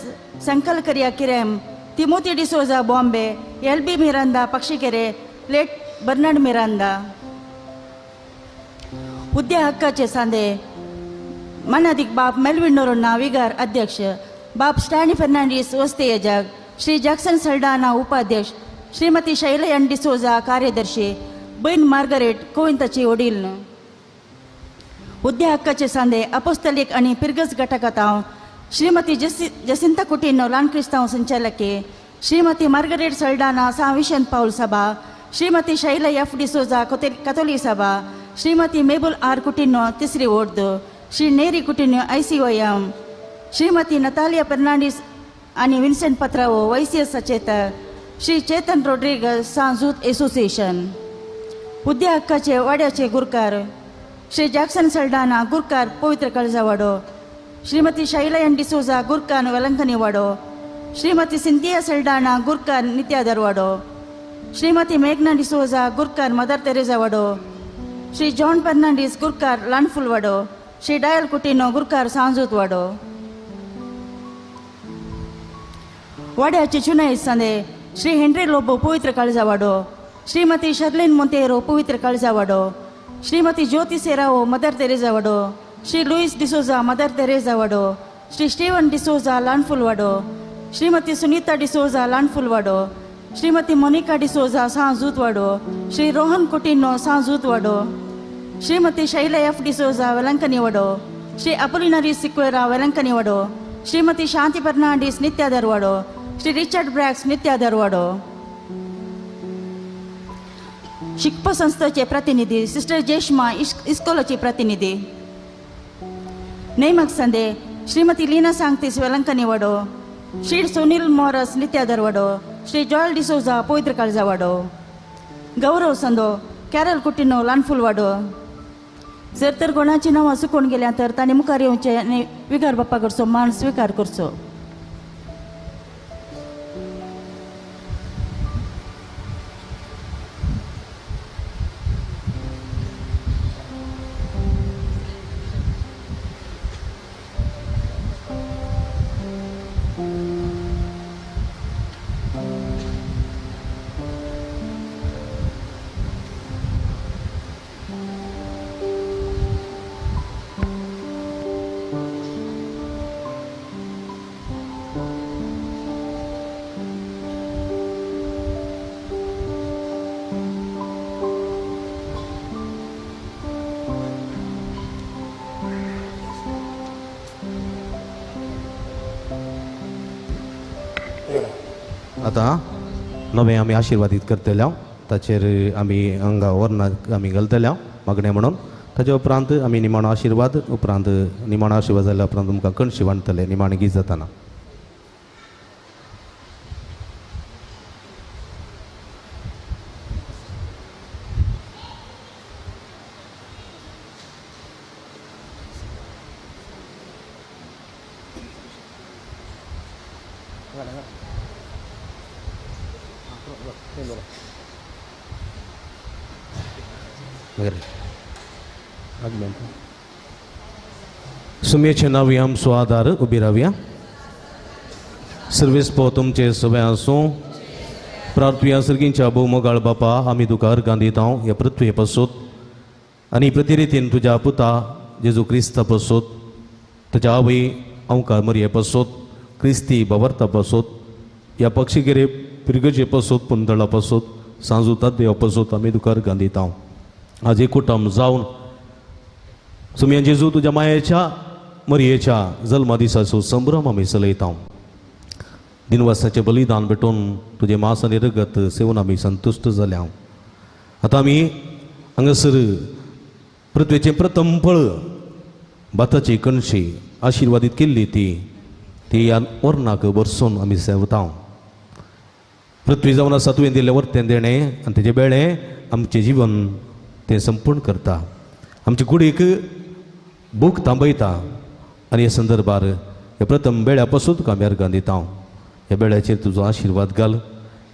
Sankalkariya Kirem, Timothy D'Souza Bombay, L.B. Miranda Pakshikere, late Bernard Miranda. हुद्दे हक्काचे सांदे मनादिक बाप Melvin Noronha विगार अध्यक्ष, बाप स्टॅनी फर्नांडीस वस्ते यजक, Shri Jackson Saldanha उपाध्यक्ष, श्रीमती शैलयन डिसोजा कार्यदर्शी, बहीण Margaret कोविंताची वडील. हुद्दे हक्काचे सांदे अपोस्तलिक आणि पिरगस घटकातांव श्रीमती जसिंता कुटिनो लानक्रिस्तांव संचालके, श्रीमती मार्गरेट सल्डाना साविशन पाऊल सभा, श्रीमती शैला F. डिसोजा कथोलिक सभा, श्रीमती मेबुल आर कुटिनो तिसरी वोर्द, श्री नेरी कुटिनो ICOM, श्रीमती नतालिया फर्नांडीस आणि विन्सेंट पत्रावो YCS सचेतक, श्री चेतन रोड्रिगस सांजूत असोसिएशन. हुद्दे हक्काचे वाड्याचे गुरकार श्री जॅक्सन सल्डाना गुरकार पवित्र कळजावाडो, श्रीमती शैलयन डिसोजा गुरकार वेलंकनी वाडो, श्रीमती सिंथिया सल्डाना गुरकार नित्यादर वाडो, श्रीमती मेघना डिसोजा गुरकार मदर तेरेजा वाडो, श्री जॉन फर्नांडीस गुरकार लानफुल वाडो, श्री डायल कुटिनो गुरकार सांजूत वाडो. वाड्याचे चुनाई सांदे श्री हेनरी लोबो पवित्र काळजावाडो, श्रीमती शर्लिन मोंतेरो पवित्र काळजावाडो, Shrimati Jyoti Serrao Mother Teresa वाडो, Shri Louis D'Souza Mother Teresa वाडो, श्री स्टीवन डिसोजा लानफुल वाडो, श्रीमती सुनीता डिसोजा लानफुल वाडो, श्रीमती मोनिका डिसोजा सांजूत वाडो, श्री रोहन कुटिनो सांजूत वाडो, श्रीमती शैला F. डिसोजा वेलंकनी वाडो, श्री अपोलिनरी सिक्वेरा वेलंकनी वाडो, श्रीमती शांती फर्नांडीस नित्याधर वाडो, श्री रिचर्ड ब्रॅक्स नित्याधर वाडो. शिकप संस्थेचे प्रतिनिधी सिस्टर जेष्मा इस्कोलाची प्रतिनिधी. नेमक संदे श्रीमती लीना सांगतीस वेलंकनी वाडो, श्री सुनील मॉरस नित्याधर वाडो, श्री जॉयल डिसोजा पवित्र काळजा वाडो. गौरव संदो कॅरल कुटिनो लानफुल वाडो. जर तर कोणाची नांवां चुकून गेल्या तर तांणी मुखार येवचें आनी विकार बाप्पा कडचो मान स्विकार करचो. आता नवे आमी आशिर्वादीत करतले ताचेर आमी हांगा वर्णां आमी घालतले मागणे म्हणून. ताचे उपरांत आमी निमाणो आशिर्वाद उपरांत निमाणो आशिर्वाद जाल्या उपरांत तुमकां कणशी वांटतले निमाणे गीत जाताना. सुमेचे नावी आम सुआदार उबी रावया. सर्वेस पो तुमचे सगळे आसूं प्रार्थुया सर्गींच्या भोवमोगाळ बापा आमी तुका अर्गां दिता ह्या पृथ्वे पासून आनी प्रतिरितीन तुज्या पुता जेजू क्रिस्ता पासून तुज्या आवय अवकार मरये पासून क्रिस्ती बावर्ता पासून ह्या पक्षिगिरे पिरगजे पासून पुंदळा पासून सांजुता देवा पासून आमी तुका अर्गां दिता. आज एक कुटुंब जावन सुमया जेजू तुज्या मायेच्या मरयेच्या जल्मा दिसाचो संभ्रम आमी चलयता. दिनवासाचें बलिदान भेटून तुजें मांस आनी रगत सेवन आमी संतुश्ट जाल्या. आतां आमी हांगासर पृथ्वेचें प्रथम फळ भाताची कणशी आशिर्वादीत केल्ली ती ह्या वर्णाक बरसून आमी सेवता. पृथ्वी जावन आसा तुवें दिल्लें वर्तें देणें आनी तेजें बेळें आमचें जिवन तें संपूर्ण करता. आमचे कुडीक भूक थांबयता आनी ह्या संदर्भार हे प्रथम बेळ्या पासून तुका आमी अर्गां दिता. ह्या बेळ्याचेर तुजो आशिर्वाद घाल,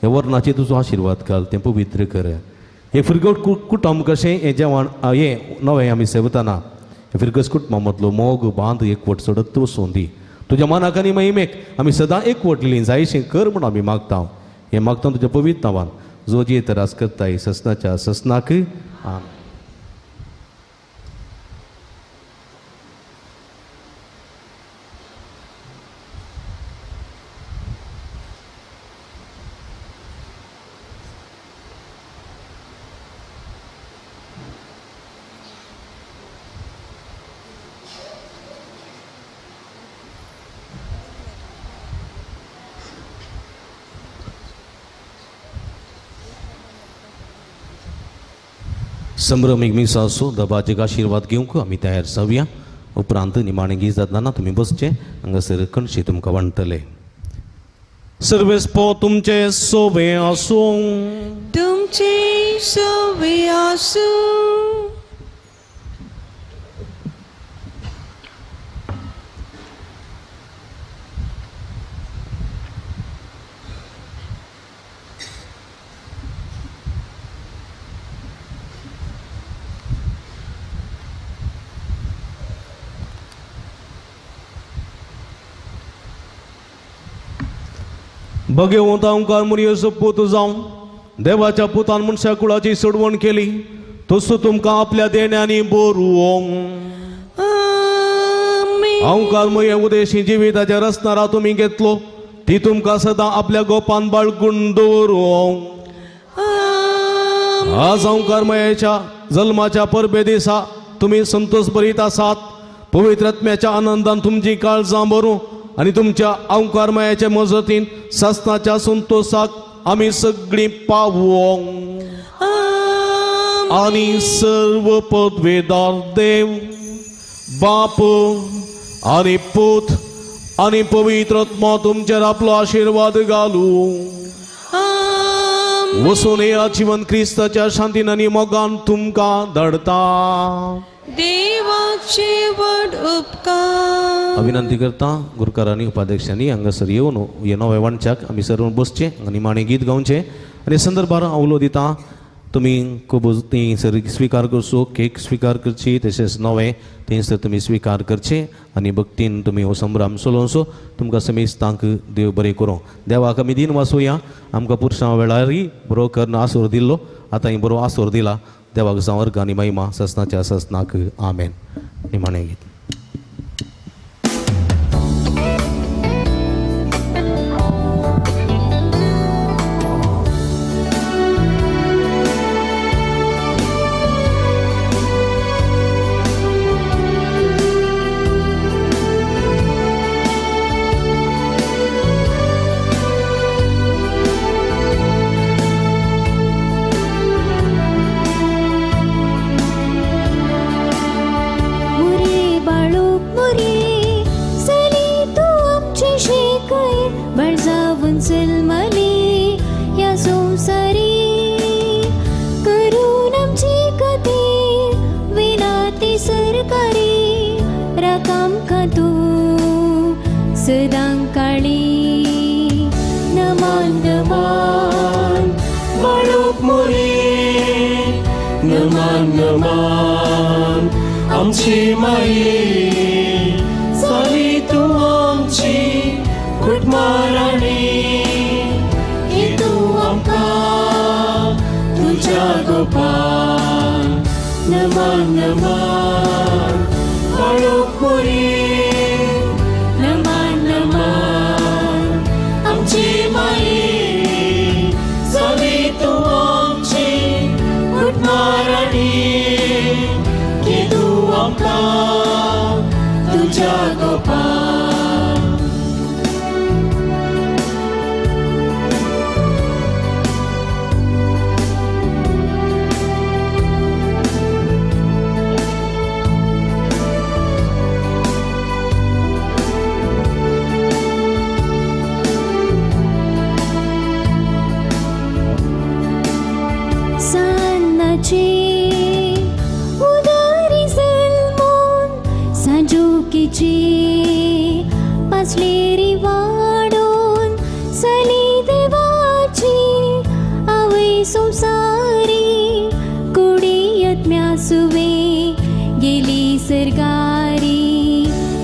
ह्या वर्णाचेर तुजो आशिर्वाद घाल, तें पवित्र कर. हे फिरगट कुटुंब कशें हें जेवण हें नवें आमी सेवताना हे फिरगस कुटुंबा मदलो मोग बांद एकवट सडत वचून दी. तुज्या मनाक आनी महिमेक आमी सदां एकवटलीं जायशें कर म्हूण आमी मागता. हें मागता तुज्या पवित्र नांवान जो जी तरास करताय ससनाच्या ससनाक आमेन. संभ्रमीक मिसा असो दबाचे आशिर्वाद घेवंक आमी तयार जावया. उपरांत निमाणें गीत जातना तुमी बसचे हांगासर कणशी तुमकां वांटतले. सर्वेस पो तुमचे सोबे आसूं तुमचे सोबे आसूं भगवंत ओंकार मुरयेचो पूत जावन देवाच्या पुतान मनशा कुळाची सोडवण केली तसो तुमकां आपल्या देण्यानी बोरोवंक. ओंकार मुरये उदेशी जिविताच्या रचणारा तुमी घेतलो ती तुमकां सदां आपल्या गोपान बाळगून दवरूंक. आज ओंकार मुरयेच्या जल्माच्या परबे दिसा तुमी संतोष भरीत आसात पवित्र आत्म्याच्या आनंदान तुमची काळजां भरूं आनी तुमच्या अवकारमयाच्या मजतीन सस्ताच्या संतोषाक आमी सगळीं पावोंक आनी सर्व पदवेदार देव बाप आनी पूत आनी पवित्र आत्मा तुमचेर आपलो आशीर्वाद घालूं वसून या जीवन क्रिस्ताच्या शांतीन आनी मोगान तुमकां धाडता देवाचे वड उपकार. विनंती करता गुरुकारांनी उपाध्यक्षांनी हांगासर येवन हे नवे वंचाक आमी सर्व बसचे आनी माणे गीत गावचे आनी संदर्भार हांव दिता तुमी खूब ती सर स्विकार करचो केक स्विकार करची तशेंच नवे थंयसर तुमी स्विकार करचे आनी भक्तीन तुमी हो संभ्रम चलोवचो तुमकां समेस्तांक देव बरें करूं. देवाक आमी दिन वाचुया आमकां पुरुशां वेळारय बरो कर्ण आसोर दिल्लो आतां बरो आसोर दिला देवाक जावं आनी महिमा ससनाच्या ससनाक आमेन. निमाणें गीत. आमची माये जाली तूं आमची कुटमाराणी की तूं आमकां तुज्या गोपाल नमान नमान बाळूक मोरी नमान नमान आमची माये जाली तूं आमची कुटमाराणी तुझ्या गोपाल. सान्नाची पासलेरी वाडून सली देवाची आवय संसारी कुडीयत म्यासुवे गेली सरगारी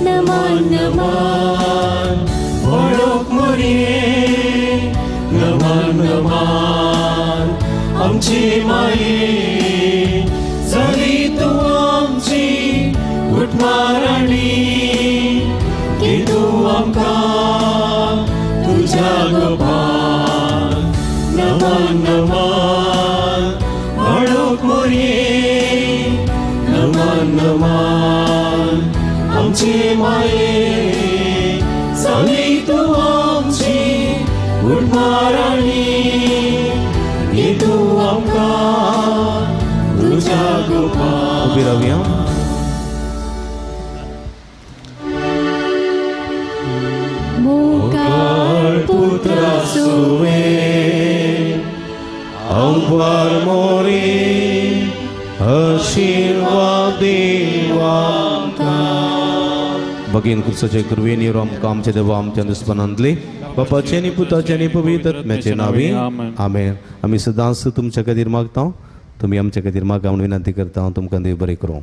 नमान नमान वळख मोरी नमान नमान आमची माये जाली तूं आमची कुटमाराणी की तूं आमकां तुज्या गोपाल नमान नमान वळख मोरी नमान नमान आमची माये जाली तूं आमची कुटमाराणी की तूं आमकां तुज्या गोपाल. उबी रावया. पुत्र सुवे अंकार मोरी आशीर्वाद देवांका भगीन कुर्साचे कुरवेन येवं आमकां आमचे देवा आमच्या दुस्मनांतले बापाचे आनी पुताचे आनी पवित्र आत्म्याचे नांवे आमेन. आमी सदांच तुमच्या खातीर मागता तुमी आमच्या खातीर मागा म्हूण विनंती करता तुमकां देव बरें करूं.